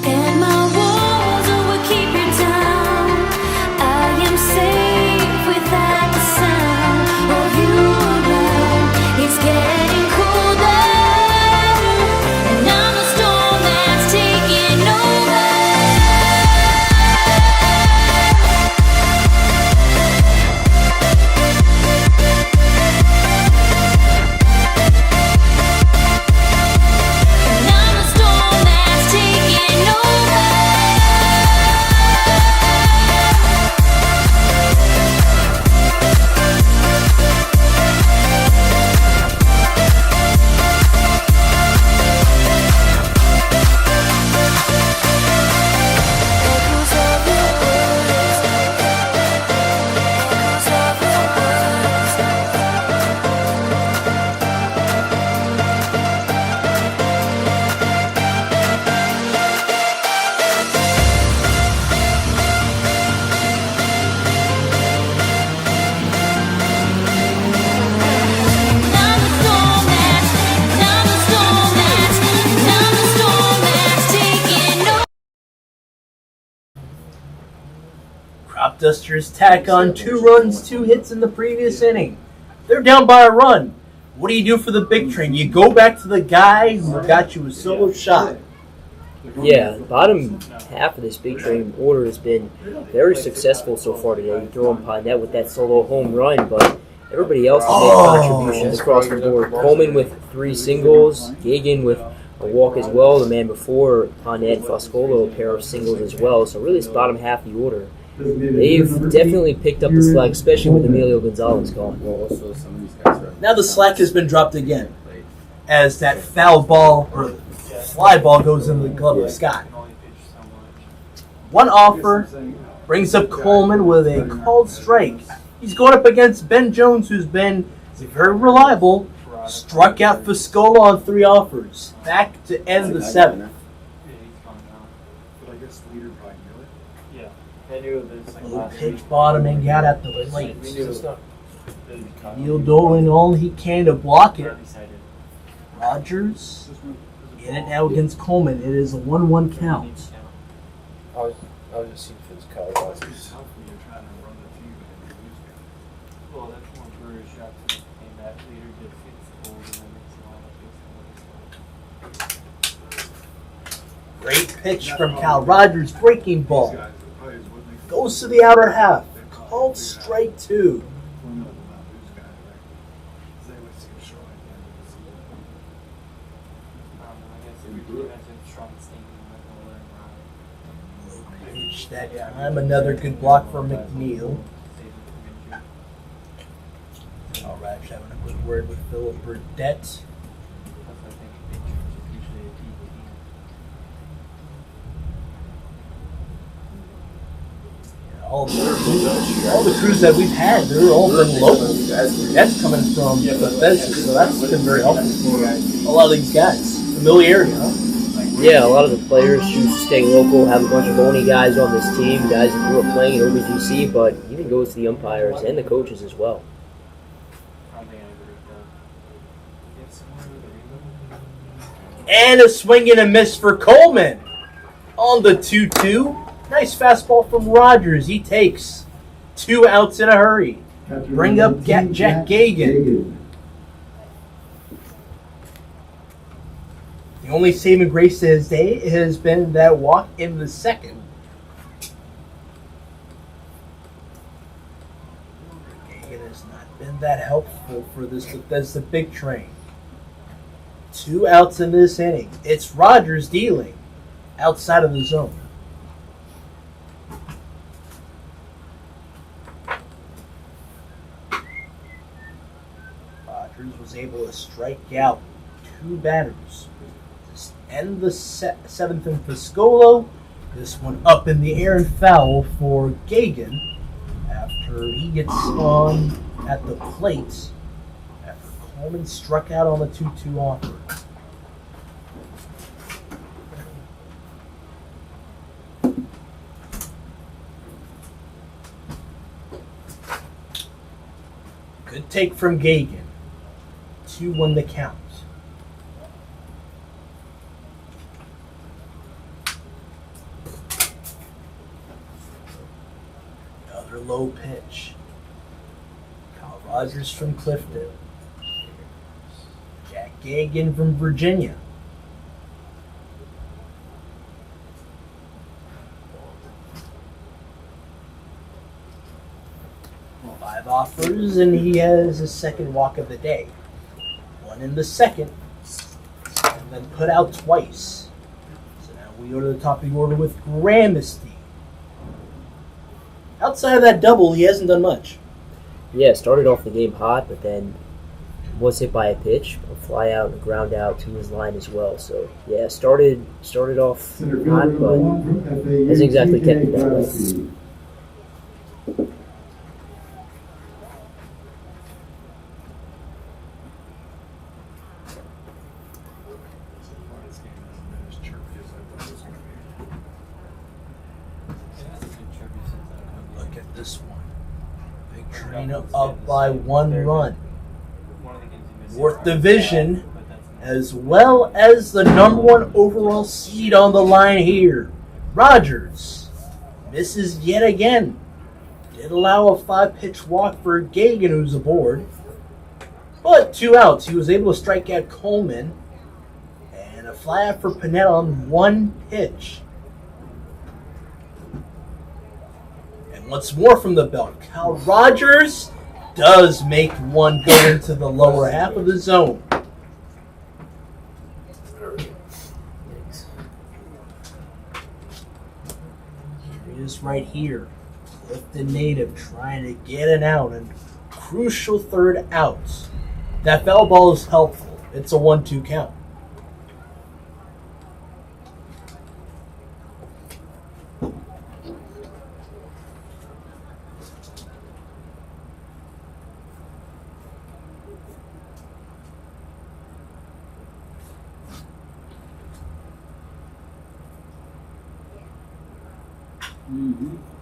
And my walls will keep you down. I am safe without the sound of you around. It's getting colder, and I'm the storm that's taking over. Cropdusters tack on 2 runs, 2 hits in the previous inning. They're down by a run. What do you do for the big train? You go back to the guy who got you a solo shot. Yeah, the bottom half of this big train order has been very successful so far today. You throw in Pinette with that solo home run, but everybody else has made contributions across the board. Coleman with 3 singles, Gagan with a walk as well. The man before Pinette and Foscolo, a pair of singles as well. So really, this bottom half of the order, they've definitely picked up the slack, especially with Emilio Gonzalez gone. Now the slack has been dropped again as that foul ball or fly ball goes into the glove of Scott. One offer brings up Coleman with a called strike. He's going up against Ben Jones, who's been very reliable. Struck out Foscolo on 3 offers. Back to end the 7th. Low pitch bottoming out at the plate. Neil doing all he can to block it. Rogers in it now against Coleman. It is a 1-1 count. I was just seeing for this color. Well, that's one Brewer shot to and that leader did fix gold and then makes a lot of Great pitch from Cal Rogers. Breaking ball. Goes to the outer half. Called strike 2. Pitch that time. Another good block for McNeil. All right, having a quick word with Philip Burdett. All the crews that we've had, they're all been local. That's coming from Bethesda, so that's been very helpful for a lot of these guys. Familiarity, huh? Yeah, a lot of the players choose to stay local, have a bunch of Olney guys on this team, guys that grew up playing in OBGC, but even goes to the umpires and the coaches as well. And a swing and a miss for Coleman on the 2-2. Nice fastball from Rogers. He takes 2 outs in a hurry. Bring up Jack Gagan. The only saving grace to his day has been that walk in the 2nd. Gagan has not been that helpful for this Bethesda big train. 2 outs in this inning. It's Rogers dealing outside of the zone. Was able to strike out 2 batters. Just end the 7th in Foscolo. This one up in the air and foul for Gagan after he gets on at the plate after Coleman struck out on the 2-2 offer. Good take from Gagan. 2-1 the count. Another low pitch. Kyle Rogers from Clifton. Jack Gagan from Virginia. Five offers, and he has his 2nd walk of the day. One in the 2nd, and then put out twice. So now we go to the top of the order with Gramsty. Outside of that double, he hasn't done much. Yeah, started off the game hot, but then was hit by a pitch, a fly out and a ground out to his line as well. So yeah, started off hot, but hasn't exactly kept it that way. Look at this one. Big train up by 1 run. Fourth division, as well as the #1 overall seed on the line here. Rogers misses yet again. Did allow a 5-pitch walk for Gagan, who's aboard. But 2 outs. He was able to strike out Coleman. And a fly out for Pineda on 1 pitch. And once more from the belt, Kyle Rogers does make one go into the lower half of the zone. Here he is right here. Clifton Native trying to get an out, and crucial 3rd out. That foul ball is helpful. It's a 1-2 count.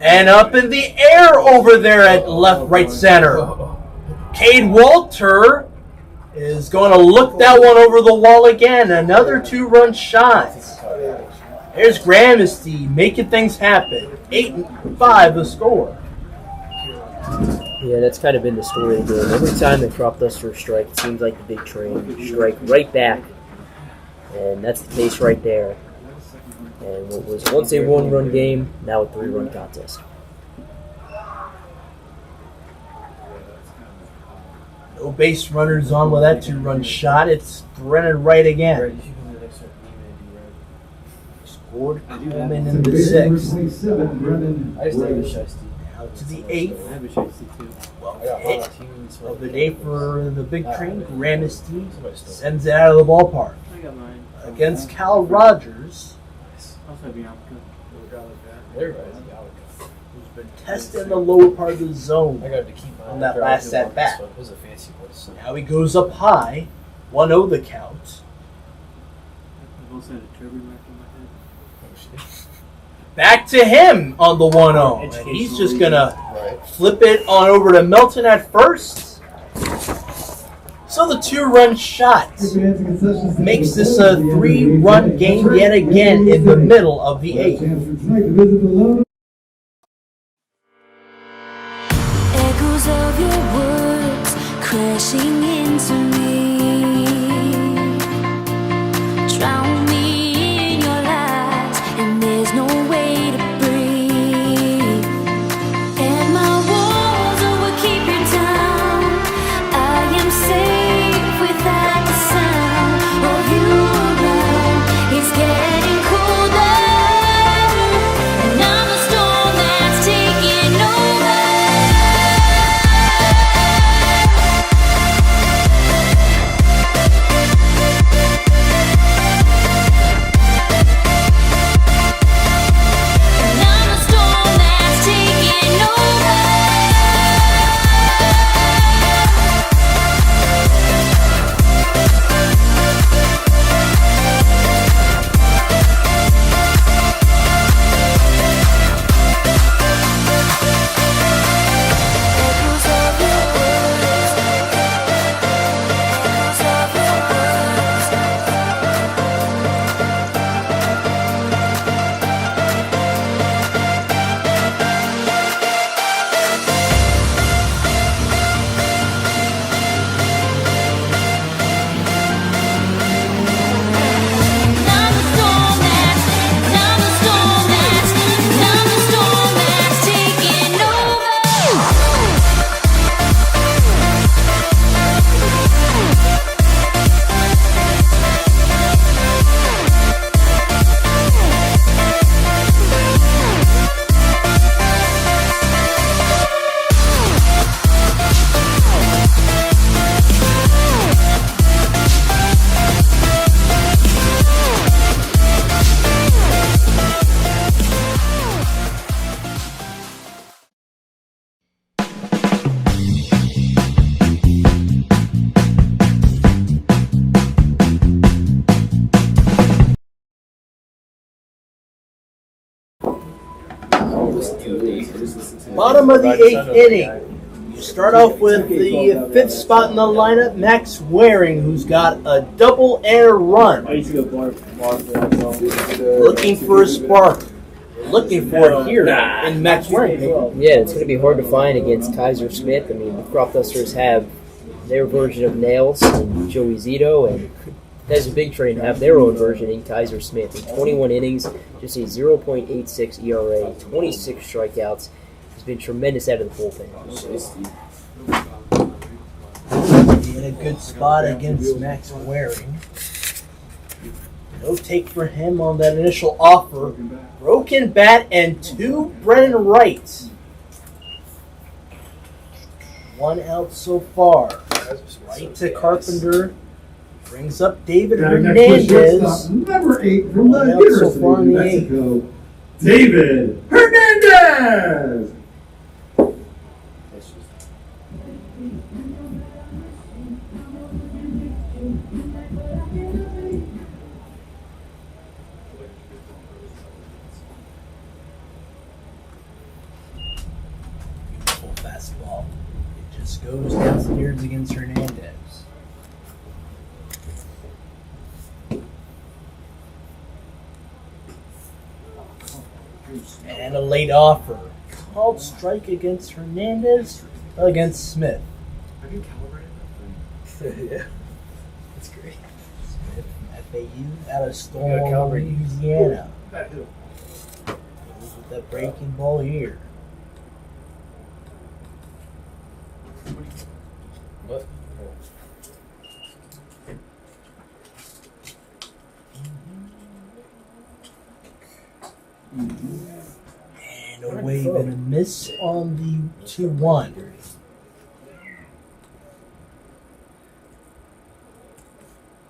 And up in the air over there at left, right center. Cade Walter is going to look that one over the wall again. Another 2-run shot. There's Gramsty making things happen. 8-5 the score. Yeah, that's kind of been the story of the game. Every time the Cropdusters strike, it seems like the big train strike right back. And that's the case right there. And what was once a 1-run game, now a 3-run contest. No base runners on with that 2-run shot. It's Brennan Wright again. Scored Coleman in the 6th. Out to the 8th. Well, hit of the day for the big train. Gramsty sends it out of the ballpark. Against Cal Rogers. Who's been testing the lower part of the zone on that last at bat. Now he goes up high, 1-0 the count. Back to him on the 1-0. And he's just going to flip it on over to Melton at first. So the 2-run shot makes this a 3-run game yet again in the middle of the 8th. Echoes of your words crashing into me. Drown me in your lies, and there's no way to breathe. And my walls will keep you down. I am safe without the sound of you around. It's getting colder, and I'm the storm that's taking over. Bottom of the 8th inning. You start off with the 5th spot in the lineup, Max Waring, who's got a double and a run. Looking for a spark. looking for it here in Max Waring. Yeah, it's going to be hard to find against Kaiser Smith. I mean, the Cropdusters have their version of Nails and Joey Zito, and Bethesda Big Train have their own version in Kaiser Smith. In 21 innings, just a 0.86 ERA, 26 strikeouts. He's been tremendous out of the bullpen. In a good spot against Max Waring. No take for him on that initial offer. Broken bat and 2 Brennan Wright. 1 out so far. Right to Carpenter. Brings up David Hernandez. Number 8 from the One out so University far of in New the 8th. Mexico, David Hernandez. Beautiful fastball. It just goes downstairs against Hernandez. And a late offer. Called strike against Hernandez, against Smith. Have you calibrated that? Yeah. That's great. Smith from FAU out of You Stone, gotta calibrate. Louisiana. That hill. Goes with that breaking ball here. What? And a wave and a miss on the 2-1.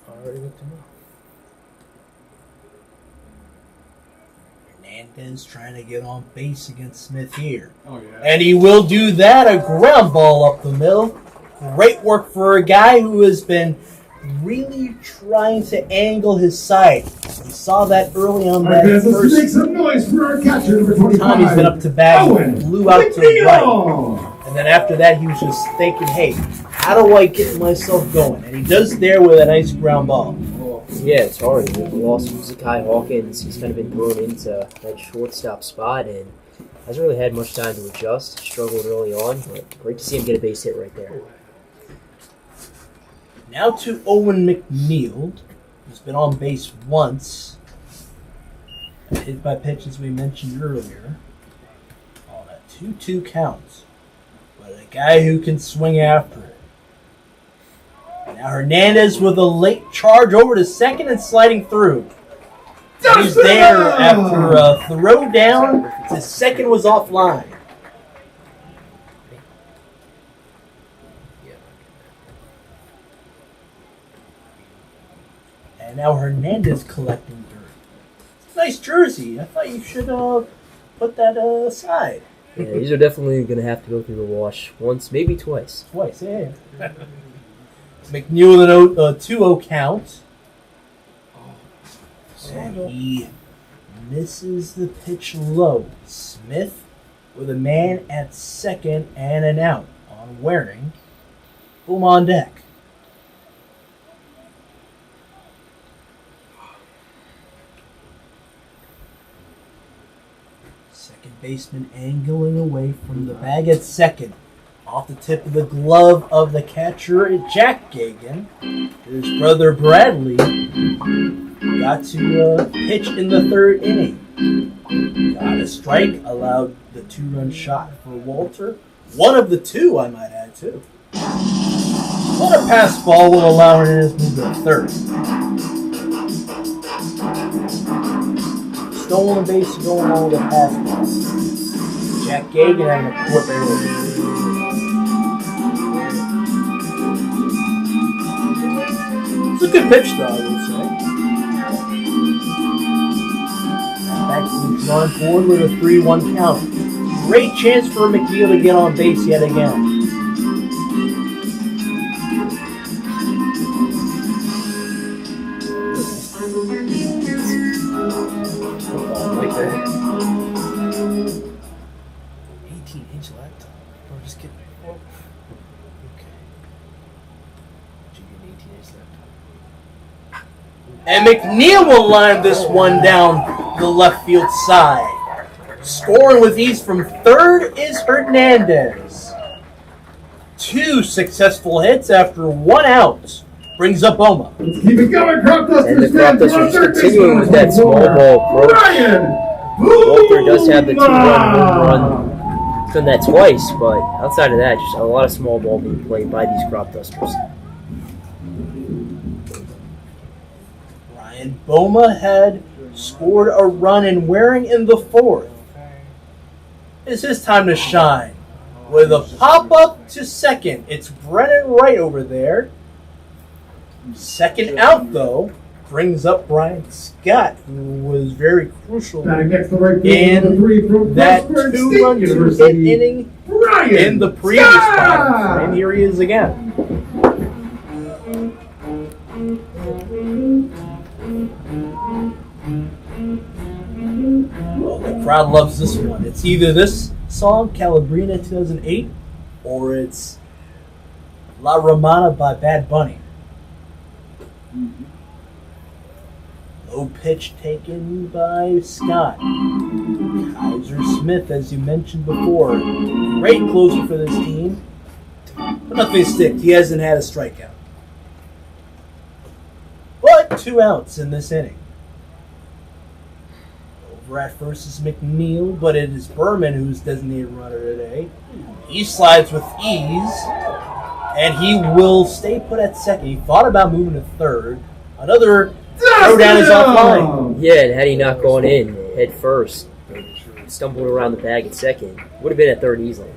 Already looked him up. Hernandez trying to get on base against Smith here. Oh, yeah. And he will do that. A ground ball up the middle. Great work for a guy who has been really trying to angle his side. We saw that early on that Let's make first some noise for our catcher, number 25. time he's been up to bat. He Owen flew out to the right. McNeil. And then after that, he was just thinking, hey, how do I get myself going? And he does there with a nice ground ball. Yeah, it's hard. We lost Zakai Hawkins. He's kind of been thrown into that shortstop spot and hasn't really had much time to adjust. Struggled early on, but great to see him get a base hit right there. Now to Owen McNeil, who's been on base once. Hit by pitch, as we mentioned earlier. On a 2-2 count. But a guy who can swing after it. Now Hernandez with a late charge over to second and sliding through. He's there after a throw down. His second was offline. And now Hernandez collecting dirt. Nice jersey. I thought you should put that aside. Yeah, these are definitely going to have to go through the wash once, maybe twice. Twice, yeah. McNeil with a 2-0 count. And he misses the pitch low. Smith with a man at second and an out on Waring. Boom on deck. Second baseman angling away from the bag at second. Off the tip of the glove of the catcher, Jack Gagan. His brother Bradley got to pitch in the third inning. Got a strike, allowed the 2-run shot for Walter. One of the 2, I might add, too. But a pass ball will allow Hernandez to move to third. Stolen base going on with a pass ball. Jack Gagan having a court early. It's a good pitch, though, I would say. Back to the drawing board with a 3-1 count. Great chance for McNeil to get on base yet again. Like that. 18-inch laptop. Or just kidding. Okay. Did you get an 18-inch laptop? And McNeil will line this one down the left field side. Scoring with ease from third is Hernandez. 2 successful hits after 1 out brings up Boma. Let's keep it going, Cropdusters. And the Cropdusters continuing with that small ball approach. Walter does have the 2-run home run. He's done that twice, but outside of that, just a lot of small ball being played by these Cropdusters. Ryan Boma had scored a run in Waring in the 4th. It's his time to shine. With a pop-up to second, it's Brennan Wright over there. Second out, though, brings up Brian Scott, who was very crucial in that 2-run 2-hit inning in the previous spot. And here he is again. Well, the crowd loves this one. It's either this song, Calabrina 2008, or it's La Romana by Bad Bunny. Low pitch taken by Scott. Kaiser Smith, as you mentioned before, great closer for this team. But nothing sticks. He hasn't had a strikeout. But 2 outs in this inning. Over at first is McNeil, but it is Berman who's designated runner today. He slides with ease, and he will stay put at second. He thought about moving to third. Another throwdown is offline. Yeah, and had he not gone in head first, stumbled around the bag at second, would have been at third easily.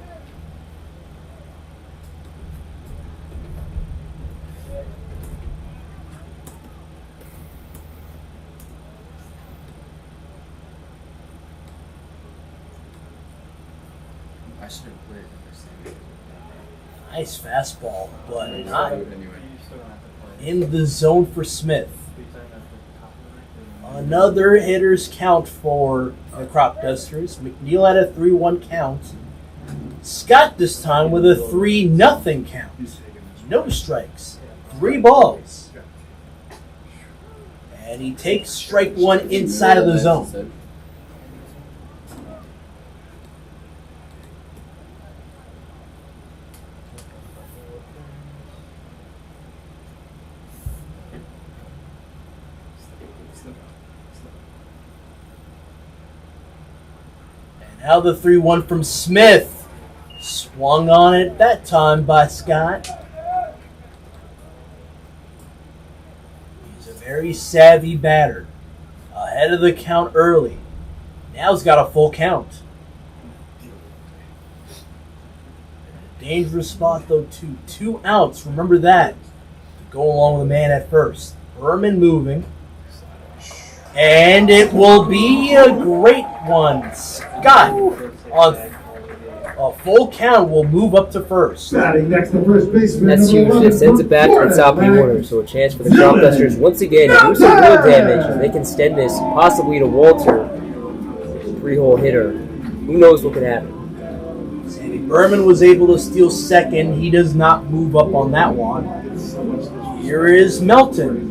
I should have played it. Nice fastball, but not in the zone for Smith. Another hitter's count for the Cropdusters. McNeil had a 3-1 count. Scott this time with a 3-0 count. No strikes. 3 balls. And he takes strike 1 inside of the zone. Now the 3-1 from Smith. Swung on it that time by Scott. He's a very savvy batter. Ahead of the count early. Now he's got a full count. Dangerous spot though too. 2 outs. Remember that. Go along with the man at first. Berman moving. And it will be a great one. Scott on a full count will move up to first. Batting next to first baseman. That's huge. It sends it back to the top of the order, so a chance for the Cropdusters once again to do some real damage. If they can extend this possibly to Walter, 3-hole hitter. Who knows what could happen? Sandy Berman was able to steal second. He does not move up on that one. Here is Melton.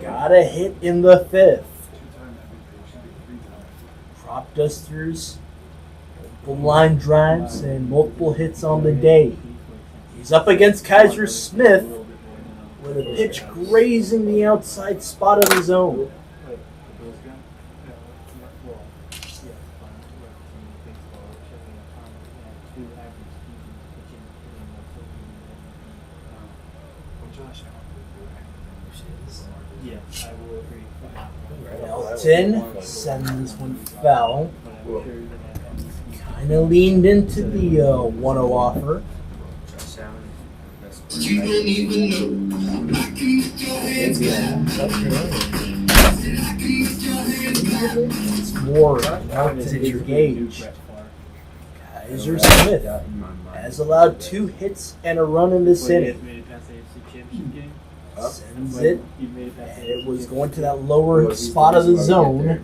Got a hit in the 5th. Cropdusters, multiple line drives and multiple hits on the day. He's up against Kaiser Smith with a pitch grazing the outside spot of the zone. Melton sends this one foul. Kind of leaned into the 1-0 offer. You don't even know. I can lift your hands back. It's more Melton engaged. Kaiser Smith has allowed 2 hits and a run in this inning. Sends it, and it was going to that lower spot of the zone.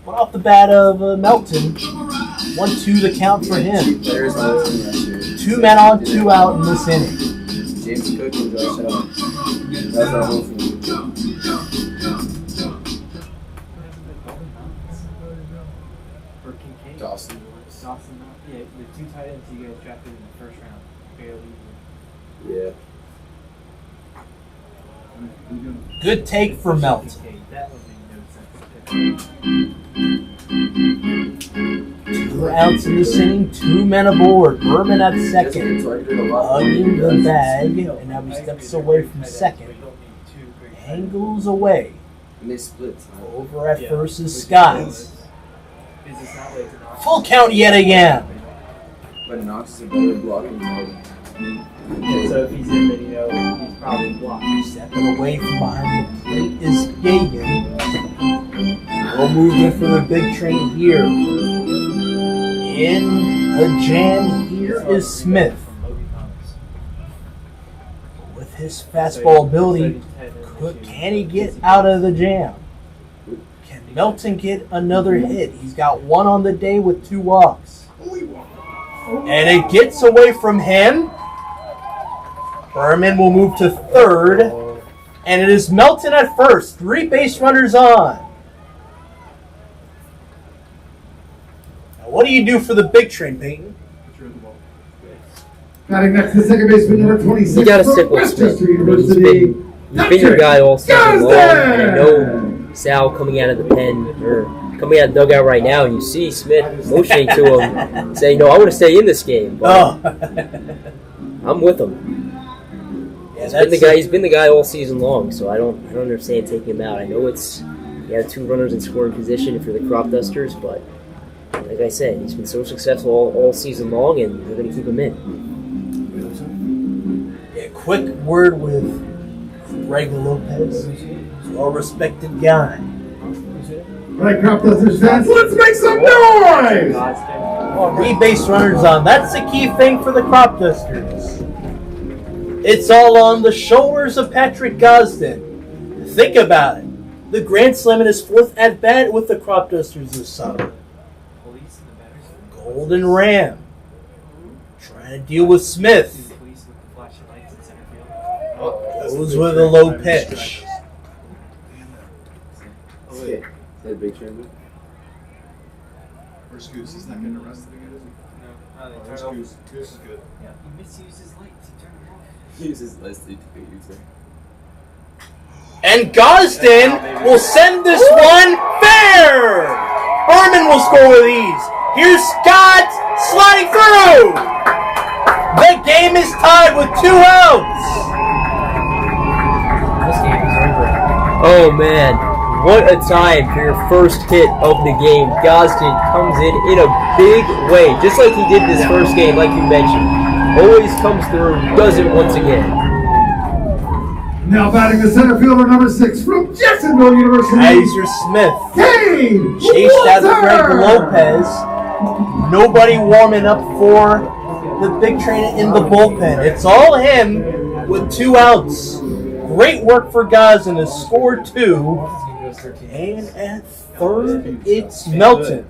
But off the bat of Melton, 1-2 the count for him. 2 men on, 2 out in this inning. James Cook and Josh Allen. That's our whole team. Dawson, yeah, the 2 tight ends you guys drafted in the first round, barely. Yeah. Good take for Melt. That would make no sense. 2 outs in this inning, 2 men aboard. Berman at second, hugging the bag, and now he steps away from second. Angles away. And they split. Over at first is Scott. Full count yet again. But Knox is a better blocking target. So if he's in, then you know he's probably blocked. Stepping away from behind the plate is Gagan. We'll move in for the big train here. In a jam here is Smith. With his fastball ability, can he get out of the jam? Can Melton get another hit? He's got 1 on the day with 2 walks. And it gets away from him. Berman will move to third. And it is Melton at first. 3 base runners on. Now what do you do for the big train, Peyton? Batting next to second baseman number 26. You got to stick with Smith. He's been your guy all season long. And I know Sal coming out of the pen, or coming out of the dugout right now, and you see Smith motioning to him, saying, "No, I want to stay in this game." But I'm with him. Yeah, He's been the guy all season long, so I don't understand taking him out. I know it's you have 2 runners in scoring position if you're the Cropdusters, but like I said, he's been so successful all season long, and they're going to keep him in. Yeah, quick word with Greg Lopez, well-respected guy. Right, Cropdusters fans, let's make some noise! 3 base runners on. That's the key thing for the Cropdusters. It's all on the shoulders of Patrick Gosden. Think about it. The Grand Slam in his 4th at-bat with the Cropdusters this summer. Golden Ram. Trying to deal with Smith. Goes with a low pitch. Is that a big train? Where's Goose? He's not getting arrested again, is he? No, Where's Goose? Goose is good. Yeah, he misuses lights. He turned them off. He uses less to use it. And Gosden will send this one fair. Berman will score with ease. Here's Scott sliding through. The game is tied with 2 outs. This game is over. Oh man, what a time for your first hit of the game. Gosden comes in a big way, just like he did this first game, like you mentioned. Always comes through, does it once again. Now batting the center fielder number 6 from Jacksonville University. Kaiser Smith. Kane Chased out of Walter. Greg Lopez. Nobody warming up for the big train in the bullpen. It's all him with 2 outs. Great work for Gosden to score 2. And at third, it's Melton.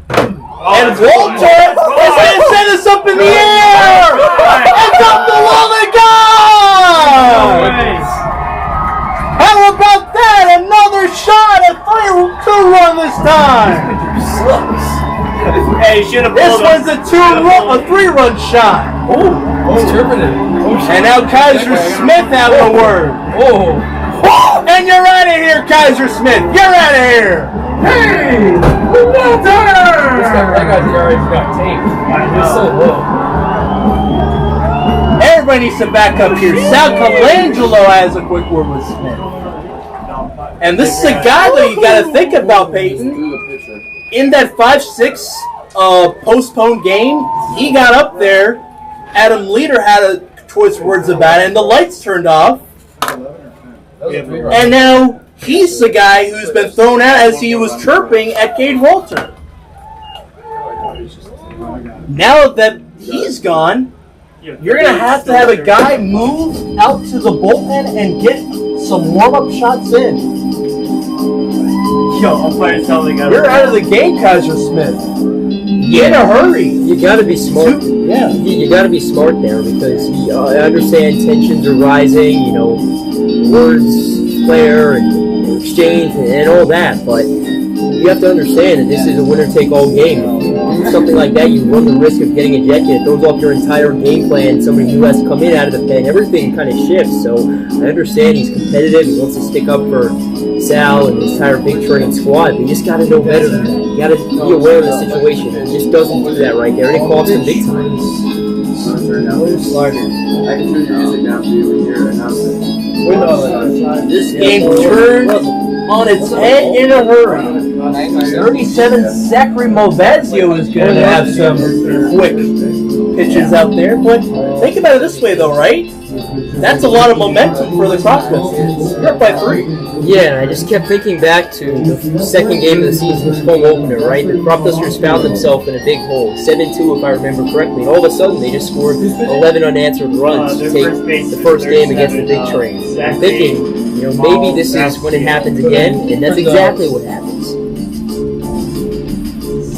And Walter is going to send us up in the air! It's up the wall to go! How about that? Another shot at 2-run this time! Hey, you should have This one's a 3-run shot. He's chirping it. And now Kaiser Smith having a word. And you're out of here, Kaiser Smith. You're out of here. Hey, Walter! That guy's already got tape. He's so low. Everybody needs to back up here. Sal Colangelo has a quick word with Smith. And this is a guy that you got to think about, Peyton. In that 5-6 postponed game, he got up there. Adam Leader had a choice words about it, and the lights turned off. And now he's the guy who's been thrown out as he was chirping at Cade Walter. Now that he's gone, you're going to have a guy move out to the bullpen and get some warm-up shots in. You're out of the game, Kaiser Smith. In a hurry. You got to be smart. You got to be smart there because I understand tensions are rising. Words flare and exchange and all that, but you have to understand that this is a winner-take-all game. If you do something like that, you run the risk of getting ejected. It throws off your entire game plan. Somebody who has to come in out of the pen, everything kind of shifts. So I understand he's competitive. He wants to stick up for Sal and his entire big train squad. But you just got to know better than that. You got to be aware of the situation. He just doesn't do that right there, and it costs him big time. I can turn your music down for you when you're announcing. This game turned on its head in a hurry. 37 Zachary Movazio is going to have some quick pitches out there. But think about it this way, though, right? That's a lot of momentum for the Cropdusters. You're up by 3. Yeah, I just kept thinking back to the second game of the season's home opener, right? The Cropdusters found themselves in a big hole, 7-2 if I remember correctly. And all of a sudden, they just scored 11 unanswered runs to take the first game against the Big Train. I'm thinking, maybe this is when it happens again, and that's exactly what happens.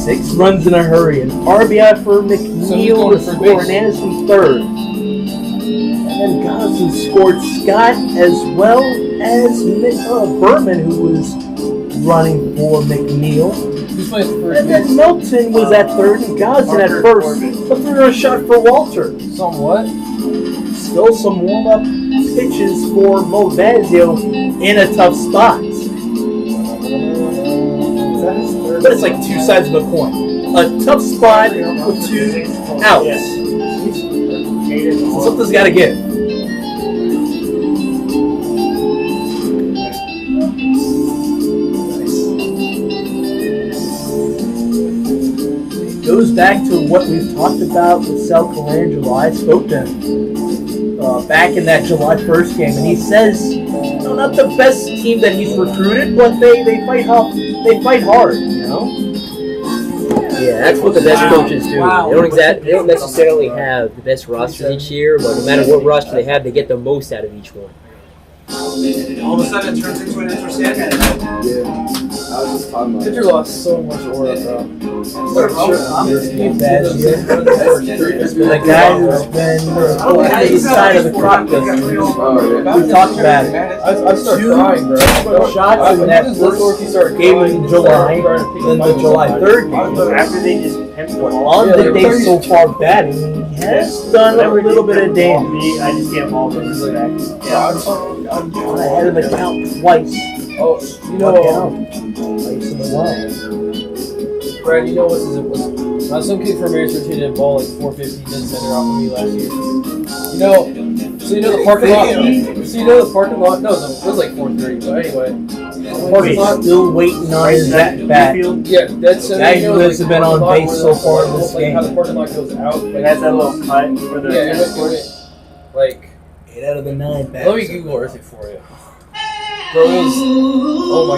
6 runs in a hurry. An RBI for McNeil to score Hernandez from third. And then Gosson scored Scott as well as Berman, who was running for McNeil. And then Milton was at third and Gosson at first. A 3-run shot for Walter. Somewhat. Still some warm-up pitches for Movazio in a tough spot. But it's like two sides of a coin. A tough spot with 2 outs. So something's got to give. It goes back to what we've talked about with Sal Colangelo. I spoke to him back in that July 1st game, and he says, not the best team that he's recruited, but they fight hard. They fight hard, Yeah, that's what the best coaches do. They don't necessarily have the best roster each year, but no matter what roster they have, they get the most out of each one. All of a sudden, it turns into an interesting game. Yeah. I was just talking about Pitcher lost so much aura, bro. The guy who's been on the side of the Cropdusters. We talked about it. I started crying, bro. Shots in that first game in July, then the July 3rd game. After they just pimped the ball. On the day so far batting, he has done a little bit of damage. I just get all the respect. Gone ahead of the count twice. Oh, Twice in a while. Brad, you know what's some kid from Mary's routine did ball like 450 did center off of me last year. The parking lot. No, it was like 430, but anyway. Still waiting on his bat. Yeah, that's guys who has been on base so far in this game. How the parking lot goes out. It has that little cut for the like 8 out of the 9 bats. Let me Google Earth it for you. Bro, it was, oh my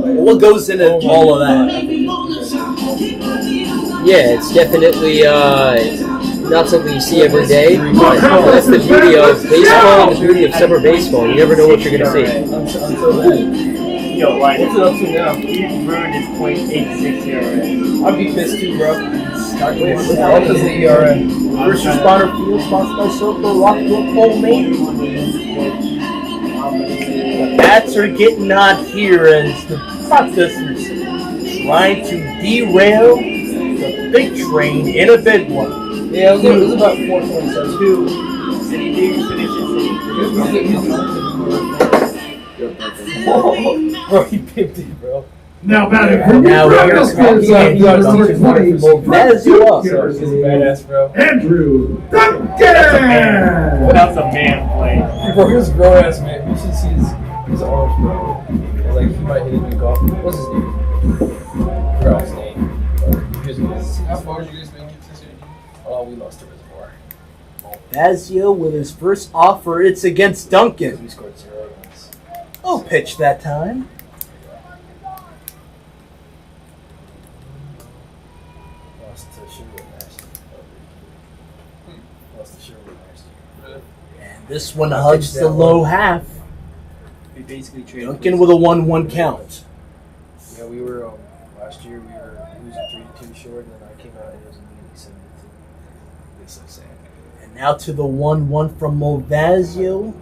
god. What goes into all of that? Yeah, it's definitely not something you see every day, but that's the beauty of baseball and the beauty of summer baseball. You never know what you're going to see. Until then. Yo, like, what's it up to now? He's ruined his .86 ERA. I'd be pissed too, bro. What is the ERA? First responder field, sponsored by Circle, Rockville, Olney. The bats are getting on here as the Cropdusters trying to derail the big train in a big one. Yeah, it was about 427. City Davis finishes Bro, he pimped it, bro. Now batting from Now we're Cropdusters, number 20, That's you up. Badass, bro. Andrew Duncan. That's a man play. Bro, he was a grown ass man. You should see his arms, bro. Like, he might hit him in golf. What's his name? Forgot his name. How far did you guys make it this year? Oh, we lost the reservoir. Bazio with his first offer. It's against Duncan. We scored 0 runs. Oh, pitch that time. Lost to Sherwood last year. And this one hugs the low half. We basically traded. Duncan with a 1-1 count. Yeah, we were last year. We were losing 3-2 short, and then I came out and it was immediately 7-2. It's so sad. And now to the 1-1 from Movazio.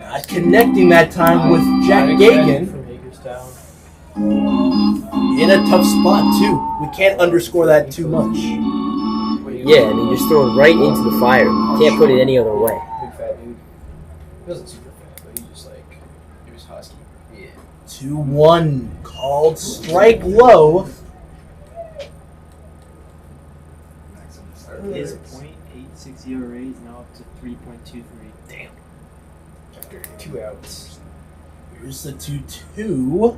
Not connecting that time with Jack Gagan. From Hagerstown. in a tough spot, too. We can't underscore that too much. Yeah, I mean, just throw it right into the fire. Can't put it any other way. Big fat dude. He wasn't super fat, but he just like, he was husky. Yeah. 2-1, called strike low. His .86 ERA is now up to 3.23. Damn. After 2 outs. Here's the 2-2.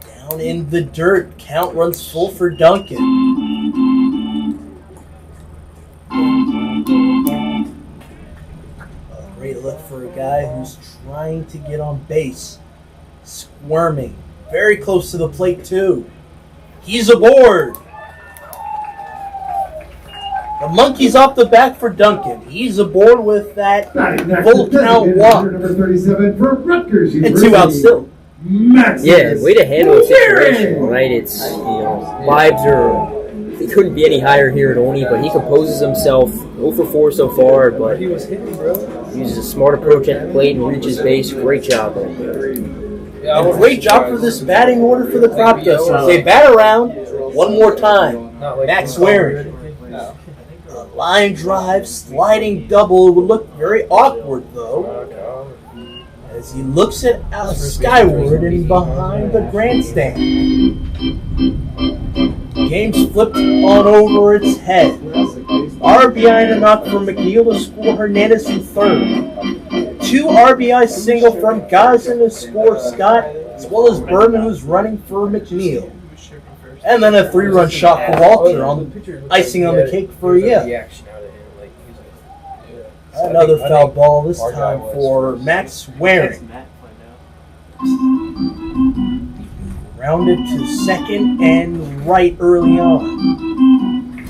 Down in the dirt. Count runs full for Duncan. A great look for a guy who's trying to get on base. Squirming. Very close to the plate, too. He's aboard. The monkey's off the back for Duncan. He's aboard with that full count walk. Number 37 for Rutgers And 2 outs still. Yeah, way to handle the situation, right? It's, vibes they couldn't be any higher here at Olney, but he composes himself. 0 for 4 so far, but He was hitting, bro. uses a smart approach at the plate and reaches base. Great job. Yeah, And great job for this batting order for the Cropdusters. They bat around one more time. Max Waring. No. A line drive, sliding double. It would look very awkward, though, as he looks at skyward and behind the grandstand. Game's flipped on over its head. RBI and a knock from McNeil to score Hernandez in third. 2 RBI single from Gazin to score Scott, as well as Berman, who's running for McNeil. And then a 3-run shot for Walter on icing on the cake for Yale. Another foul ball, this time for Max Waring. Rounded to second and right early on.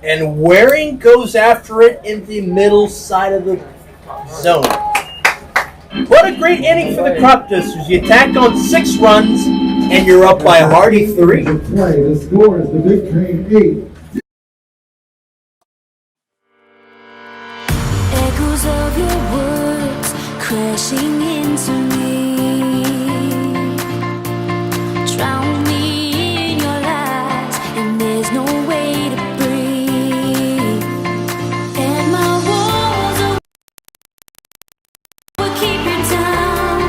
And Waring goes after it in the middle side of the zone. What a great inning for the Cropdusters. You attacked on 6 runs, and you're up by a hearty 3. The score is the Big Train 8. Echoes of your words crashing into me. Drown me in your lies, and there's no way to breathe. And my walls will keep you down.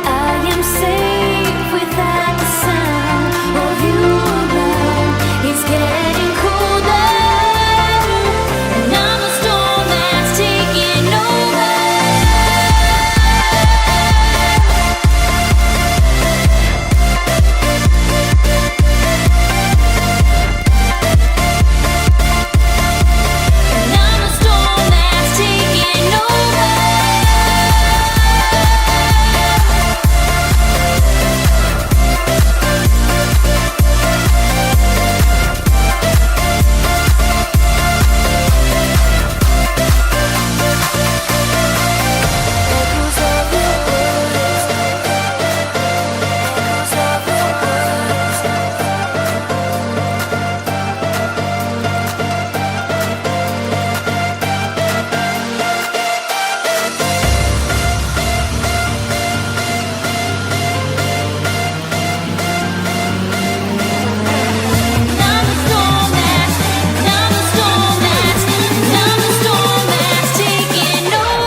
I am safe without the sound of you around. It's getting colder, and I'm a storm that's taking over. And I'm a storm that's taking over. Echoes of your words. Echoes of your words. I'm a storm that's taking over.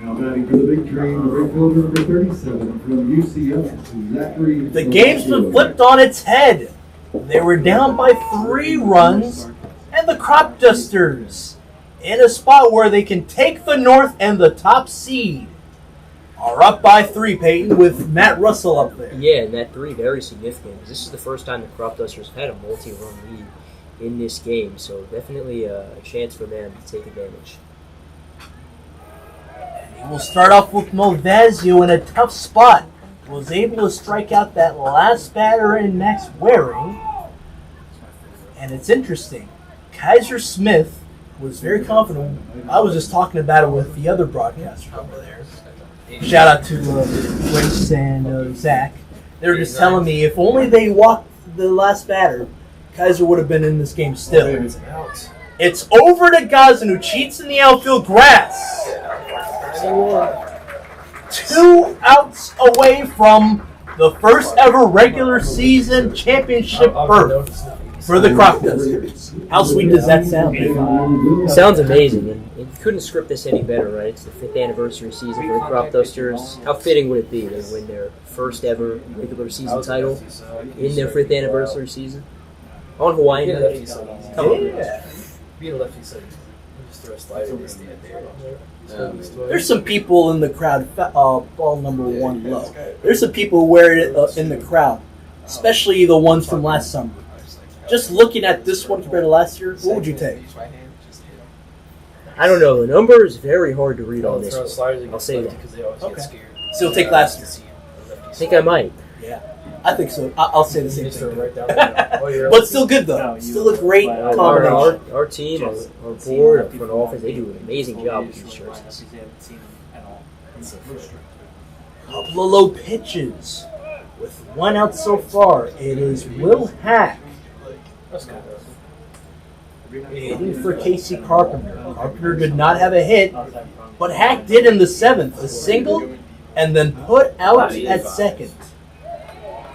Now batting for the Big Train, the right fielder number 37 from UCF, Zachary. The game's been flipped on its head. They were down by 3 runs, and the Cropdusters, in a spot where they can take the North and the top seed, are up by 3, Peyton, with Matt Russell up there. Yeah, and that 3 very significant, because this is the first time the Cropdusters have had a multi-run lead in this game, so definitely a chance for them to take advantage. We'll start off with Movazio in a tough spot. Was able to strike out that last batter in Max Waring. And it's interesting. Kaiser Smith was very confident. I was just talking about it with the other broadcaster over there. Shout out to Grace and Zach. They were just telling me if only they walked the last batter, Kaiser would have been in this game still. It's over to Gazan, who cheats in the outfield grass. 2 outs away from the first ever regular season championship berth for the Cropdusters. How sweet does that sound? Sounds amazing, and you couldn't script this any better, right? It's the 5th anniversary season for the Cropdusters. How fitting would it be to win their first ever regular season title in their 5th anniversary season on Hawaii? Yeah. Being a lefty, so you just throw a slider in the stand there. There's some people in the crowd, ball number 1 low. There's some people who wear it in the crowd, especially the ones from last summer. Just looking at this one compared to last year, what would you take? I don't know. The number is very hard to read on this one. I'll say that. Okay. So you'll take last year? I think I might. Yeah, I think so. I'll say the same thing. But still good, though. Still a great combination. Our team, our board, our front office, they do an amazing job with these jerseys. Couple of low pitches. With 1 out so far, it is Will Hack hitting for Casey Carpenter. Carpenter did not have a hit, but Hack did in the 7th. A single, and then put out at second.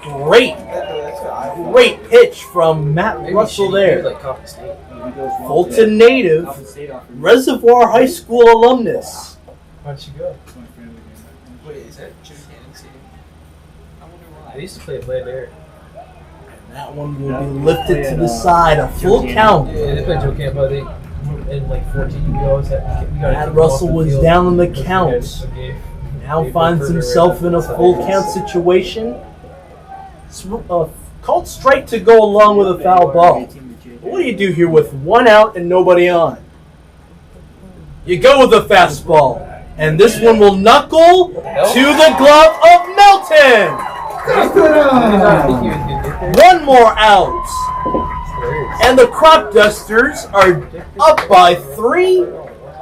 Great pitch from Matt Russell there. Fulton native, Reservoir High School alumnus. Why'd you go? Wait, is that Jim Cannon Stadium? I wonder why. They used to play at Bland Air. That one will be lifted to the side, a full count. Yeah, they played Joe Camp, but they in like 14 goals. Matt Russell was down on the count. Now finds himself in a full count situation. Called strike to go along with a foul ball. What do you do here with 1 out and nobody on? You go with a fastball. And this one will knuckle to the glove of Melton. 1 more out. And the Cropdusters are up by 3.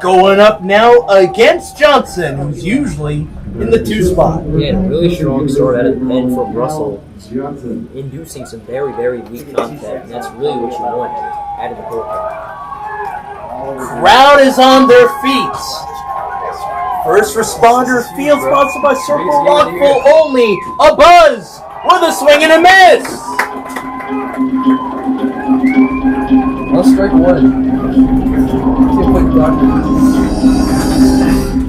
Going up now against Johnson, who's usually in the 2 spot. Yeah, a really strong start out of the pen from Russell, inducing some very, very weak contact, and that's really what you want out of the bullpen. Crowd is on their feet. First responder field sponsored by Circle Rockville Olney. A buzz with a swing and a miss. I'll strike 1.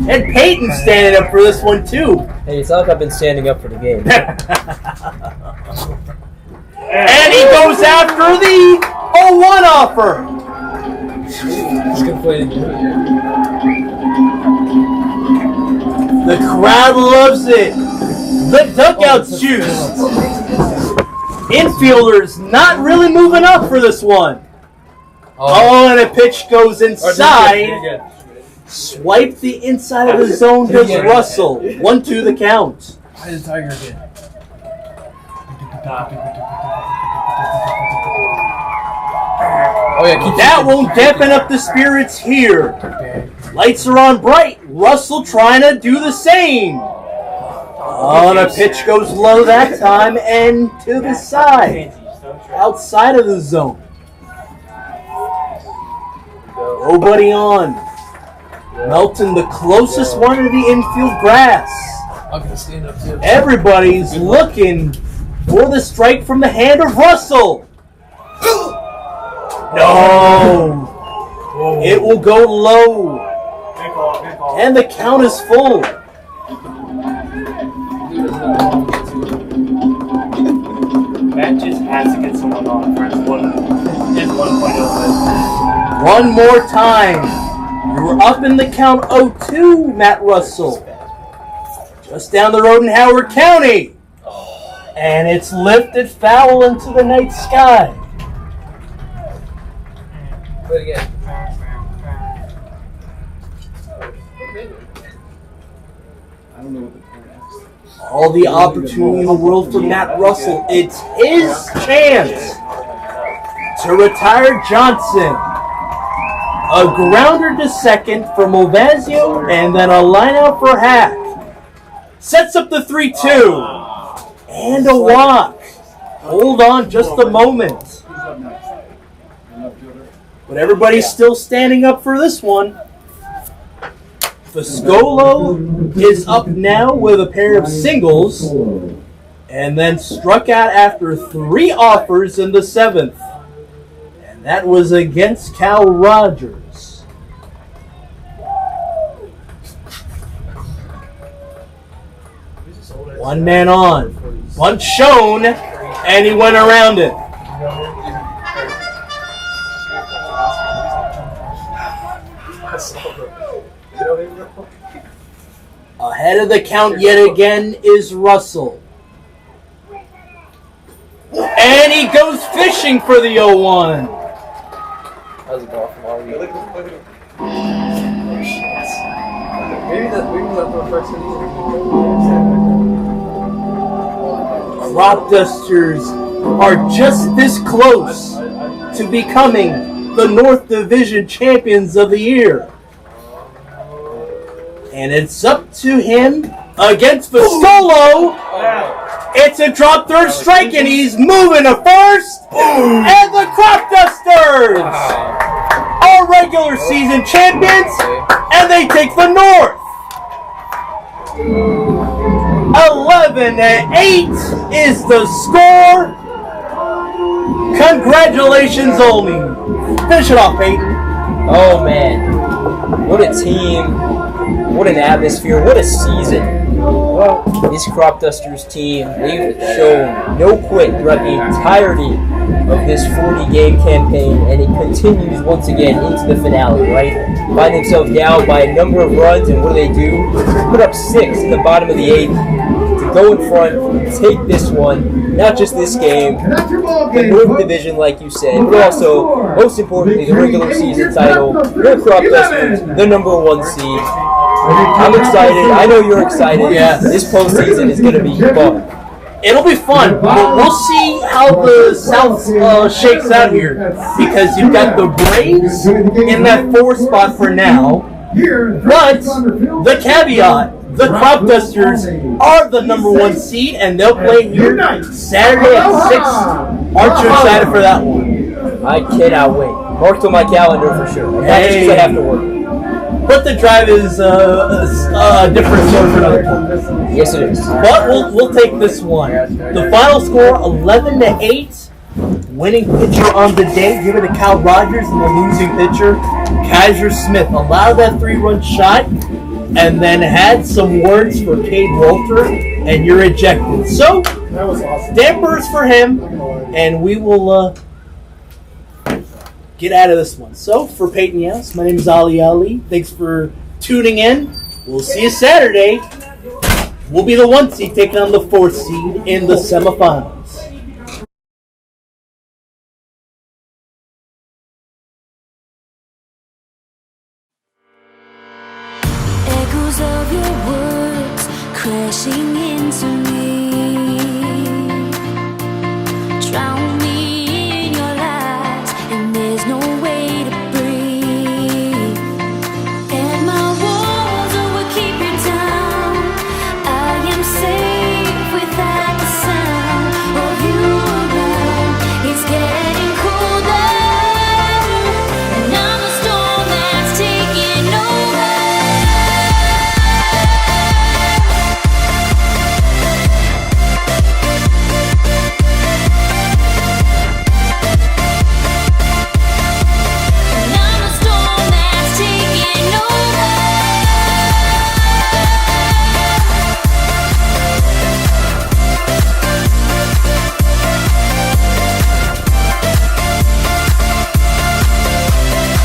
And Peyton's standing up for this one too. Hey, it's not like I've been standing up for the game. And he goes after the 0-1 offer. He's gonna play it again. The crowd loves it. The dugout's juice. Infielders not really moving up for this one. Oh, and a pitch goes inside. Swipe the inside of the zone does Russell. 1-2 the count. Why is the Tiger again? Oh yeah, that won't dampen up the spirits here. Lights are on bright. Russell trying to do the same. Oh, and a pitch goes low that time and to the side. Outside of the zone. Nobody on. Melton, the closest one to the infield grass. I'm gonna stand up too. Everybody's looking for the strike from the hand of Russell. No. It will go low. And the count is full. Matt just has to get someone on for his 1.0. One more time. You're up in the count 0-2, Matt Russell. Just down the road in Howard County. And it's lifted foul into the night sky. Play it again. don't know what the point is. All the opportunity in the world for Matt Russell. It's his chance to retire Johnson. A grounder to second for Movazio, and then a line out for Hack. Sets up the 3-2. And a walk. Hold on just a moment. But everybody's still standing up for this one. Foscolo is up now with a pair of singles, and then struck out after 3 offers in the 7th. And that was against Cal Rogers. One man on. Bunch shown, and he went around it. Ahead of the count yet again is Russell. And he goes fishing for the 0-1. How's it going from all you? Maybe that's the first one. Cropdusters are just this close to becoming the North Division champions of the year. And it's up to him against Foscolo. It's a drop third strike, and he's moving to first. And the Cropdusters are regular season champions, and they take the North. 11-8 is the score. Congratulations, Olney. Finish it off, Peyton. Oh man, what a team, what an atmosphere, what a season. This Cropdusters team, they've shown no quit throughout the entirety of this 40-game campaign, and it continues once again into the finale, right? Find themselves down by a number of runs, and what do? Put up 6 in the bottom of the 8th to go in front and take this one, not just this game, the North Division, like you said, but also, most importantly, the regular season title. Your Cropdusters, the #1 seed. I'm excited. I know you're excited. Yes. This postseason is going to be fun. It'll be fun, but we'll see how the South shakes out here, because you've got the Braves in that 4th spot for now, but the caveat, the Cropdusters are the #1 seed, and they'll play here Saturday at 6. Aren't you excited for that one? I cannot wait. Marked on my calendar for sure. Not just because I have to work. But the drive is a different story for another time. Yes, it is. But we'll take this one. The final score, 11-8. Winning pitcher on the day, given to Cal Rogers, and the losing pitcher, Kaiser Smith. Allowed that 3-run shot, and then had some words for Cade Walter, and you're ejected. So, dampers for him, and we will get out of this one. So, for Peyton Yass, my name is Ali. Thanks for tuning in. We'll see you Saturday. We'll be the 1 seed taking on the 4th seed in the semifinals. Echoes of your words crashing in.